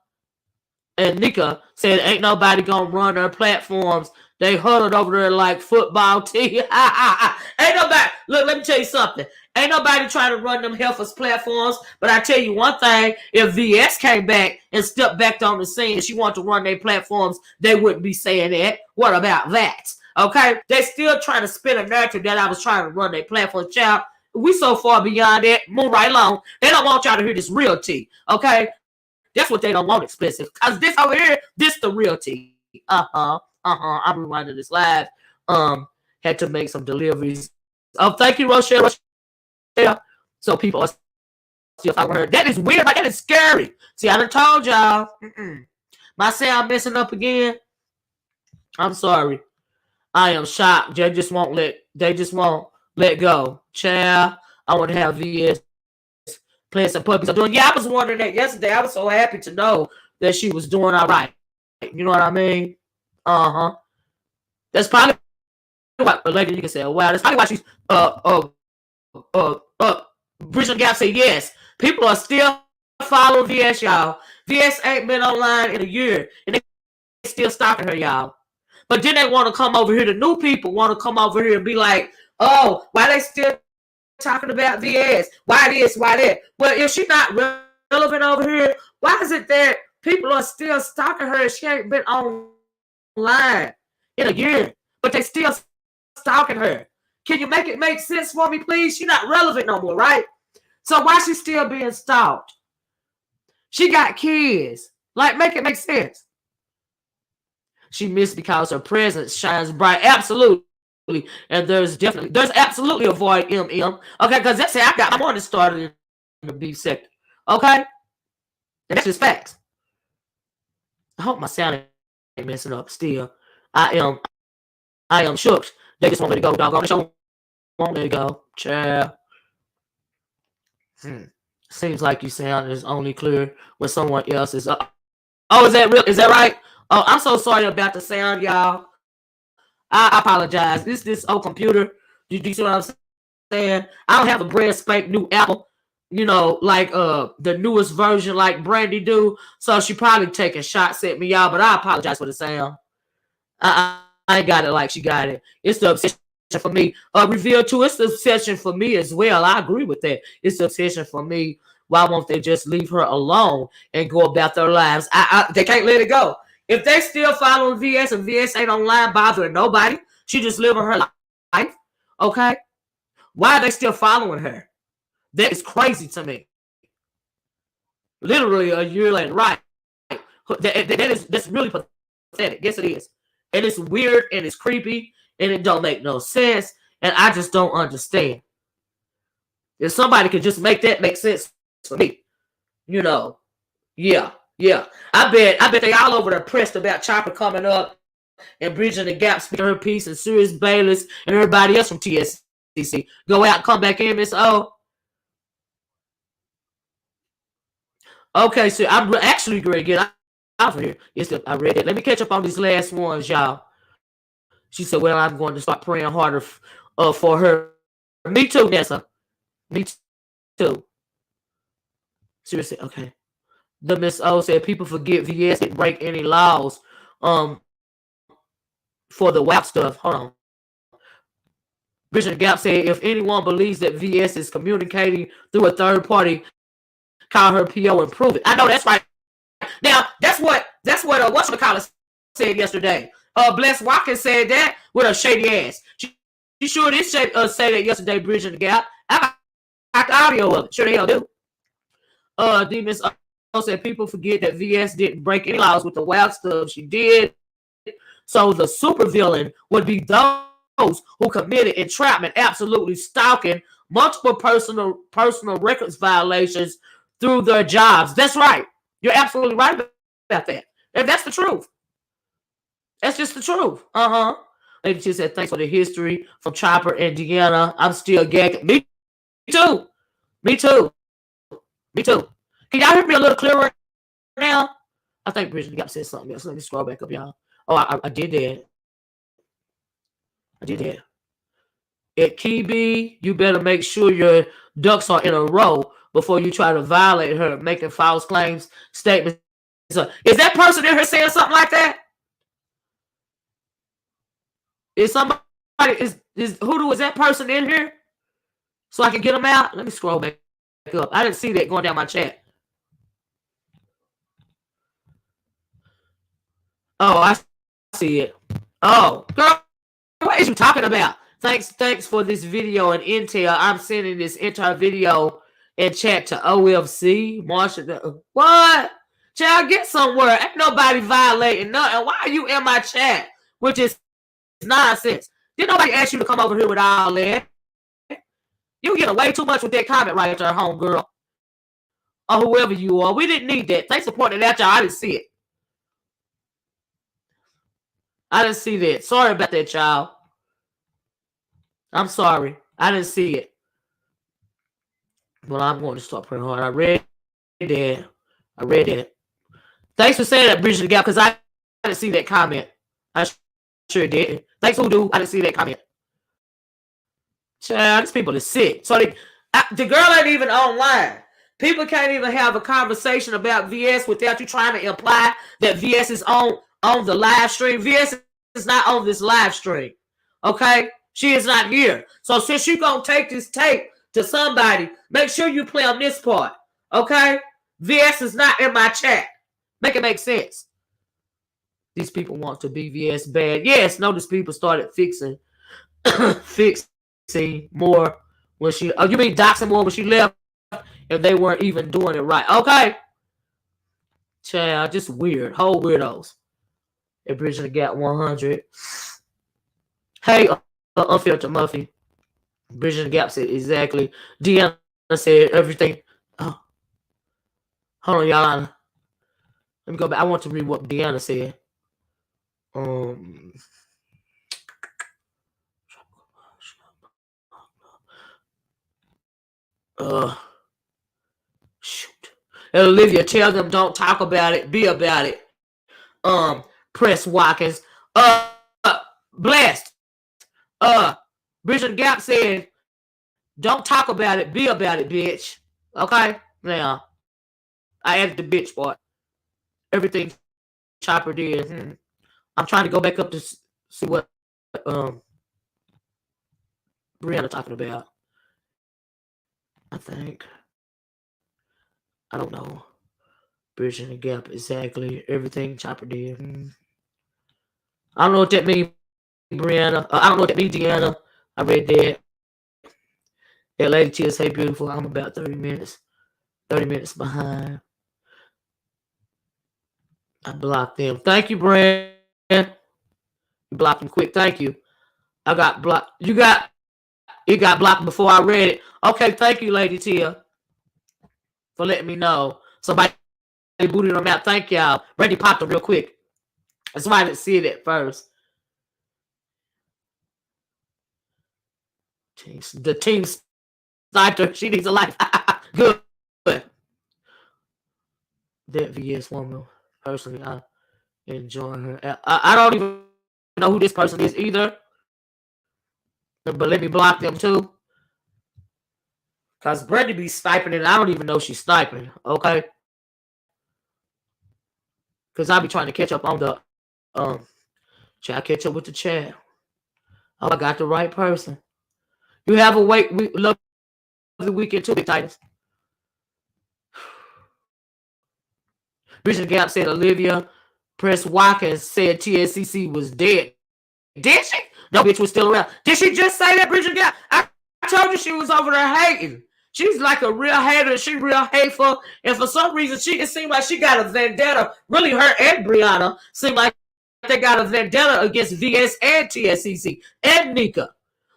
and Nyca said, ain't nobody gonna run their platforms. They huddled over there like football team. Ain't nobody, look, let me tell you something. Ain't nobody trying to run them Heifers platforms. But I tell you one thing, if VS came back and stepped back on the scene and she wanted to run their platforms, they wouldn't be saying that. What about that? Okay? They still trying to spin a narrative that I was trying to run their platform. Child, we so far beyond that. Move right along. They don't want y'all to hear this real tea. Okay? That's what they don't want, Explicit. Because this over here, this the real tea. I'm rewinding this live. Had to make some deliveries. Thank you, Rochelle. So people are still following her. That is weird. Like, that is scary. See, I done told y'all. My sound messing up again. I'm sorry. I am shocked. They just won't let go. Child, I want to have VS playing some puppies. I was wondering that yesterday. I was so happy to know that she was doing all right. You know what I mean? That's probably why, like you can say, wow, that's probably why she's Bridget Gap said yes. People are still following VS, y'all. VS ain't been online in a year, and they still stalking her, y'all. But then they want to come over here. The new people want to come over here and be like, oh, why they still talking about VS? Why this? Why that? But if she's not relevant over here, why is it that people are still stalking her and she ain't been online in a year? But they still stalking her. Can you make it make sense for me, please? She's not relevant no more, right? So why she still being stalked? She got kids. Like, make it make sense. She missed because her presence shines bright. Absolutely. And there's absolutely a void, MM. Okay, because that's it. I got my morning started in the beef sector. Okay? And that's just facts. I hope my sound ain't messing up still. I am shook. They just want me to go, doggone. They don't want me to go. Child. Seems like you sound is only clear when someone else is up. Oh, is that real? Is that right? Oh, I'm so sorry about the sound, y'all. I apologize. This old computer. Do you see what I'm saying? I don't have a brand spank new Apple, like the newest version like Brandy do. So she probably taking shots at me, y'all. But I apologize for the sound. I ain't got it like she got it. It's the obsession for me. Reveal 2, it's the obsession for me as well. I agree with that. It's the obsession for me. Why won't they just leave her alone and go about their lives? They can't let it go. If they still following VS and VS ain't online bothering nobody, she just living her life. Okay? Why are they still following her? That is crazy to me. Literally a year later, right? That's really pathetic. Yes, it is. And it's weird and it's creepy and it don't make no sense. And I just don't understand. If somebody could just make that make sense for me, yeah. I bet they all over there pressed about Chopper coming up and bridging the gap, speaking her piece, and Sirius Bayless and everybody else from TSCC. Go out, come back in, Miss O. Okay, so I'm actually going to get out of here. Yes, I read it. Let me catch up on these last ones, y'all. She said, well, I'm going to start praying harder for her. Me too, Nessa. Me too. Seriously, okay. The Miss O said people forget VS didn't break any laws for the WAP stuff. Hold on. Bridget Gap said if anyone believes that VS is communicating through a third party, call her PO and prove it. I know that's right. Now that's what whatchamacallit said yesterday. Bless Watkins said that with her shady ass. She sure did say that yesterday, bridging the gap. I got the audio of it. Sure the hell do. Demons said people forget that VS didn't break any laws with the wild stuff she did. So the supervillain would be those who committed entrapment, absolutely stalking, multiple personal records violations through their jobs. That's right. You're absolutely right about that. And that's the truth. That's just the truth. Lady T said, thanks for the history from Chopper and Deanna. I'm still gagging. Me too. Me too. Me too. Can y'all hear me a little clearer now? I think Bridget got said something else. Let me scroll back up, y'all. Oh, I did that. I did that. At Key B, you better make sure your ducks are in a row before you try to violate her, making false claims, statements. So, is that person in here saying something like that? Is somebody is that person in here? So I can get them out? Let me scroll back up. I didn't see that going down my chat. Oh, I see it. Oh, girl, what is you talking about? Thanks for this video and intel. I'm sending this entire video and chat to OFC. Marsha, what? Child, get somewhere. Ain't nobody violating nothing. Why are you in my chat? Which is nonsense. Did nobody ask you to come over here with all that? You get away too much with that comment right there, homegirl. Or whoever you are. We didn't need that. Thanks for pointing it out, y'all. I didn't see it. I didn't see that. Sorry about that, child. I'm sorry. I didn't see it. But I'm going to start praying hard. I read that. Thanks for saying that, Bridget the Gap, because I didn't see that comment. I sure did. Thanks, Hoodoo. I didn't see that comment. Child, these people are sick. So the girl ain't even online. People can't even have a conversation about VS without you trying to imply that VS is on the live stream. VS is not on this live stream. Okay? She is not here. So since you're going to take this tape to somebody, make sure you play on this part. Okay? VS is not in my chat. Make it make sense. These people want to be VS bad. Yes, notice people started fixing more when she... Oh, you mean doxing more when she left? And they weren't even doing it right. Okay? Child, just weird. Whole weirdos. And Bridging the Gap 100. Hey, Unfiltered Muffy. Bridging the Gap said exactly. Deanna said everything. Oh. Hold on, y'all. Let me go back. I want to read what Deanna said. Shoot. And Olivia, tell them don't talk about it, be about it. Press Watkins. Blessed. Bridget Gap said, don't talk about it, be about it, bitch. Okay? Now, I added the bitch part. Everything Chopper did. I'm trying to go back up to see what Brianna talking about. I think. I don't know. Bridging the Gap, exactly. Everything Chopper did. I don't know what that means, Brianna. I don't know what that means, Deanna. I read that. Yeah, Lady Tia say beautiful. I'm about 30 minutes behind. I blocked them. Thank you, Brand. You blocked them quick. Thank you. I got blocked. It got blocked before I read it. Okay, thank you, Lady Tia, for letting me know. Somebody booted them out. Thank y'all. Randy popped them real quick. That's why I didn't see it at first. The team sniper. She needs a life. Good. That VS woman, personally, I enjoy her. I don't even know who this person is either. But let me block them too. Because Brandy be sniping and I don't even know she's sniping. Okay? Because I be trying to catch up on the try to catch up with the chat. Oh, I got the right person. You have a lovely weekend too, Big Titans. Bridget Gap said Olivia Press Watkins said TSCC was dead. Did she? No, bitch was still around. Did she just say that, Bridget Gap? I told you she was over there hating. She's like a real hater. She real hateful. And for some reason, it seemed like she got a vendetta. Really, her and Brianna seemed like they got a vendetta against VS and TSCC and Nyca.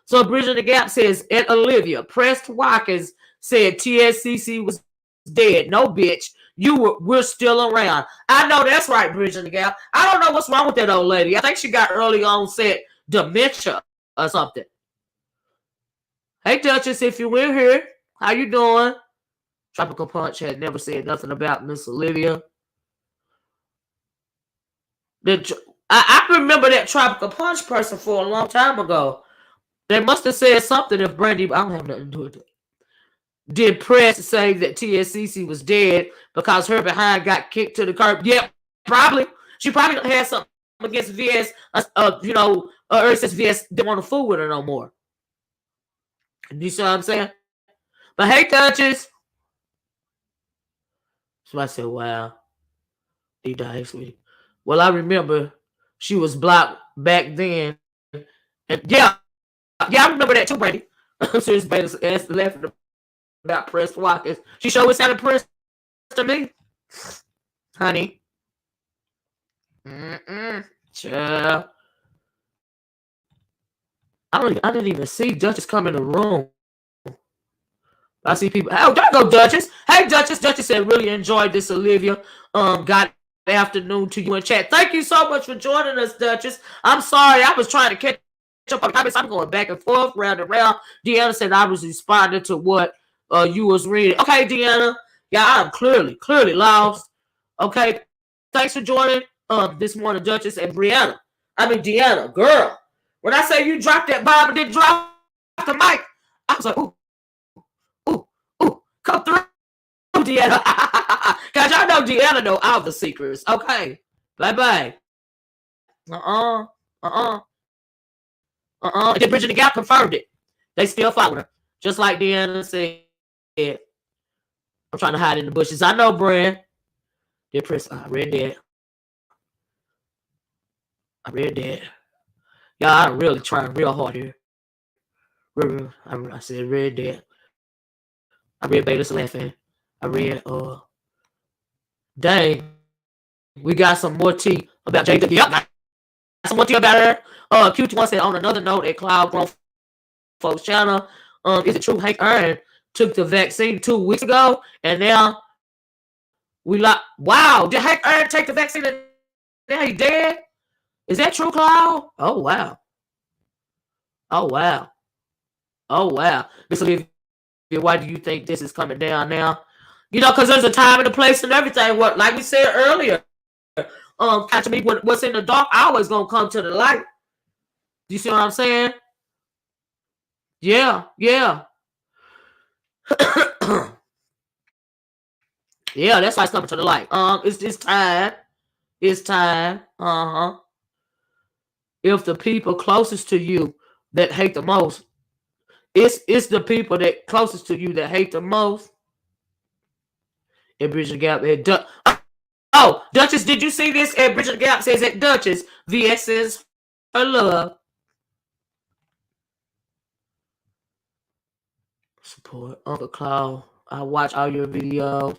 So Bridget the Gap says, and Olivia, Prest Watkins said TSCC was dead. No, bitch. We're still around. I know that's right, Bridget the Gap. I don't know what's wrong with that old lady. I think she got early onset dementia or something. Hey, Duchess, if you're in here, how you doing? Tropical Punch had never said nothing about Miss Olivia. I remember that Tropical Punch person for a long time ago. They must have said something if Brandy, I don't have nothing to do with it. Did Press say that TSCC was dead because her behind got kicked to the curb? Yeah, probably. She probably had something against VS, or since VS didn't want to fool with her no more. You see what I'm saying? But hey, Duchess. So I said, wow. He died, sweetie. Well, I remember she was blocked back then. And yeah, I remember that too, Brandy. Serious Beta's ass left about Press Watkins. She sure was sounding Press to me. Honey. Child. I didn't even see Duchess come in the room. I see people. Oh, there go Duchess. Hey, Duchess. Duchess said, really enjoyed this, Olivia. Got afternoon to you in chat. Thank you so much for joining us, Duchess. I'm sorry. I was trying to catch up on comments. I'm going back and forth, round and round. Deanna said I was responding to what you was reading. Okay, Deanna. Yeah, I'm clearly lost. Okay. Thanks for joining this morning, Duchess and Brianna. I mean, Deanna, girl. When I say you dropped that bomb and didn't drop the mic, I was like, ooh, come through, Deanna. Because y'all know Deanna know all the secrets. Okay. Bye-bye. And then Bridget the Gap confirmed it. They still following her. Just like Deanna said. I'm trying to hide in the bushes. I know, Bran. Dear Prince, I read that. Y'all, I'm really trying real hard here. I said read that. I read Beta's laughing. I read dang. We got some more tea about Jada. Yep, got some more tea about her. QT1 said on another note at Cloud Grown Folks channel, is it true Hank Aaron took the vaccine 2 weeks ago and now wow, did Hank Aaron take the vaccine and now he dead? Is that true, Cloud? Oh wow. Miss Olivia, why do you think this is coming down now? You know, because there's a time and a place and everything. What, like we said earlier, catch me, what's in the dark always gonna come to the light. Do you see what I'm saying? Yeah. Yeah, that's why it's coming to the light. It's time. It's time. If the people closest to you that hate the most, it's the people that closest to you that hate the most. And Bridget Gap Duchess, did you see this? And Bridget Gap says that Duchess VS is her love. Support Uncle Cloud. I watch all your videos.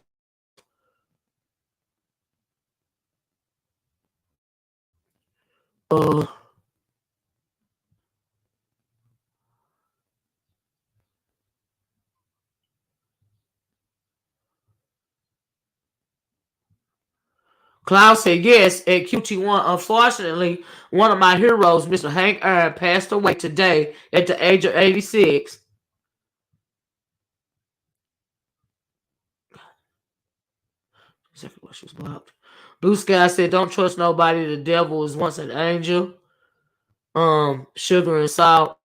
Cloud said yes at QT1. Unfortunately, one of my heroes, Mr. Hank Aaron, passed away today at the age of 86. Exactly what she was blocked. Blue Sky said, don't trust nobody. The devil is once an angel. Sugar and salt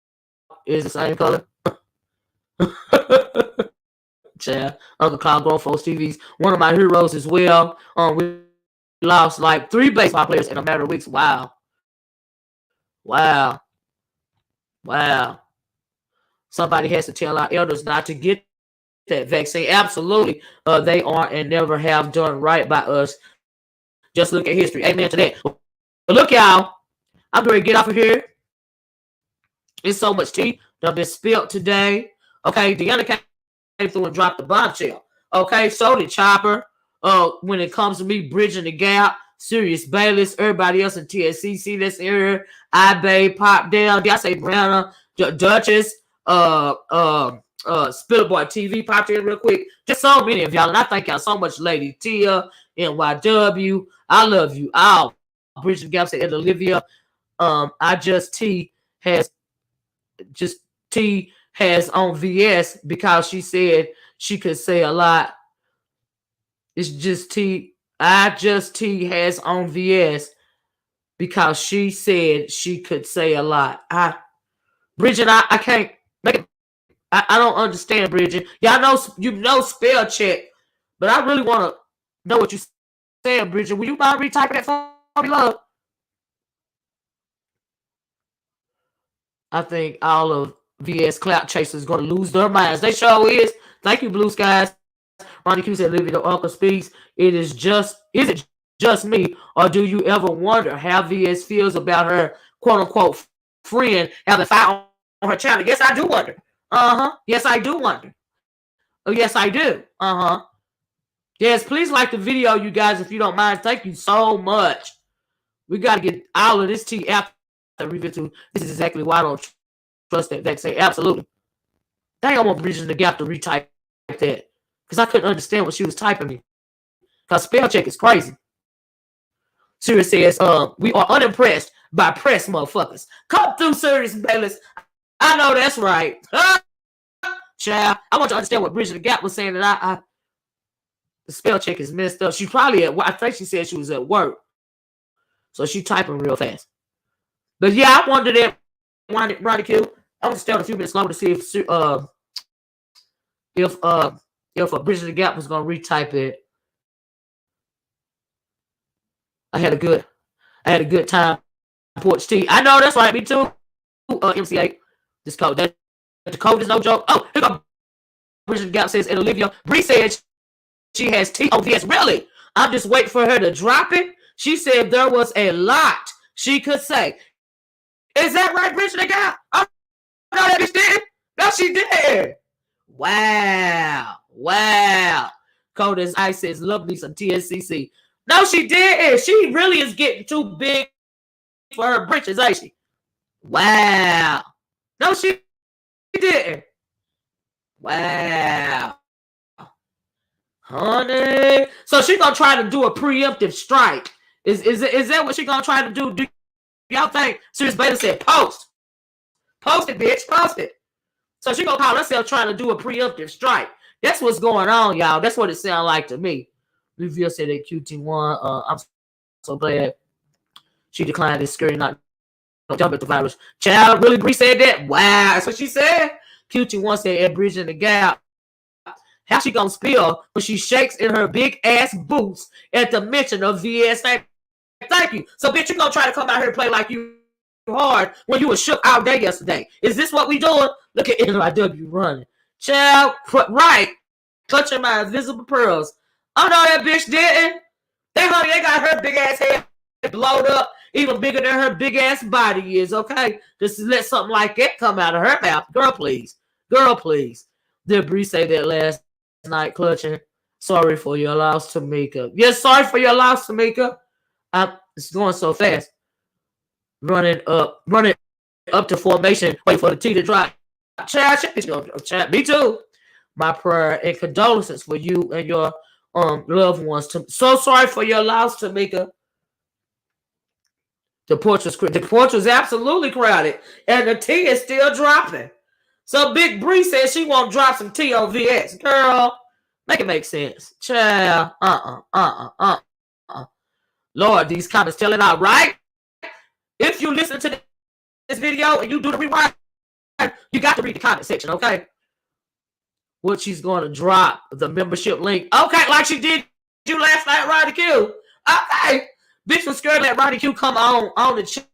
is the same color. Yeah. Uncle Cloud Grown Folks TVs. One of my heroes as well. We lost like 3 baseball players in a matter of weeks. Wow. Somebody has to tell our elders not to get that vaccine. Absolutely. They are and never have done right by us. Just look at history. Amen to that. But look, y'all, I'm going to get off of here. It's so much tea that been spilled today. Okay, Deanna came through and dropped the bombshell. Okay, so did Chopper. When it comes to me bridging the gap, Sirius Bayless, everybody else in TSCC that's in here, iBay, Pop Down, did I say Brianna, Duchess, Spiller Boy TV popped in real quick. Just so many of y'all, and I thank y'all so much, Lady Tia, NYW. I love you all. Bridging the gap, said Olivia. I just T has on VS because she said she could say a lot. It's just T. I just T has on VS because she said she could say a lot. Bridget, I can't make it. I don't understand, Bridget. Y'all know spell check, but I really want to know what you're saying, Bridget. Will you mind retyping that for me, love? I think all of VS Clout Chasers going to lose their minds. They sure is. Thank you, Blue Skies. Ronnie Q said, Olivia, the OracleSpeaks. Is it just me, or do you ever wonder how VS feels about her quote-unquote friend having fire on her channel? Yes, I do wonder. Yes, I do wonder. Oh, yes, I do. Yes, please like the video, you guys, if you don't mind. Thank you so much. We got to get all of this tea after the review too. This is exactly why I don't trust that. They say absolutely. Dang, I want Bridging the Gap to retype that because I couldn't understand what she was typing me. Because spell check is crazy. Sirius says, we are unimpressed by press motherfuckers. Come through, Sirius Bayless. I know that's right. Child, I want you to understand what Bridging the Gap was saying that the spell check is messed up. She probably I think she said she was at work. So she typing real fast. But yeah, I wondered that Ronnie Q. I want to stay on a few minutes longer to see if Bridging the Gap was gonna retype it. I had a good time. Porch T. I know that's right. Me too. MCA. This code. The code is no joke. Oh, here go. Bridging the Gap says, and Olivia Bree said she has T on VS. Really? I'm just waiting for her to drop it. She said there was a lot she could say. Is that right, Bridging the Gap? Oh, no, that bitch did. No, she did. Wow. Code is I says, love me some TSCC. No, she did. She really is getting too big for her britches, ain't she? Wow. No, she didn't. Wow. Honey. So she gonna try to do a preemptive strike. Is that what she gonna try to do? Do y'all think Sirius Beta said post? Post it, bitch. Post it. So she gonna call herself trying to do a preemptive strike. That's what's going on, y'all. That's what it sounds like to me. Olivia said that QT1. I'm so glad she declined this scary not jump at the virus. Child, really Bree said that? Wow, that's what she said. QT1 said at Bridging the Gap. How she gonna spill when she shakes in her big ass boots at the mention of VS? Thank you. So bitch, you gonna try to come out here and play like you hard when you were shook all day yesterday. Is this what we doing? Look at NYW running. Child, right. Clutching my invisible pearls. Oh no, that bitch didn't. They got her big ass head blowed up, even bigger than her big ass body is, okay? Just to let something like that come out of her mouth. Girl, please. Did Bree say that last night, clutching? Sorry for your loss, Tamika. Yes, sorry for your loss, Tamika. It's going so fast. Running up to formation, wait for the T to drop. Chat, me too. My prayer and condolences for you and your loved ones. So sorry for your loss, Tamika. The porch was absolutely crowded, and the tea is still dropping. So Big Bree says she won't drop some tea on VX. Girl, make it make sense. Child, Lord, these comments tell it out, right? If you listen to this video and you do the rewind, you got to read the comment section, okay? What she's going to drop, the membership link. Okay, like she did you last night, Roddy Q. Okay. Bitch was scared that Roddy Q come on the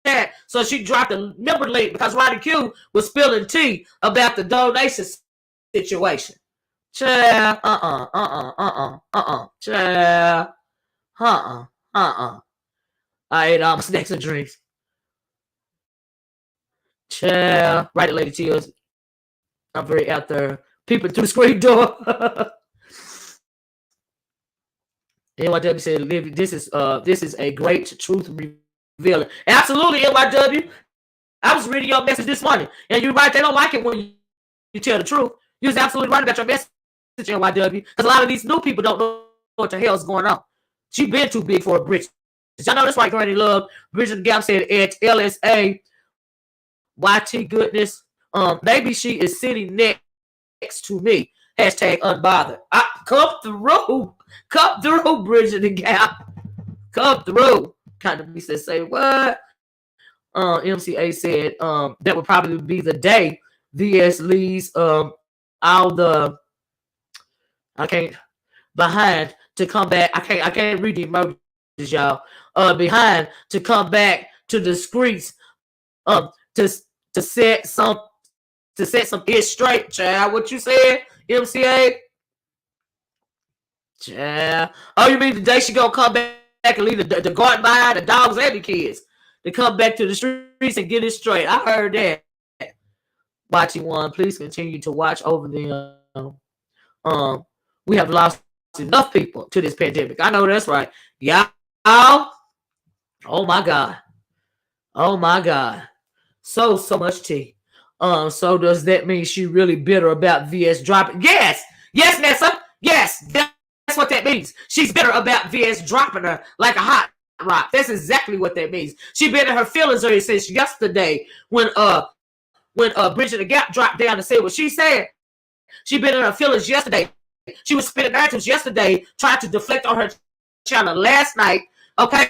chat, so she dropped the member link because Roddy Q was spilling tea about the donation situation. Child, child, I ate all my snacks and drinks. Child, right, Lady Tears. I'm very out there peeping through the screen door. NYW said, this is a great truth revealer. Absolutely, NYW. I was reading your message this morning, and you're right. They don't like it when you tell the truth. You was absolutely right about your message, NYW, because a lot of these new people don't know what the hell's going on. She been too big for a bridge. Y'all know that's right, Granny Love. Bridget Gap said at LSA, YT goodness. Maybe she is sitting next to me. Hashtag unbothered. Come through, Bridget the Gap. Come through. Kind of me said, say what? MCA said that would probably be the day VS leaves all the behind to come back. I can't read the emojis, y'all. Behind to come back to the streets to set some ish straight, child. What you said, MCA? Child. Oh, you mean the day she gonna come back and leave the garden behind, the dogs and the kids, to come back to the streets and get it straight? I heard that. Watching one, please continue to watch over them. We have lost enough people to this pandemic. I know that's right. Y'all. Oh my God. So much tea. So does that mean she really bitter about VS dropping? Yes, Nessa. Yes, that's what that means. She's bitter about VS dropping her like a hot rock. That's exactly what that means. She been in her feelings ever since yesterday when Bridget the Gap dropped down and said what she said. She been in her feelings yesterday. She was spitting narratives yesterday, trying to deflect on her channel last night. Okay,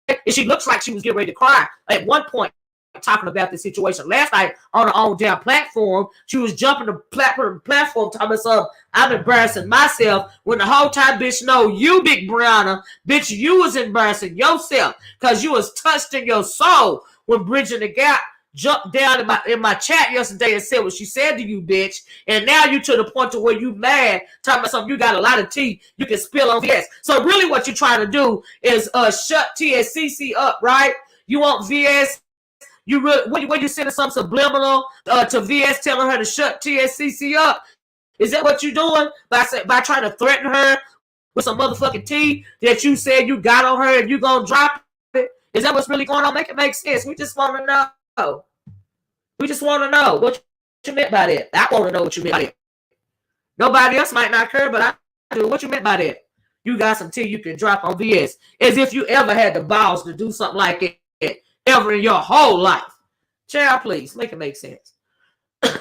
and she looks like she was getting ready to cry at one point, talking about the situation last night on her own damn platform. She was jumping the platform talking about something. I'm embarrassing myself when the whole time, bitch, no, you big Brianna, bitch, you was embarrassing yourself because you was touched in your soul when Bridget the Gap jumped down in my chat yesterday and said what she said to you, bitch. And now you to the point to where you mad, talking about something you got a lot of tea you can spill on VS. So really what you're trying to do is shut TSCC up, right? You want VS. You really, when you sending some subliminal to VS telling her to shut TSCC up? Is that what you're doing by trying to threaten her with some motherfucking tea that you said you got on her and you gonna drop it? Is that what's really going on? Make it make sense. We just want to know. We just want to know what you meant by that. I want to know what you meant by that. Nobody else might not care, but I do. What you meant by that? You got some tea you can drop on VS, as if you ever had the balls to do something like it ever in your whole life. Child, please, make it make sense.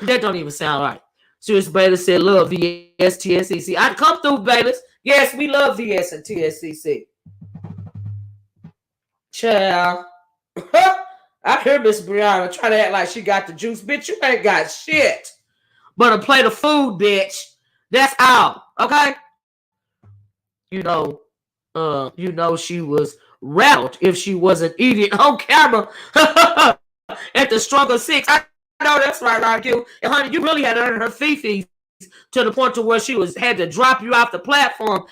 That don't even sound right. Serious Bayless said, love VS, TSCC. I'd come through, Bayless. Yes, we love VS and TSCC. Child. I hear Miss Brianna trying to act like she got the juice. Bitch, you ain't got shit but a plate of food, bitch. That's all. Okay? You know she was rattled if she wasn't eating on camera at the Struggle 6. I know that's right, RQ. And honey, you really had to earn her fee to the point to where she had to drop you off the platform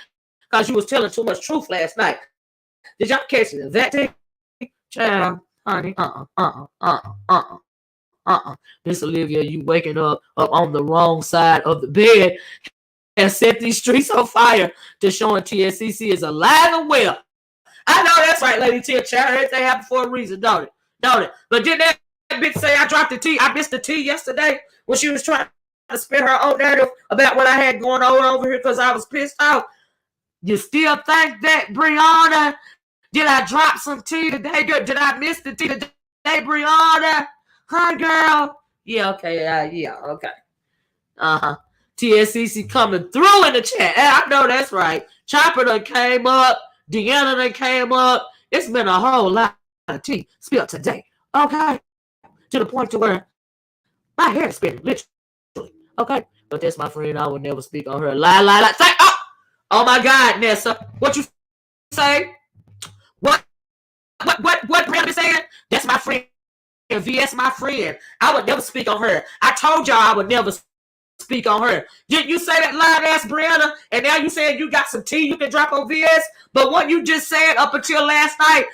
because you was telling too much truth last night. Did y'all catch it? That thing? Child, honey, Miss Olivia, you waking up on the wrong side of the bed and set these streets on fire to showing TSCC is alive and well. I know that's right, Lady Tia. Child, everything happened for a reason, don't it? But didn't that bitch say I dropped the tea? I missed the tea yesterday when she was trying to spin her own narrative about what I had going on over here because I was pissed off. You still think that, Brianna? Did I drop some tea today, girl? Did I miss the tea today, Brianna? Huh, girl? Yeah, okay. Yeah, okay. TSCC coming through in the chat. I know that's right. Chopper done came up. Deanna done came up. It's been a whole lot of tea spilled today. Okay? To the point to where my hair is spinning, literally. Okay? But that's my friend. I would never speak on her. Lie. Say, oh my God, Nessa. What you say? What Brianna saying? That's my friend. VS, my friend. I would never speak on her. I told y'all I would never speak speak on her. Didn't you say that lying ass Brianna? And now you saying you got some tea you can drop on VS? But what you just said up until last night,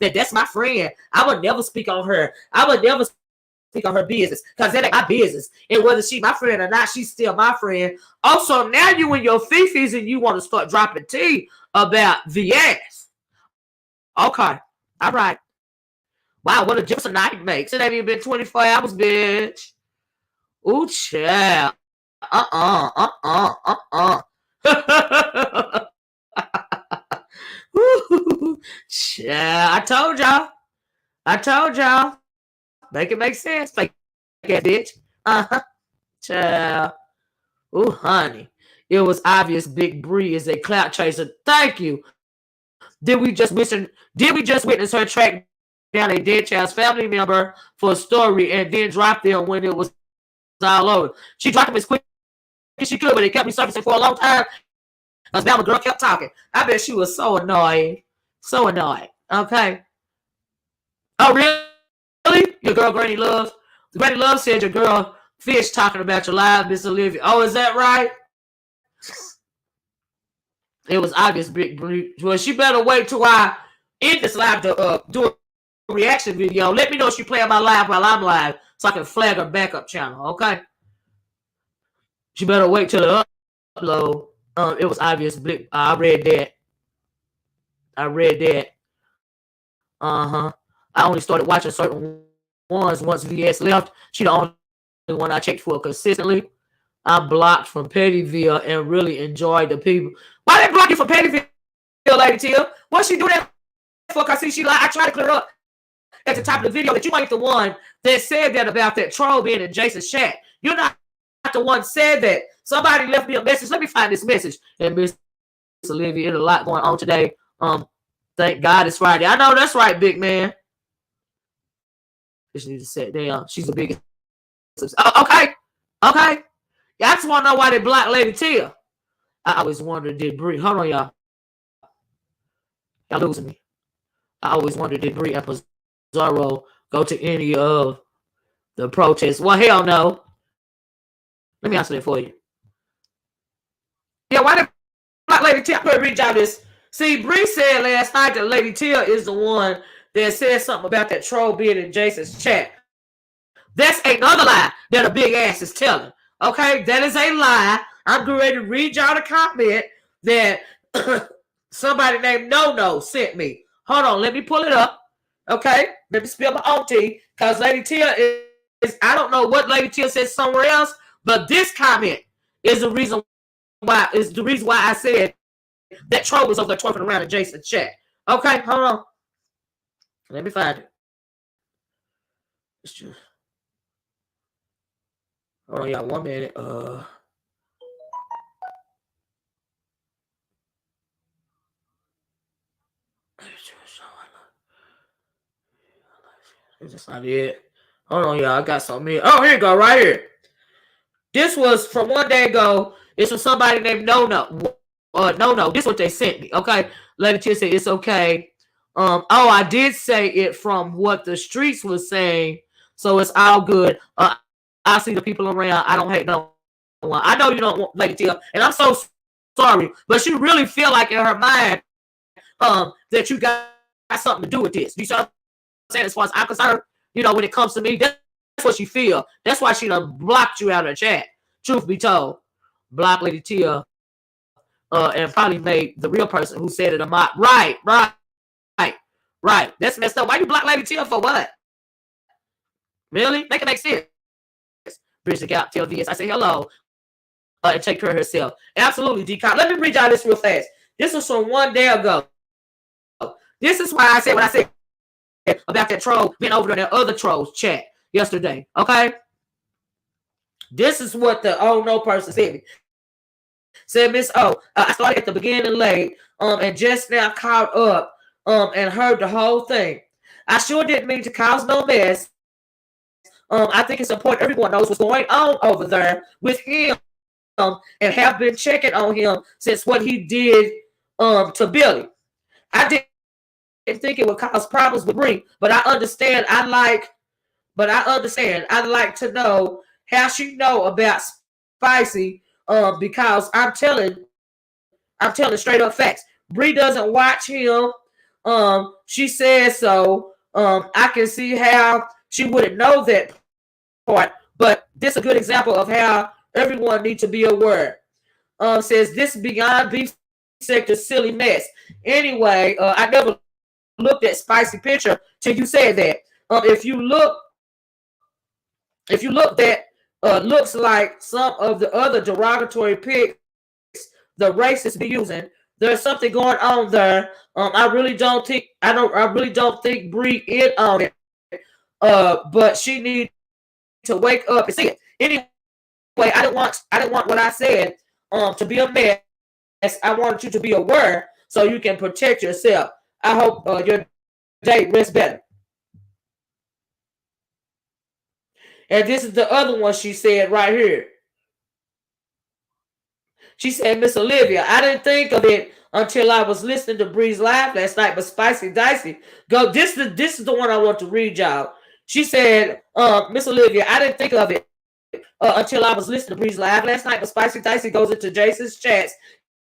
that's my friend. I would never speak on her. I would never speak on her business because that ain't my business. And whether she my friend or not, she's still my friend. Also, now you in your fifis and you want to start dropping tea about VS. Okay. All right. Wow, what a difference a night makes. It ain't even been 24 hours, bitch. Ooh, child. Child, I told y'all. Make it make sense. Fake that bitch. Child. Ooh, honey. It was obvious Big Bree is a clout chaser. Thank you. Did we just witness her track down a dead child's family member for a story and then drop them when it was all over? She dropped them as quick as she could, but it kept me surfacing for a long time. Because now the girl kept talking. I bet she was so annoyed. So annoyed. Okay. Oh, really? Your girl Granny Love? Granny Love said your girl Fish talking about your live, Miss Olivia. Oh, is that right? It was obvious, Big Bree. Well, she better wait till I end this live to do a reaction video. Let me know if she playing my live while I'm live so I can flag her backup channel, okay? She better wait till the upload. It was obvious. I read that. I only started watching certain ones once VS left. She the only one I checked for consistently. I'm blocked from Pettyville and really enjoyed the people. Why they block you from Pettyville, Lady Tia? What she do that for? Cause see, she like I tried to clear up at the top of the video that you ain't the one that said that about that troll being in Jason's chat. You're not the one said that. Somebody left me a message. Let me find this message. And Miss Olivia, there's a lot going on today. Thank God it's Friday. I know that's right, big man. She needs to sit down. She's the biggest. Oh, okay. I just want to know why they blocked Lady Tia. I always wondered, did Bree... Hold on, y'all. Y'all losing me. I always wondered, did Bree and Pizarro go to any of the protests? Well, hell no. Let me answer that for you. Yeah, why they block Lady Tia? I'm going to read y'all this. See, Bree said last night that Lady Tia is the one that said something about that troll being in Jason's chat. That's another lie that a big ass is telling. Okay, that is a lie. I'm ready to read y'all the comment that somebody named No sent me. Hold on, let me pull it up. Okay, let me spill my own tea because Lady Tia is, I don't know what Lady Tia said somewhere else, but this comment is the reason why I said that troll was over there twerking around in Jason's chat. Okay, hold on. Let me find it. It's just... Hold on, y'all. 1 minute. That's not it. Hold on, y'all. I got something here. Oh, here you go. Right here. This was from 1 day ago. It's from somebody named No. This is what they sent me. Okay. Lady Tia said it's okay. I did say it from what the streets was saying, so it's all good. I see the people around. I don't hate no one. I know you don't want Lady Tia, and I'm so sorry, but she really feel like in her mind that you got something to do with this. You see what I'm saying? As far as I'm concerned, when it comes to me, that's what she feel. That's why she done blocked you out of the chat. Truth be told, block Lady Tia, and probably made the real person who said it a mock. Right. That's messed up. Why you block Lady Tia for what? Really? Make it make sense. Bridge the gap, tell VS I say hello, and take care of herself. Absolutely, D-Con. Let me read y'all this real fast. This was from 1 day ago. This is why I said what I said about that troll being over there in other trolls chat yesterday. Okay? This is what the no person said. Said Miss O, I started at the beginning late, and just now caught up, and heard the whole thing. I sure didn't mean to cause no mess. I think it's important everyone knows what's going on over there with him, and have been checking on him since what he did to Billy. I didn't think it would cause problems with Bree, but I understand. I'd like to know how she know about Spicy because I'm telling straight up facts. Bree doesn't watch him. She says so. I can see how she wouldn't know that part, but this is a good example of how everyone needs to be aware. Says this beyond beef sector silly mess. Anyway, I never looked at Spicy picture till you said that. If you look, that looks like some of the other derogatory pics the racists be using. There's something going on there. I really don't think Bree in on it. But she needs to wake up and see it. Anyway, I didn't want what I said to be a mess. I wanted you to be aware so you can protect yourself. I hope your day rests better. And this is the other one she said right here. She said, Miss Olivia, I didn't think of it until I was listening to Bree's live last night, but Spicy Dicey. Go. This is the one I want to read, y'all. She said, Miss Olivia, I didn't think of it until I was listening to Bree's live last night, but Spicy Dicey goes into Jason's chats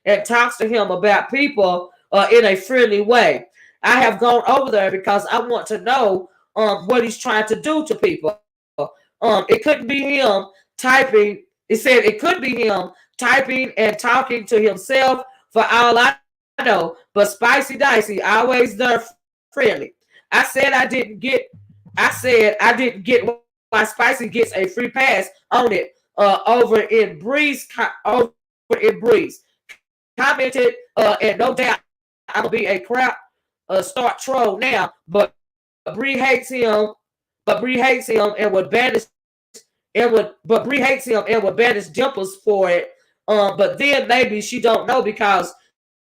and talks to him about people in a friendly way. I have gone over there because I want to know what he's trying to do to people. It couldn't be him typing. It said it could be him typing and talking to himself for all I know. But Spicy Dicey always there friendly. I said I didn't get why Spicy gets a free pass on it over in Breeze. Commented, and no doubt I'm gonna be a crap start troll now, but Bree hates him. But Bree hates him and would banish dimples for it. But then maybe she don't know because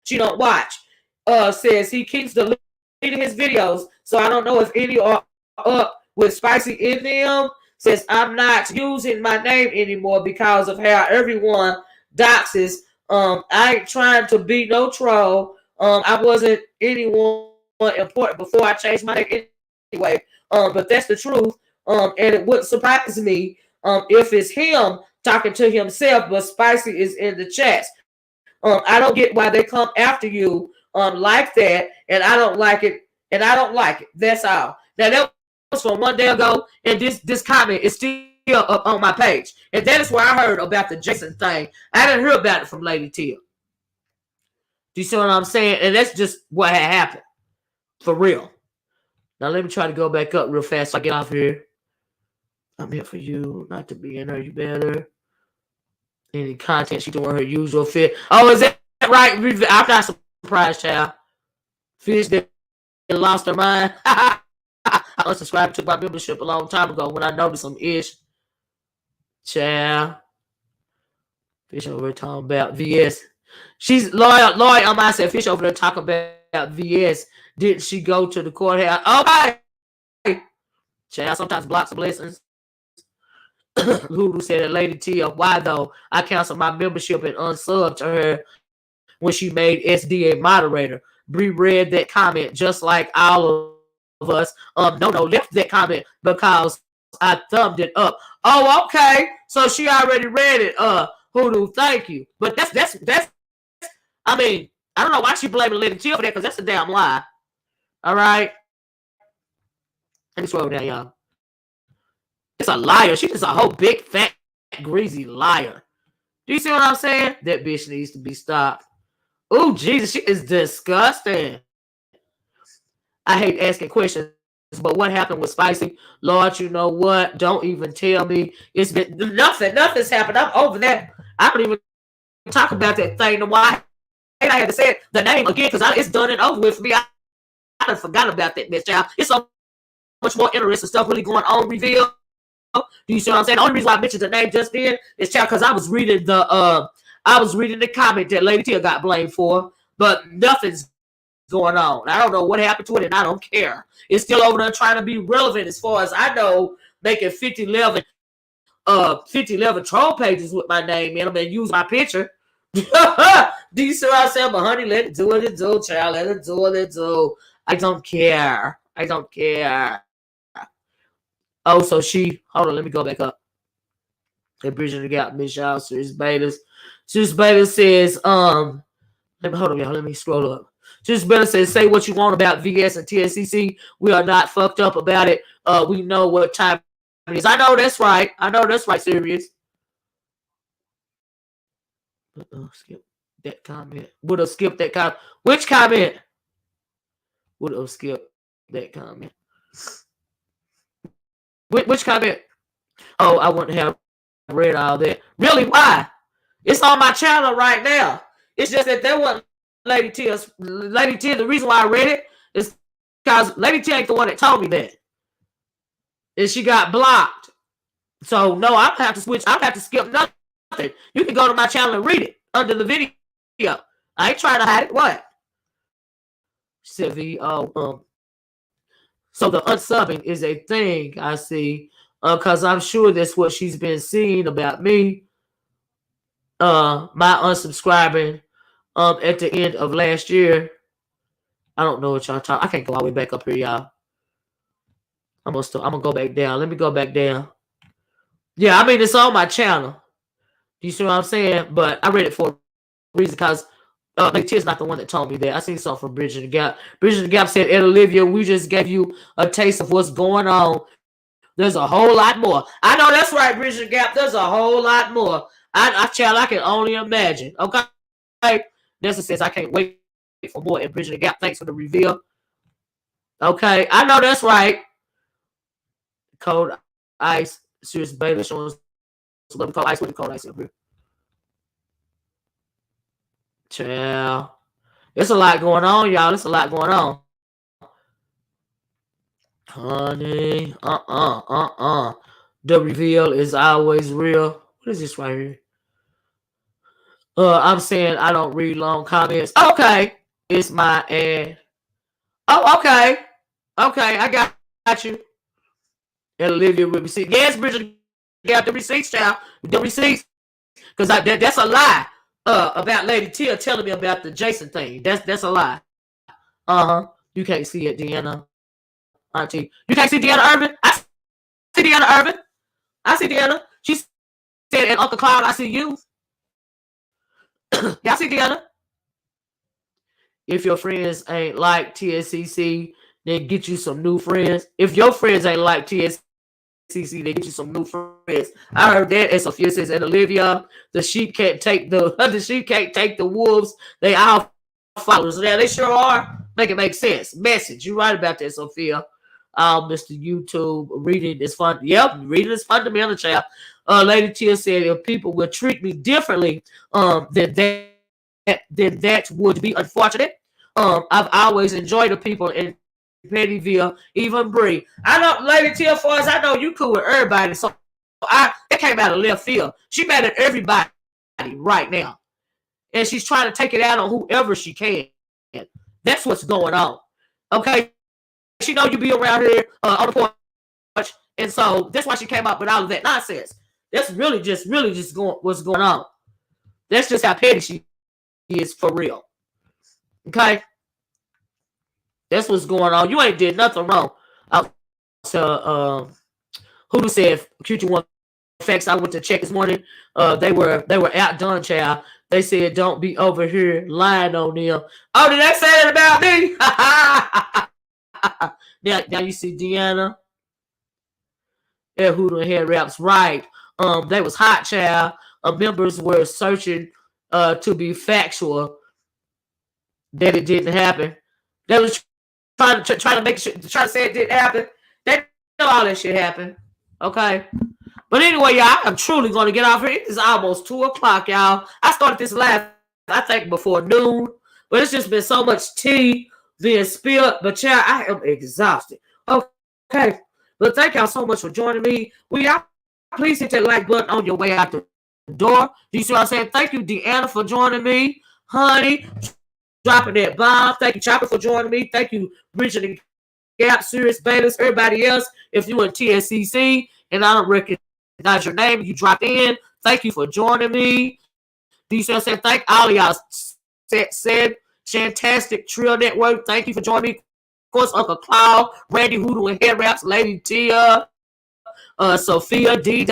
she don't watch. Says he keeps deleting his videos, so I don't know if any are up with Spicy in them. Says I'm not using my name anymore because of how everyone doxes. I ain't trying to be no troll. I wasn't anyone important before I changed my name anyway. But that's the truth. And it wouldn't surprise me if it's him talking to himself, but Spicy is in the chats. I don't get why they come after you like that, and I don't like it. That's all. Now that was from one day ago, and this comment is still up on my page, and that is where I heard about the Jason thing. I didn't hear about it from Lady Tia. Do you see what I'm saying? And that's just what had happened for real. Now let me try to go back up real fast so I get off here. I'm here for you, not to be in her. You better. Any content she doing her usual fit. Oh, is that right? I'm not surprised, child. Fish that lost her mind. I unsubscribed to my membership a long time ago when I noticed some ish. Child. Fish over there talking about VS. She's loyal. I said Fish over there talking about VS. Didn't she go to the courthouse? Okay. Child, sometimes blocks are blessings. Lulu said that Lady Tia, why though? I canceled my membership and unsubbed to her when she made SD a moderator. Bree read that comment just like all of us. No, left that comment because I thumbed it up. Oh, okay. So she already read it. Hoodoo, thank you. But that's I mean, I don't know why she blaming Lady Tia for that because that's a damn lie. All right. Let me scroll down, y'all. It's a liar. She's just a whole big, fat, greasy liar. Do you see what I'm saying? That bitch needs to be stopped. Oh, Jesus, she is disgusting. I hate asking questions, but what happened with Spicy? Lord, you know what? Don't even tell me. It's been nothing's happened. I'm over that. I don't even talk about that thing. Why I had to say the name again because it's done and over with for me. I done forgot about that bitch, child. It's so much more interesting stuff really going on. Reveal. Do you see what I'm saying? The only reason why I mentioned the name just then is because I was reading the comment that Lady Tia got blamed for, but nothing's going on. I don't know what happened to it, and I don't care. It's still over there trying to be relevant as far as I know, making 50, 11 troll pages with my name in them and use my picture. Do you see what I'm saying? But honey, let it do what it do, child. Let it do what it do. I don't care. Oh, so hold on, let me go back up. And Bridging the Gap, Miss y'all, Serious Betas. Serious Beta says, hold on, y'all. Let me scroll up. Serious Beta says, say what you want about VS and TSCC. We are not fucked up about it. We know what time it is. I know that's right. Serious. Skip that comment. Would have skipped that comment. Which comment? Would have skipped that comment. Which comment? Oh, I wouldn't have read all that. Really? Why? It's on my channel right now. It's just that there wasn't Lady T. Lady T, the reason why I read it is because Lady T ain't the one that told me that. And she got blocked. So, no, I don't have to switch. I don't have to skip nothing. You can go to my channel and read it under the video. I ain't trying to hide it. What? Sylvie, so the unsubbing is a thing, I see. Because I'm sure that's what she's been seeing about me. My unsubscribing at the end of last year. I don't know what y'all talking. I can't go all the way back up here, y'all. I'm gonna go back down. Let me go back down. Yeah, I mean it's on my channel. Do you see what I'm saying? But I read it for a reason because Lady T is not the one that told me that. I seen something from Bridging the Gap. Bridging the Gap said, Olivia, we just gave you a taste of what's going on. There's a whole lot more. I know that's right, Bridging the Gap. There's a whole lot more. I can only imagine. Okay. Nessa says I can't wait for more in Bridging the Gap. Thanks for the reveal. Okay. I know that's right. Cold Ice. Serious Beta showing us Cold Ice. What the Cold Ice up here? Child. There's a lot going on, y'all. There's a lot going on. Honey. The reveal is always real. What is this right here? I'm saying I don't read long comments. Okay. It's my ad. Oh, okay. Okay, I got you. And Olivia with receipt. Yes, Bridget got the receipts, child. The receipts. Because that's a lie. About Lady Tia telling me about the Jason thing. That's a lie. You can't see it, Deanna. Auntie. You can't see Deanna Irvin? I see Deanna Irvin. I see Deanna. She said, and Uncle Cloud, I see you. Y'all see Deanna? If your friends ain't like TSCC, then get you some new friends. If your friends ain't like TSCC, then get you some new friends. I heard that. And Sophia says, and Olivia, the sheep can't take the wolves. They all followers. Yeah, they sure are. Make it make sense. Message. You right about that, Sophia. Mr. YouTube, reading is fun. Yep, reading is fundamental, child. Lady Tia said, if people would treat me differently, then that would be unfortunate. I've always enjoyed the people in Pettyville, even Bree. I know, Lady Tia, as far as I know, you cool with everybody. So it came out of left field. She mad at everybody right now. And she's trying to take it out on whoever she can. That's what's going on. Okay? She know you be around here on the porch. And so that's why she came up with all of that nonsense. That's really just what's going on. That's just how petty she is for real. Okay? That's what's going on. You ain't did nothing wrong. So who said QT1 facts? I went to check this morning. They were outdone, child. They said don't be over here lying on them. Oh, did they say that about me? now you see Deanna. Yeah, Hoodoo and Head Raps, right. They was hot, child. Members were searching to be factual that it didn't happen. They was trying to make sure, try to say it didn't happen. They know all that shit happened. Okay. But anyway, y'all, I'm truly going to get off here. It is almost 2 o'clock, y'all. I started this live, I think, before noon. But it's just been so much tea being spilled. But, y'all, I am exhausted. Okay. But thank y'all so much for joining me. Will y'all please hit that like button on your way out the door? Do you see what I'm saying? Thank you, Deanna, for joining me. Honey, dropping that bomb. Thank you, Chopper, for joining me. Thank you, Bridget and Gap, Serious Betas, everybody else. If you in TSCC and I don't recognize your name, you dropped in. Thank you for joining me. Do you see what I'm saying? Thank all of y'all. Said Fantastic Trill Network. Thank you for joining me. Of course, Uncle Cloud, Randy Hoodoo and Head Raps, Lady Tia, Sophia, D.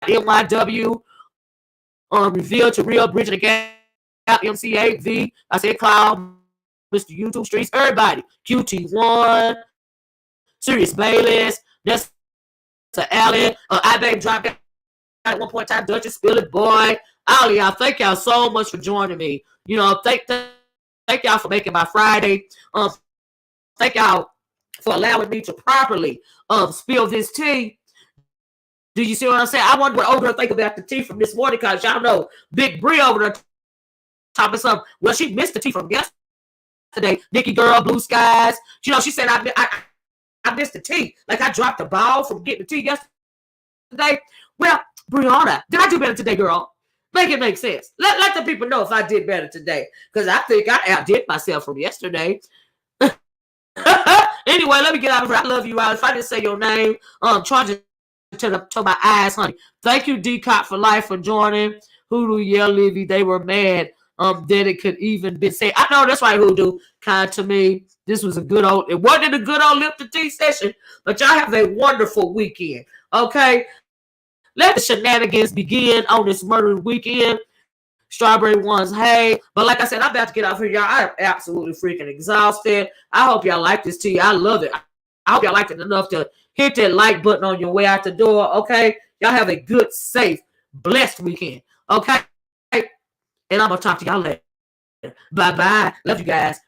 NYW, Reveal to Real, Bridging the Gap, MCAV. I said Cloud, Mr. YouTube Streets, everybody. QT1, Sirius Bayless, that's Allen, I Babe Drop at one point in time, Duchess, Billy Boy, all of y'all. Thank y'all so much for joining me. You know, thank y'all for making my Friday. Thank y'all for allowing me to properly spill this tea. Do you see what I'm saying? I wonder what Olga think about the tea from this morning, because y'all know Big Bree over there talking something. Well, she missed the tea from yesterday. Nikki Girl, Blue Skies. You know, she said I missed the tea. Like I dropped the ball from getting the tea yesterday. Well, Brianna, did I do better today, girl? Make it make sense. Let the people know if I did better today, because I think I outdid myself from yesterday. Anyway, let me get out of here. I love you all. If I didn't say your name, trying to my eyes, honey. Thank you, D-Cop for life, for joining. Hoodoo, yeah, Livy, they were mad that it could even be said. I know that's right, Hoodoo. Kind to me. This was a good old, it wasn't a good old lip to tea session, but y'all have a wonderful weekend. Okay? Let the shenanigans begin on this murder weekend. Strawberry ones, hey. But like I said, I'm about to get off here, y'all. I am absolutely freaking exhausted. I hope y'all like this tea. I love it. I hope y'all liked it enough to hit that like button on your way out the door, okay? Y'all have a good, safe, blessed weekend, okay? And I'm going to talk to y'all later. Bye-bye. Love you guys.